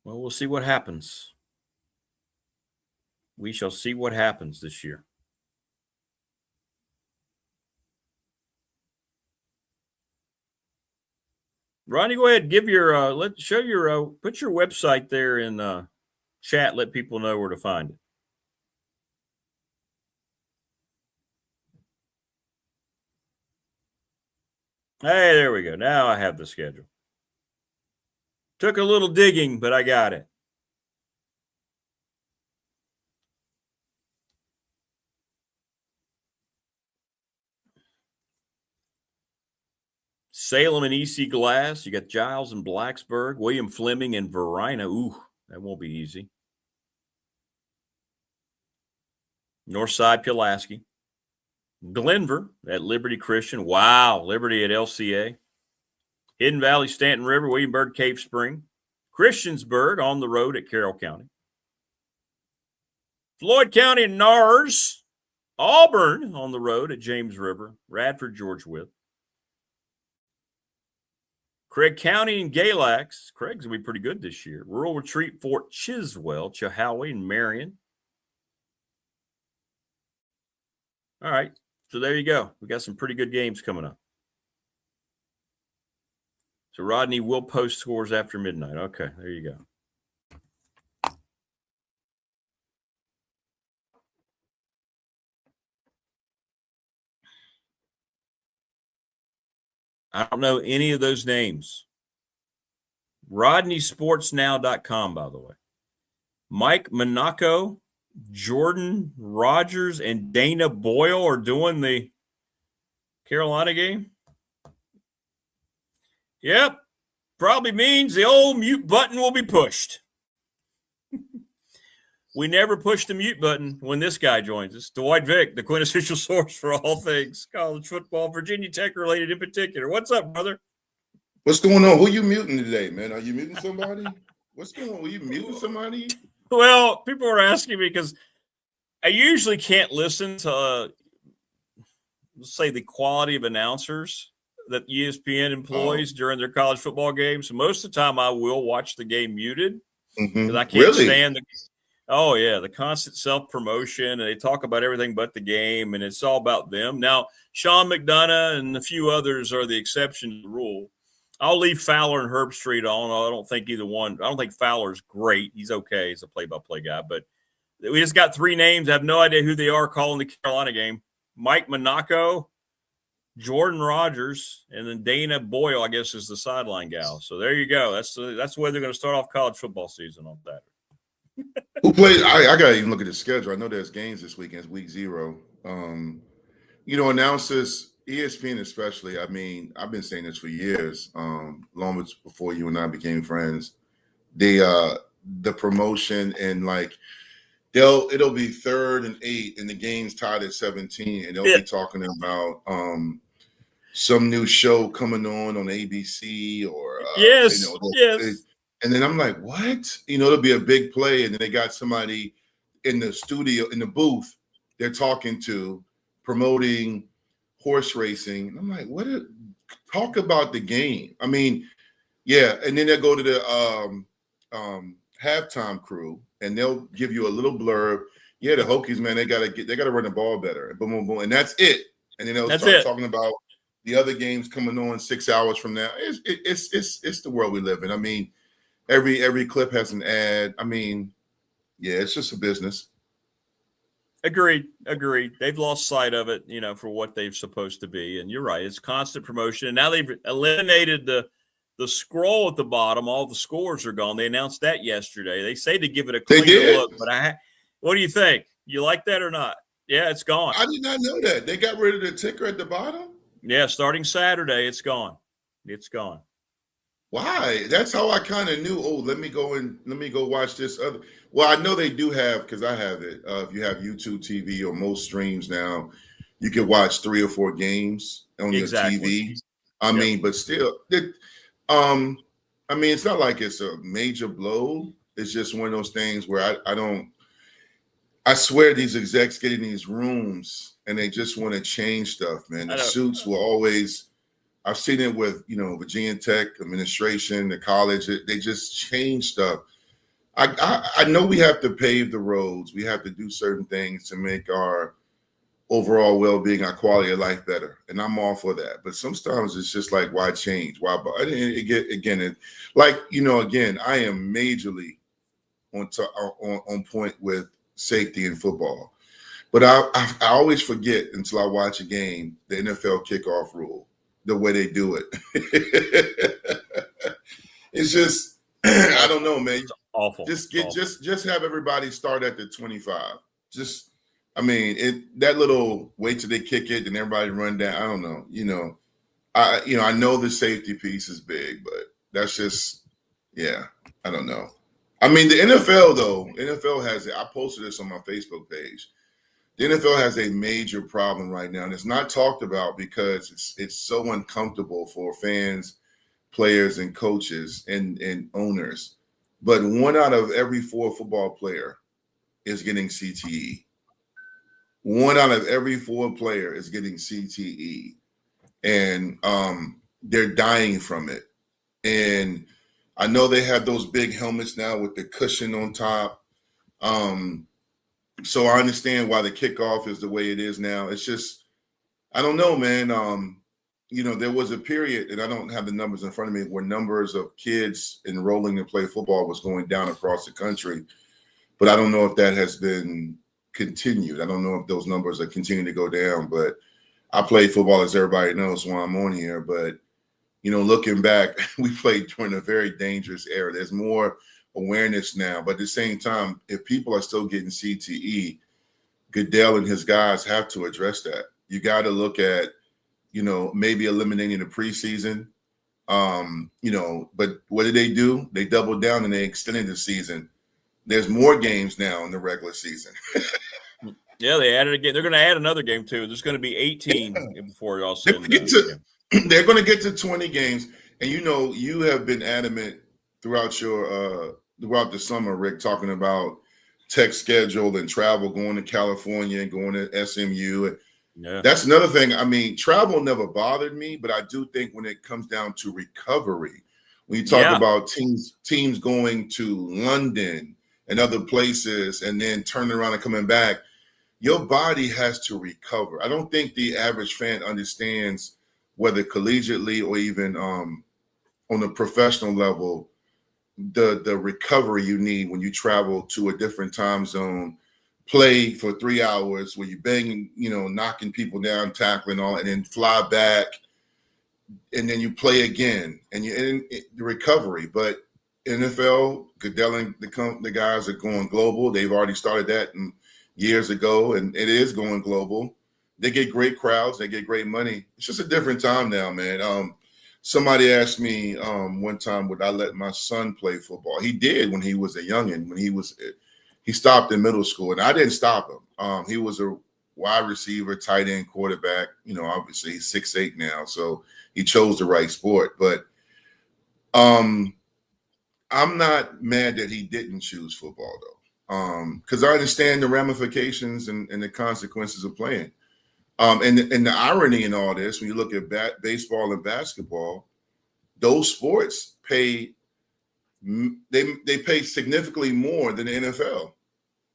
Well, we'll see what happens. We shall see what happens this year. Ronnie, go ahead. Give your put your website there in chat. Let people know where to find it. Hey, there we go. Now I have the schedule. Took a little digging, but I got it. Salem and EC Glass. You got Giles and Blacksburg, William Fleming and Verina. Ooh, that won't be easy. Northside Pulaski. Glenver at Liberty Christian. Wow, Liberty at LCA. Hidden Valley, Stanton River, Williamburg, Cave Spring. Christiansburg on the road at Carroll County. Floyd County and NARS. Auburn on the road at James River. Radford, George Wythe. Craig County and Galax. Craig's going to be pretty good this year. Rural Retreat, Fort Chiswell, Chehowee, and Marion. All right, so there you go. We got some pretty good games coming up. So Rodney will post scores after midnight. Okay, there you go. I don't know any of those names. RodneySportsNow.com, by the way. Mike Monaco, Jordan Rogers, and Dana Boyle are doing the Carolina game. Yep, probably means the old mute button will be pushed. We never push the mute button when this guy joins us. Dwight Vick, the quintessential source for all things college football, Virginia Tech related in particular. What's up, brother? What's going on? Who you muting today, man? Are you muting somebody? What's going on? Are you muting somebody? Well, people are asking me because I usually can't listen to, let's say, the quality of announcers that ESPN employs during their college football games. So most of the time I will watch the game muted because I can't stand Oh, yeah, the constant self-promotion, and they talk about everything but the game, and it's all about them. Now, Sean McDonough and a few others are the exception to the rule. I'll leave Fowler and Herbstreit on. I don't think either one. I don't think Fowler's great. He's okay. He's a play-by-play guy. But we just got three names. I have no idea who they are calling the Carolina game. Mike Monaco, Jordan Rogers, and then Dana Boyle, I guess, is the sideline gal. So there you go. That's the way they're going to start off college football season on Saturday. Who played? I gotta even look at the schedule. I know there's games this weekend. It's week 0. Announcers, ESPN especially. I mean, I've been saying this for years, long before you and I became friends. The promotion and like it'll be 3rd and 8, and the game's tied at 17, and they'll be talking about some new show coming on ABC or yes. And then I'm like, what? It'll be a big play. And then they got somebody in the studio, in the booth, they're talking to, promoting horse racing. And I'm like, talk about the game. I mean, yeah. And then they'll go to the halftime crew, and they'll give you a little blurb. Yeah, the Hokies, man, they gotta run the ball better. And boom, boom, boom. And that's it. And then they'll start talking about the other games coming on 6 hours from now. It's the world we live in. I mean, every clip has an ad. I mean, yeah, it's just a business. Agreed. They've lost sight of it, for what they're supposed to be. And you're right. It's constant promotion. And now they've eliminated the scroll at the bottom. All the scores are gone. They announced that yesterday. They say to give it a cleaner look. But what do you think? You like that or not? Yeah, it's gone. I did not know that. They got rid of the ticker at the bottom? Yeah, starting Saturday, it's gone. It's gone. Why? That's how I kind of knew. Oh, let me go watch this other. Well, I know they do have, because I have it. If you have YouTube TV or most streams now, you can watch 3 or 4 games on your TV. I mean, but still, I mean, it's not like it's a major blow. It's just one of those things where I swear these execs get in these rooms and they just want to change stuff, man. The suits will always. I've seen it with, Virginia Tech administration, the college. They just change stuff. I know we have to pave the roads. We have to do certain things to make our overall well-being, our quality of life better. And I'm all for that. But sometimes it's just like, why change? Why? Again, I am majorly on point with safety in football. But I always forget until I watch a game, the NFL kickoff rule. The way they do it. It's just, I don't know, man. It's awful. Just have everybody start at the 25. That little wait till they kick it and everybody run down. I don't know. I know the safety piece is big, but that's just, yeah, I don't know. I mean, the NFL has it. I posted this on my Facebook page. The NFL has a major problem right now, and it's not talked about because it's so uncomfortable for fans, players, and coaches and owners. But 1 out of every 4 football player is getting CTE. 1 out of every 4 player is getting CTE, and they're dying from it. And I know they have those big helmets now with the cushion on top. So I understand why the kickoff is the way it is now. It's just, I don't know, man. There was a period, and I don't have the numbers in front of me, where numbers of kids enrolling to play football was going down across the country. But I don't know if that has been continued. I don't know if those numbers are continuing to go down. But I played football, as everybody knows, while I'm on here. But, looking back, we played during a very dangerous era. There's more awareness now, but at the same time, if people are still getting CTE, Goodell and his guys have to address that. You got to look at, maybe eliminating the preseason. But what did they do? They doubled down and they extended the season. There's more games now in the regular season. Yeah, they added again. They're going to add another game too. There's going to be 18 before it all said and done. They're going to get to 20 games, and you have been adamant throughout the summer, Rick, talking about Tech schedule and travel, going to California and going to SMU. Yeah. That's another thing. I mean, travel never bothered me, but I do think when it comes down to recovery, when you talk about teams going to London and other places and then turning around and coming back, your body has to recover. I don't think the average fan understands, whether collegiately or even on a professional level, the recovery you need when you travel to a different time zone, play for 3 hours where you're banging, knocking people down, tackling all, and then fly back, and then you play again, and you're in the recovery. But NFL, Goodell and the guys are going global. They've already started that years ago, and it is going global. They get great crowds. They get great money. It's just a different time now, man. Somebody asked me one time, would I let my son play football? He did when he was a youngin'. He stopped in middle school, and I didn't stop him. He was a wide receiver, tight end, quarterback. Obviously he's 6'8" now, so he chose the right sport. But I'm not mad that he didn't choose football, though, because I understand the ramifications and the consequences of playing. And the irony in all this, when you look at baseball and basketball, those sports pay significantly more than the NFL,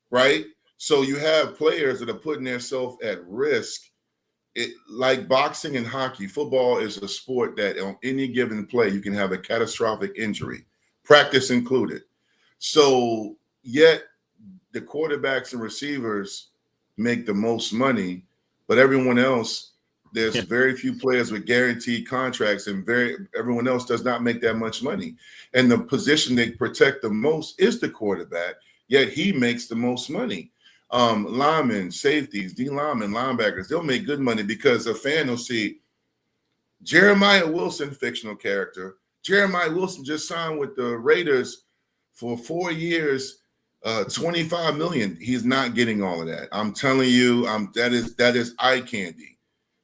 right? So you have players that are putting themselves at risk. Like boxing and hockey, football is a sport that on any given play you can have a catastrophic injury, practice included. So yet the quarterbacks and receivers make the most money, but everyone else, there's very few players with guaranteed contracts, and everyone else does not make that much money. And the position they protect the most is the quarterback, yet he makes the most money. Linemen, safeties, D linemen, linebackers, they'll make good money because a fan will see Jeremiah Wilson, fictional character. Jeremiah Wilson just signed with the Raiders for 4 years, $25 million. He's not getting all of that. I'm telling you, that is eye candy.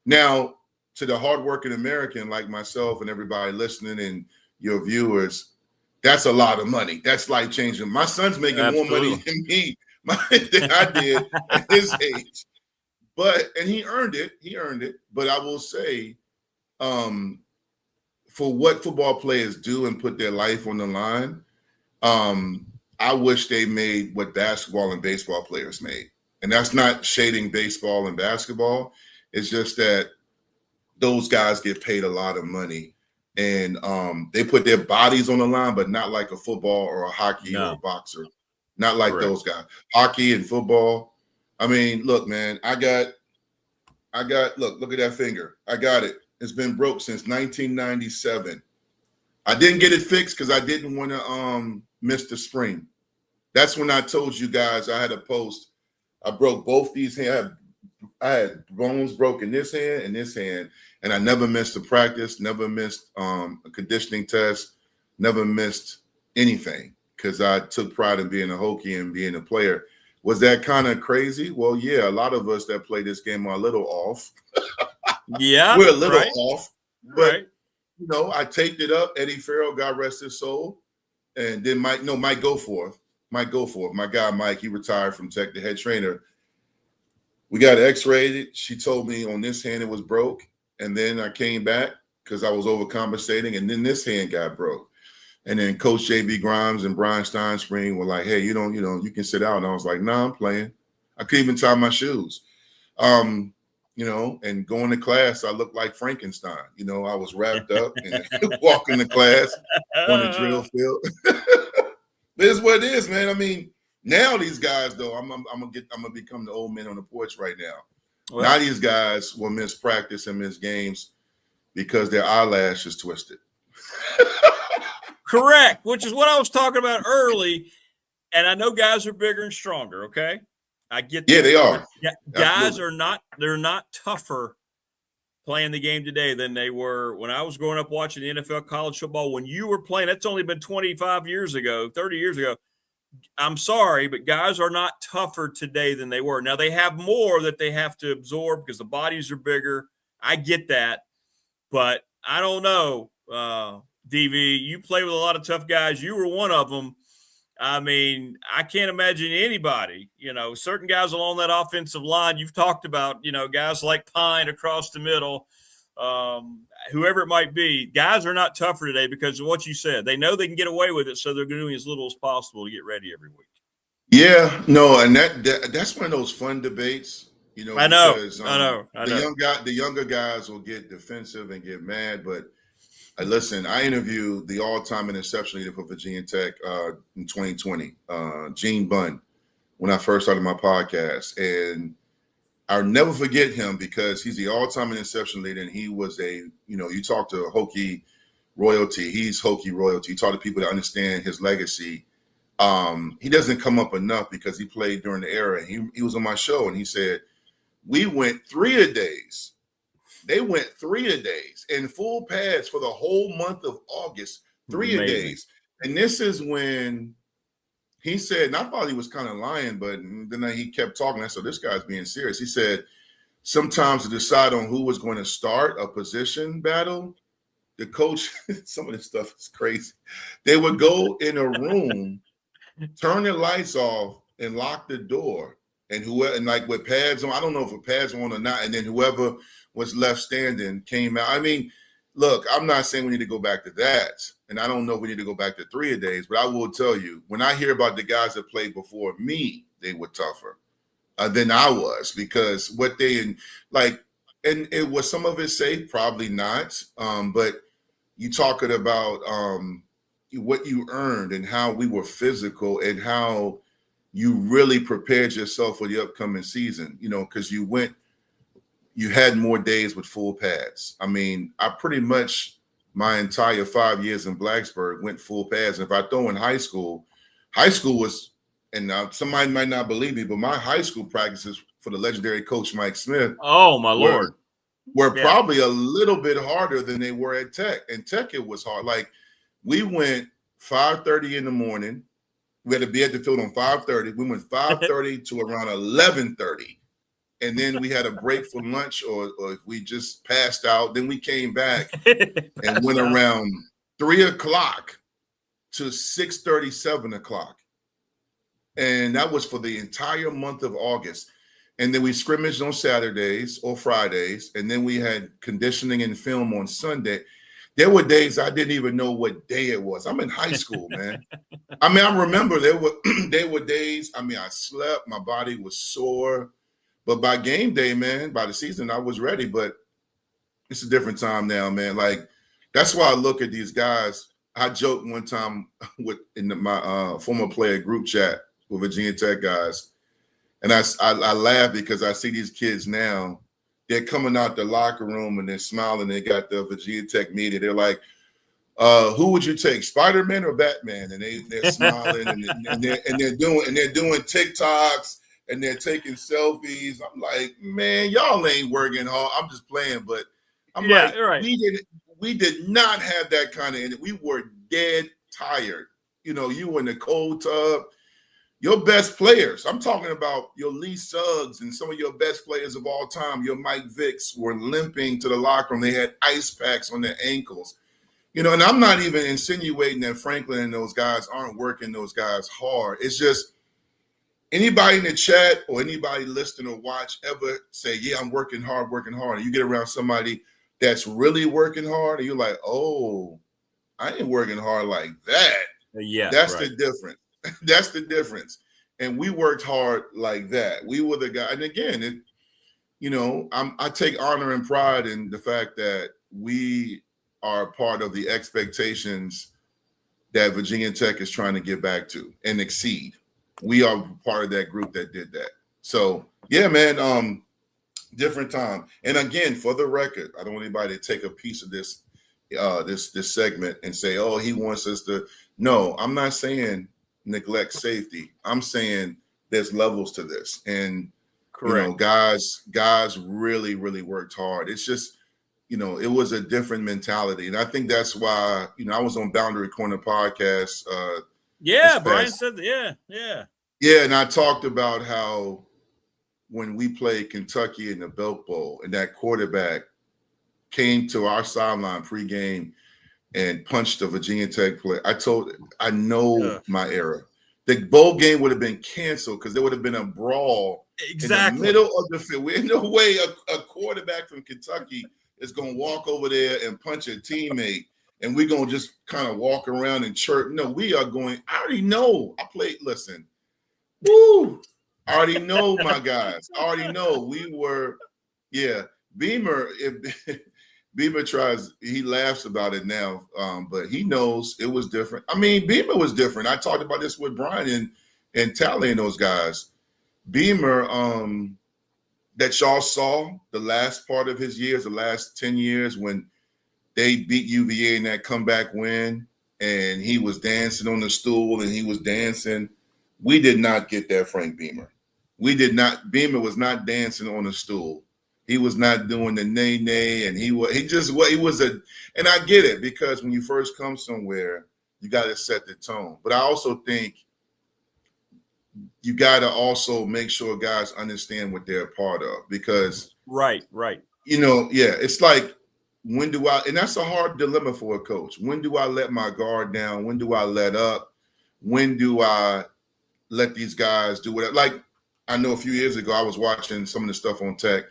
Now, to the hardworking American like myself and everybody listening and your viewers, that's a lot of money. That's life changing. My son's making more money than me than I did at his age. And he earned it. But I will say, for what football players do and put their life on the line, I wish they made what basketball and baseball players made. And that's not shading baseball and basketball. It's just that those guys get paid a lot of money, and they put their bodies on the line, but not like a football or a hockey or a boxer. Not like those guys. Hockey and football. I mean, look, man, I got look at that finger. I got it. It's been broke since 1997. I didn't get it fixed because I didn't want to miss the spring. That's when I told you guys I had a post. I broke both these hands. I had bones broken this hand and this hand, and I never missed a practice, never missed a conditioning test, never missed anything because I took pride in being a Hokie and being a player. Was that kind of crazy? Well, yeah, a lot of us that play this game are a little off. Yeah, we're a little off, but I taped it up. Eddie Farrell, God rest his soul, and then Mike Goforth. My guy Mike, he retired from Tech, the head trainer. We got X-rated. She told me on this hand it was broke, and then I came back because I was overcompensating, and then this hand got broke. And then Coach J.B. Grimes and Brian Steinspring were like, "Hey, you can sit out." And I was like, "Nah, I'm playing." I couldn't even tie my shoes. And going to class, I looked like Frankenstein. I was wrapped up and walking to class on the drill field. It is what it is, man. I mean, now these guys, though, I'm gonna become the old man on the porch right now. Well, now these guys will miss practice and miss games because their eyelash is twisted. Correct, which is what I was talking about early. And I know guys are bigger and stronger. Okay, I get that. Yeah, they are. Guys are not. They're not tougher playing the game today than they were when I was growing up watching the NFL, college football. When you were playing, that's only been 25 years ago, 30 years ago. I'm sorry, but guys are not tougher today than they were. Now, they have more that they have to absorb because the bodies are bigger. I get that. But I don't know, DV, you play with a lot of tough guys. You were one of them. I mean, I can't imagine anybody, certain guys along that offensive line you've talked about, guys like Pine across the middle, whoever it might be. Guys are not tougher today because of what you said. They know they can get away with it, so they're doing as little as possible to get ready every week. Yeah, no, and that's one of those fun debates, you know, I know, because I know. the younger guys will get defensive and get mad, but listen, I interviewed the all-time interception leader for Virginia Tech in 2020, Gene Bunn, when I first started my podcast, and I'll never forget him because he's the all-time interception leader, and he was you talk to Hokie royalty, he's Hokie royalty. You talk to people that understand his legacy. He doesn't come up enough because he played during the era. He was on my show, and he said, we went 3-a-days. They went 3-a-days in full pads for the whole month of August, 3-a-days. And this is when he said, and I thought he was kind of lying, but then he kept talking. I said, this guy's being serious. He said, sometimes to decide on who was going to start a position battle, the coach, some of this stuff is crazy. They would go in a room, turn the lights off, and lock the door. And like with pads on, I don't know if the pads on or not. And then whoever was left standing came out. I mean, look, I'm not saying we need to go back to that. And I don't know if we need to go back to 3-a-days, but I will tell you, when I hear about the guys that played before me, they were tougher than I was, because what and it was, some of it safe, probably not. But you talking about what you earned and how we were physical and how you really prepared yourself for the upcoming season, because you had more days with full pads. I mean, I pretty much my entire 5 years in Blacksburg went full pads. And if I throw in high school was, and somebody might not believe me, but my high school practices for the legendary coach Mike Smith. Oh my Lord. Were probably a little bit harder than they were at Tech. And Tech, it was hard. Like, we went 5:30 in the morning. We had to be at the field on 5:30. We went 5:30 to around 11:30. And then we had a break for lunch, or if we just passed out, then we came back and went around 3 o'clock to 6:30, 7 o'clock. And that was for the entire month of August. And then we scrimmaged on Saturdays or Fridays. And then we had conditioning and film on Sunday. There were days I didn't even know what day it was. I'm in high school, man. I mean, I remember there were days, I mean, I slept, my body was sore. But by game day, man, by the season, I was ready. But it's a different time now, man. Like, that's why I look at these guys. I joked one time in my former player group chat with Virginia Tech guys. And I laugh because I see these kids now. They're coming out the locker room and they're smiling. They got the Virginia Tech media. They're like, who would you take, Spider-Man or Batman? And they're smiling and they're doing TikToks. And they're taking selfies. I'm like, man, y'all ain't working hard. I'm just playing, but I'm like, right. We did not have that kind of energy. We were dead tired. You were in the cold tub. Your best players, I'm talking about your Lee Suggs and some of your best players of all time, your Mike Vicks, were limping to the locker room. They had ice packs on their ankles. And I'm not even insinuating that Franklin and those guys aren't working those guys hard. It's just, anybody in the chat or anybody listening or watch ever say, yeah, I'm working hard, and you get around somebody that's really working hard, and you're like, oh, I ain't working hard like that. Yeah, that's right. the difference. That's the difference. And we worked hard like that. We were the guy. And again, I take honor and pride in the fact that we are part of the expectations that Virginia Tech is trying to get back to and exceed. We are part of that group that did that. So, yeah, man, different time. And again, for the record, I don't want anybody to take a piece of this segment and say, oh, he wants us to. No, I'm not saying neglect safety. I'm saying there's levels to this. And, correct. Guys really, really worked hard. It's just, it was a different mentality. And I think that's why, I was on Boundary Corner podcast. Yeah, Brian said that. Yeah. Yeah, and I talked about how when we played Kentucky in the Belk Bowl and that quarterback came to our sideline pregame and punched the Virginia Tech player. I know my era. The bowl game would have been canceled because there would have been a brawl in the middle of the field. There's no way a quarterback from Kentucky is going to walk over there and punch a teammate. And we're going to just kind of walk around and chirp. No, we are going. I already know. Listen, Woo! I already know, my guys. I already know. We were, Beamer, Beamer tries, he laughs about it now, but he knows it was different. I mean, Beamer was different. I talked about this with Brian and Tally and those guys. Beamer, that y'all saw the last part of his years, the last 10 years when they beat UVA in that comeback win, and he was dancing on the stool and he was dancing. We did not get that Frank Beamer. We did not. Beamer was not dancing on a stool. He was not doing the nay, and he was and I get it, because when you first come somewhere, you got to set the tone. But I also think you got to also make sure guys understand what they're a part of, because right. It's like, when do I, and that's a hard dilemma for a coach. When do I let my guard down? When do I let up? When do I let these guys do whatever? Like, I know a few years ago, I was watching some of the stuff on Tech,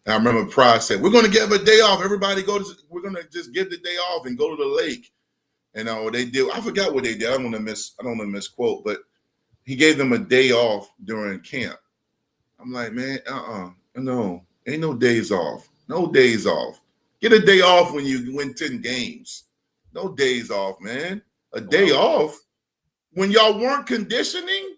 and I remember Price said, we're going to give a day off. Everybody we're going to just give the day off and go to the lake. And they did. I forgot what they did. I don't want to misquote, but he gave them a day off during camp. I'm like, man, no, ain't no days off. No days off. Get a day off when you win 10 games. No days off, man. A day off when y'all weren't conditioning.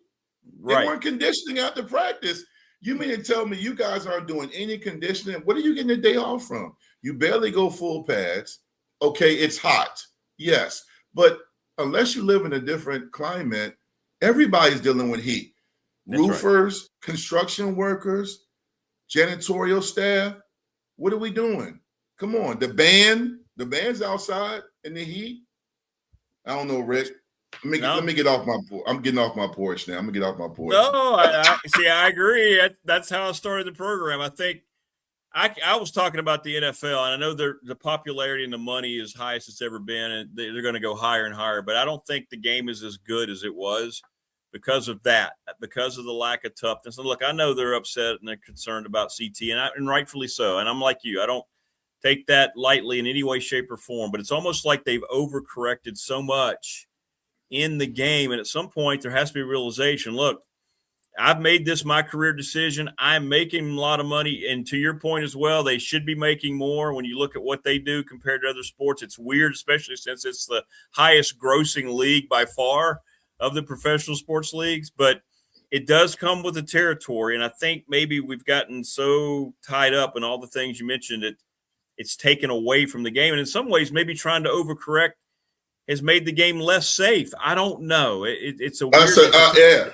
They weren't conditioning after practice. You mean to tell me you guys aren't doing any conditioning? What are you getting a day off from? You barely go full pads. Okay, it's hot. Yes. But unless you live in a different climate, everybody's dealing with heat. That's roofers, construction workers, janitorial staff. What are we doing? Come on. The band's outside in the heat. I don't know, Rick. Let me get off my porch. I'm getting off my porch now. I'm gonna get off my porch. No, I agree. That's how I started the program. I think I was talking about the NFL, and I know the popularity and the money is highest it's ever been, and they're going to go higher and higher. But I don't think the game is as good as it was because of that, because of the lack of toughness. And look, I know they're upset and they're concerned about CT, and rightfully so. And I'm like you. I don't take that lightly in any way, shape, or form. But it's almost like they've overcorrected so much in the game. And at some point, there has to be a realization. Look, I've made this my career decision. I'm making a lot of money. And to your point as well, they should be making more. When you look at what they do compared to other sports, it's weird, especially since it's the highest grossing league by far of the professional sports leagues. But it does come with the territory. And I think maybe we've gotten so tied up in all the things you mentioned that it's taken away from the game. And in some ways, maybe trying to overcorrect has made the game less safe. I don't know. It's a weird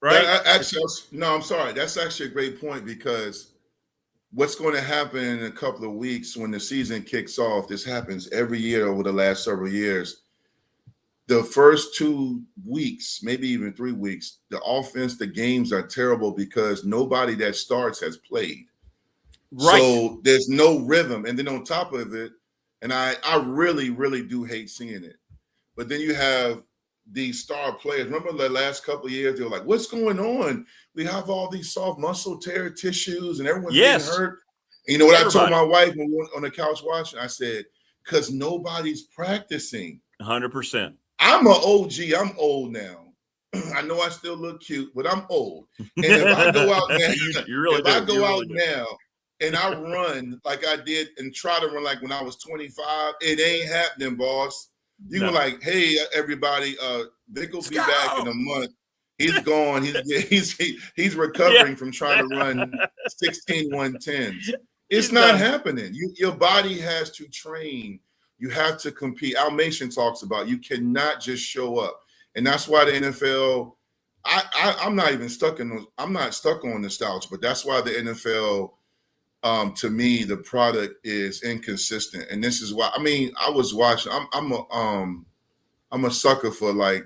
right? I'm sorry. That's actually a great point, because what's going to happen in a couple of weeks when the season kicks off, this happens every year over the last several years. The first 2 weeks, maybe even 3 weeks, the offense, the games are terrible because nobody that starts has played. Right. So there's no rhythm. And then on top of it, and I really, really do hate seeing it, but then you have these star players. Remember the last couple of years, they were like, what's going on? We have all these soft muscle tear tissues and everyone's getting hurt. And you know what I told my wife when we were on the couch watching? I said, because nobody's practicing. 100%. I'm an OG. I'm old now. I know I still look cute, but I'm old. And if I go out now, and I run like I did and try to run like when I was 25, it ain't happening, boss. You were like, hey, everybody, Vic will be back in a month. He's gone. He's recovering from trying to run 16 110s. It's not happening. Your body has to train. You have to compete. Al Mason talks about you cannot just show up. And that's why the NFL, I'm not even stuck in I'm not stuck on nostalgia, but that's why the NFL, to me, the product is inconsistent. And this is why, I mean, I was watching, I'm a sucker for like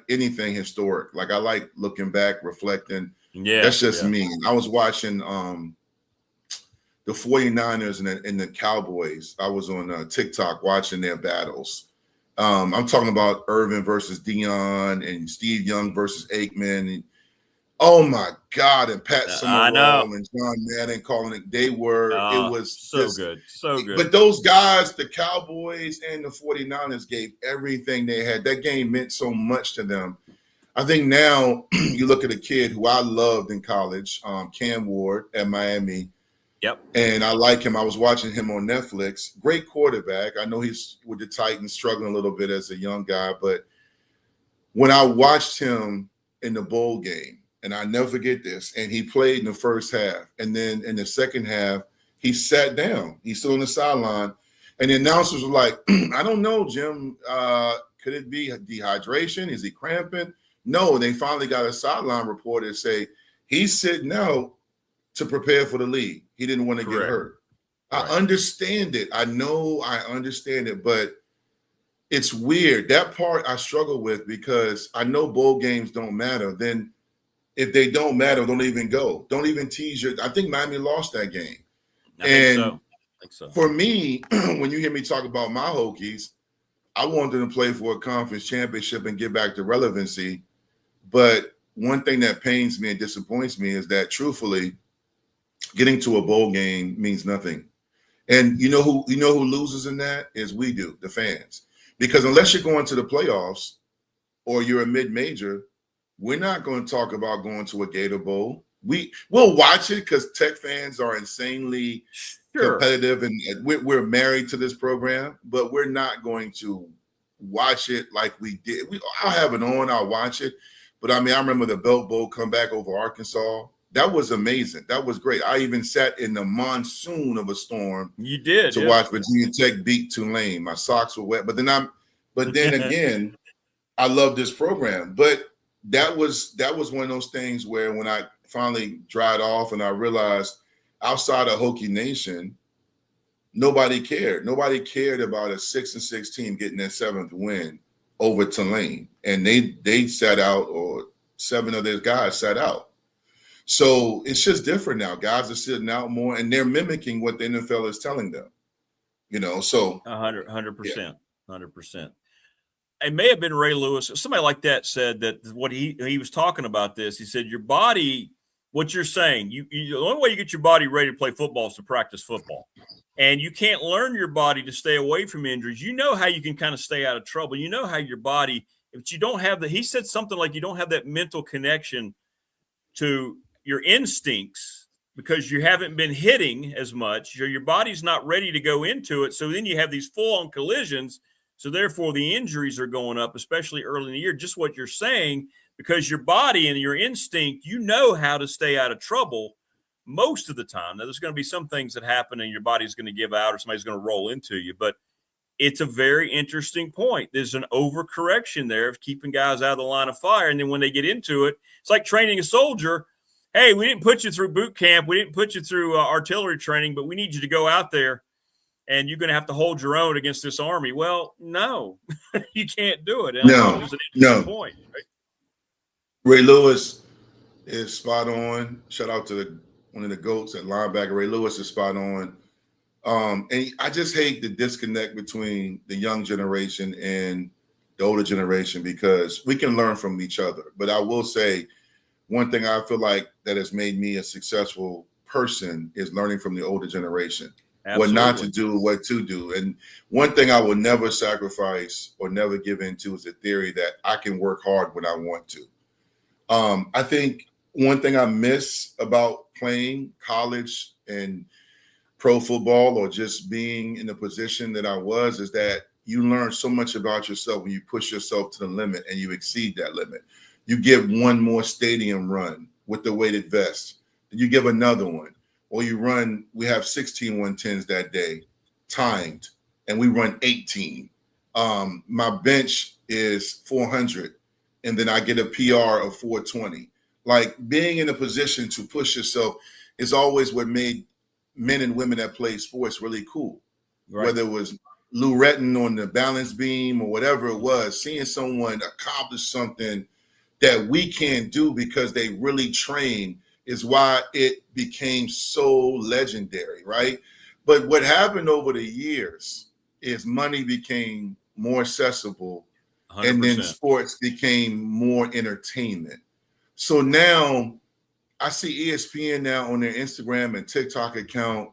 anything historic. Like I like looking back, reflecting. Yeah. That's just me. I was watching the 49ers and the Cowboys. I was on TikTok watching their battles. I'm talking about Irvin versus Dion and Steve Young versus Aikman. And, oh my God! And Pat Summerall and John Madden calling it. They were. It was so good, so good. But those guys, the Cowboys and the 49ers, gave everything they had. That game meant so much to them. I think now you look at a kid who I loved in college, Cam Ward at Miami. Yep. And I like him. I was watching him on Netflix. Great quarterback. I know he's with the Titans struggling a little bit as a young guy, but when I watched him in the bowl game, and I never forget this, and he played in the first half, and then in the second half, he sat down. He's still on the sideline, and the announcers were like, I don't know, Jim. Could it be dehydration? Is he cramping? No, they finally got a sideline reporter to say he's sitting out to prepare for the league. He didn't want to get hurt. Right. I understand it. I know I understand it, but it's weird. That part I struggle with because I know bowl games don't matter. Then if they don't matter, don't even go. Don't even tease your – I think Miami lost that game. I think so. For me, when you hear me talk about my Hokies, I wanted them to play for a conference championship and get back to relevancy. But one thing that pains me and disappoints me is that, truthfully, getting to a bowl game means nothing. And you know who loses in that is we do, the fans. Because unless you're going to the playoffs or you're a mid-major, we're not going to talk about going to a Gator Bowl. We'll watch it because Tech fans are insanely competitive, and we're married to this program, but we're not going to watch it like we did. I'll have it on, I'll watch it. But I mean, I remember the Belt Bowl comeback over Arkansas. That was amazing. That was great. I even sat in the monsoon of a storm. You did to watch Virginia Tech beat Tulane. My socks were wet, but then again, I love this program. But that was one of those things where when I finally dried off and I realized outside of Hokie Nation, nobody cared. Nobody cared about a 6-6 team getting their 7th win over Tulane, and they sat out, or 7 of their guys sat out. So it's just different now. Guys are sitting out more, and they're mimicking what the NFL is telling them. So 100%. 100%. It may have been Ray Lewis. Somebody like that said that what he was talking about this. He said, your body, what you're saying, the only way you get your body ready to play football is to practice football. And you can't learn your body to stay away from injuries. You know how you can kind of stay out of trouble. You know how your body, if you don't have he said something like you don't have that mental connection to your instincts because you haven't been hitting as much. Your body's not ready to go into it. So then you have these full-on collisions. So therefore the injuries are going up, especially early in the year, just what you're saying, because your body and your instinct, you know how to stay out of trouble most of the time. Now, there's going to be some things that happen and your body's going to give out or somebody's going to roll into you, but it's a very interesting point. There's an overcorrection there of keeping guys out of the line of fire. And then when they get into it, it's like training a soldier. Hey, we didn't put you through boot camp. We didn't put you through artillery training, but we need you to go out there and you're going to have to hold your own against this army. Well, no, you can't do it. And no. Point, right? Ray Lewis is spot on. Shout out to one of the GOATs at linebacker. Ray Lewis is spot on. And I just hate the disconnect between the young generation and the older generation because we can learn from each other. But I will say one thing I feel like that has made me a successful person is learning from the older generation. Absolutely. What not to do, what to do. And one thing I will never sacrifice or never give into is the theory that I can work hard when I want to. I think one thing I miss about playing college and pro football or just being in the position that I was is that you learn so much about yourself when you push yourself to the limit and you exceed that limit. You give one more stadium run with the weighted vest. You give another one. Or you run, we have 16 110s that day, timed, and we run 18. My bench is 400, and then I get a PR of 420. Like being in a position to push yourself is always what made men and women that play sports really cool. Right. Whether it was Lou Retton on the balance beam or whatever it was, seeing someone accomplish something that we can't do because they really train is why it became so legendary, right? But what happened over the years is money became more accessible 100%. And then sports became more entertainment. So now I see ESPN now on their Instagram and TikTok account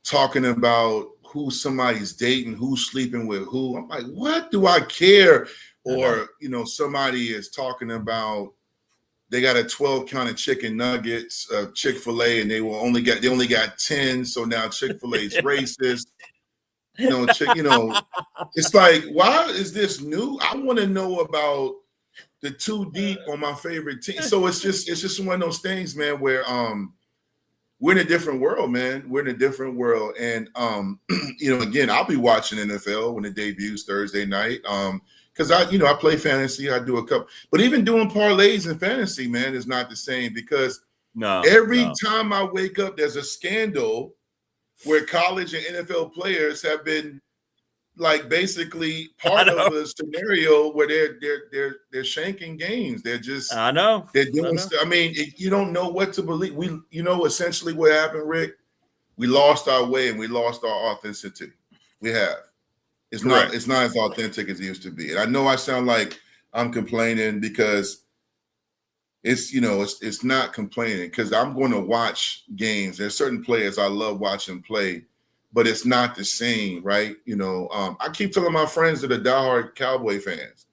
talking about who somebody's dating, who's sleeping with who. I'm like, what do I care or somebody is talking about they got a 12 count of chicken nuggets of Chick-fil-A and they only got 10, so now Chick-fil-A is racist. It's like, why is this new? I want to know about the too deep on my favorite team. So it's just one of those things, man, where we're in a different world, man. We're in a different world. And again, I'll be watching NFL when it debuts Thursday night. Because I play fantasy, I do a couple, but even doing parlays in fantasy, man, is not the same because every time I wake up, there's a scandal where college and NFL players have been like basically part of a scenario where they're shanking games. They're just they're doing stuff. I mean, you don't know what to believe. Essentially what happened, Rick. We lost our way and we lost our authenticity. We have. It's not as authentic as it used to be. And I know I sound like I'm complaining because it's not complaining because I'm going to watch games. There's certain players I love watching play, but it's not the same, right? I keep telling my friends that are diehard Cowboy fans,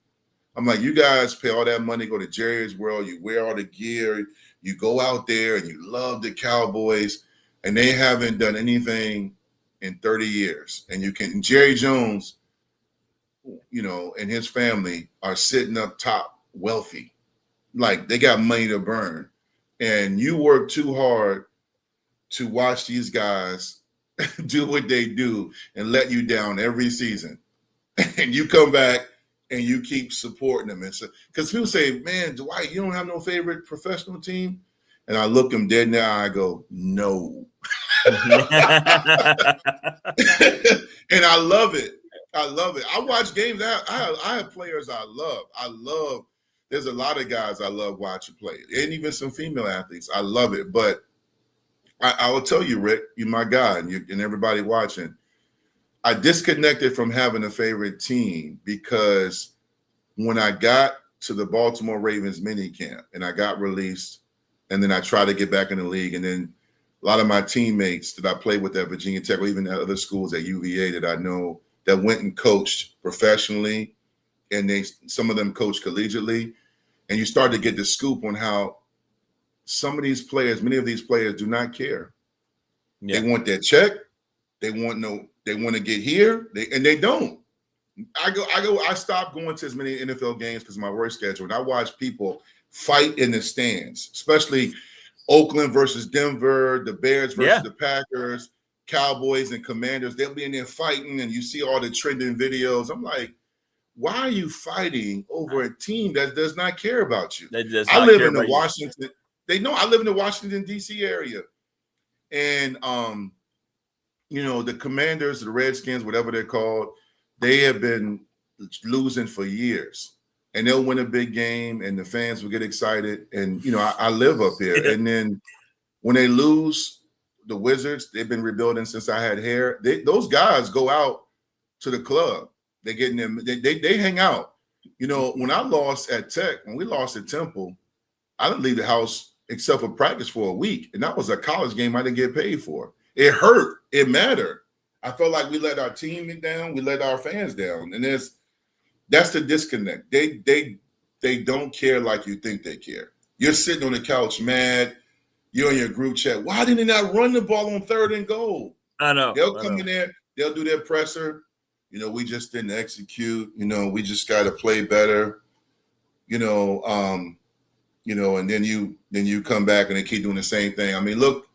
I'm like, you guys pay all that money, go to Jerry's World, you wear all the gear, you go out there and you love the Cowboys, and they haven't done anything in 30 years. And Jerry Jones, and his family are sitting up top wealthy. Like they got money to burn. And you work too hard to watch these guys do what they do and let you down every season. And you come back and you keep supporting them. And so, because people say, man, Dwight, you don't have no favorite professional team? And I look them dead in the eye, I go, no. And I love it. I watch games. I have players I love. There's a lot of guys I love watching play, and even some female athletes. I love it. But I will tell you, Rick, you're my guy, and everybody watching, I disconnected from having a favorite team because when I got to the Baltimore Ravens minicamp and I got released, and then I tried to get back in the league, and then a lot of my teammates that I played with at Virginia Tech or even at other schools at UVA that I know that went and coached professionally, and some of them coached collegiately, and you start to get the scoop on how some of these players, many of these players do not care. Yeah. They want their check. They want to get here. They don't. I stopped going to as many NFL games because of my work schedule, and I watch people fight in the stands, especially Oakland versus Denver, the Bears versus the Packers, Cowboys and Commanders. They'll be in there fighting, and you see all the trending videos. I'm like, why are you fighting over a team that does not care about you? I live in the Washington. They know I live in the Washington, D.C. area. And, the Commanders, the Redskins, whatever they're called, they have been losing for years. And they'll win a big game, and the fans will get excited. And, I live up here. And then when they lose, the Wizards, they've been rebuilding since I had hair. Those guys go out to the club. They get in them. They hang out. When I lost at Tech, when we lost at Temple, I didn't leave the house except for practice for a week. And that was a college game I didn't get paid for. It hurt. It mattered. I felt like we let our team down. We let our fans down. And that's the disconnect. They don't care like you think they care. You're sitting on the couch mad. You're in your group chat. Why didn't they not run the ball on 3rd and goal? I know. They'll come in there. They'll do their presser. We just didn't execute. We just got to play better. And then you come back and they keep doing the same thing. I mean, look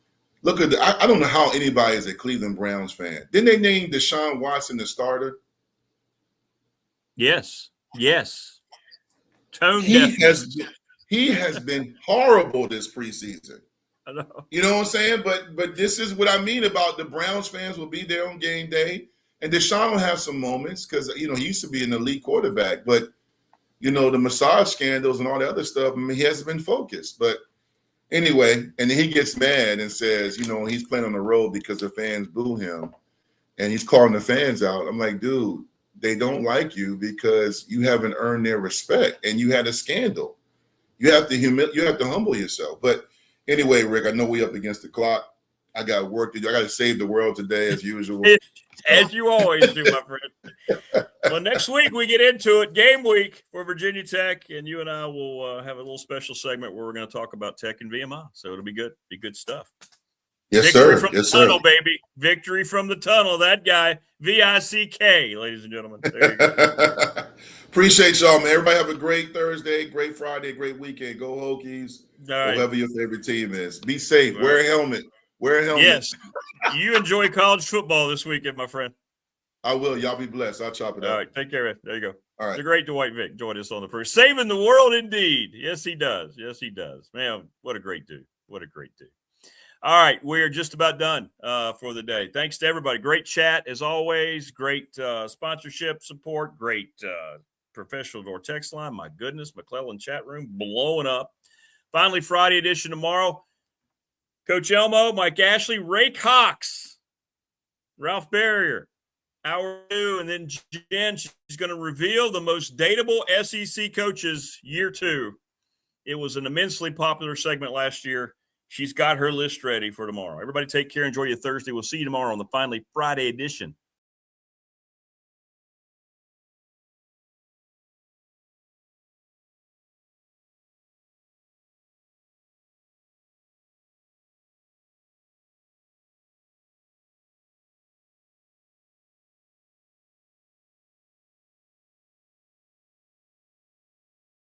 at I don't know how anybody is a Cleveland Browns fan. Didn't they name Deshaun Watson the starter? Yes. He has been horrible this preseason. I know. You know what I'm saying? But this is what I mean about the Browns fans will be there on game day. And Deshaun will have some moments because, he used to be an elite quarterback. But, the massage scandals and all the other stuff, I mean, he hasn't been focused. But anyway, and then he gets mad and says, he's playing on the road because the fans boo him. And he's calling the fans out. I'm like, dude, they don't like you because you haven't earned their respect. And you had a scandal. You have to humble yourself. But anyway, Rick, I know we up against the clock. I got work to do. I got to save the world today as usual. As you always do, my friend. Well, next week we get into it, game week for Virginia Tech, and you and I will have a little special segment where we're going to talk about Tech and VMI. So it'll be good. Be good stuff. Yes, Victory sir. from Yes, the tunnel, sir. baby. Victory from the tunnel. That guy, V-I-C-K, ladies and gentlemen. There you go. Appreciate y'all, man. Everybody have a great Thursday, great Friday, great weekend. Go Hokies. All right. Whoever your favorite team is. Be safe. All Wear right. a helmet. Wear a helmet. Yes. You enjoy college football this weekend, my friend. I will. Y'all be blessed. I'll chop it All up. right. Take care, man. There you go. All right. The great Dwight Vick joined us on the first. Saving the world indeed. Yes, he does. Yes, he does. Man, what a great dude. What a great dude. All right. We're just about done for the day. Thanks to everybody. Great chat as always. Great sponsorship support. Great professional door text line. My goodness. McClellan chat room blowing up. Finally, Friday edition tomorrow. Coach Elmo, Mike Ashley, Ray Cox, Ralph Barrier. Hour 2, and then Jen, she's going to reveal the most dateable SEC coaches year 2. It was an immensely popular segment last year. She's got her list ready for tomorrow. Everybody take care. Enjoy your Thursday. We'll see you tomorrow on the Finally Friday edition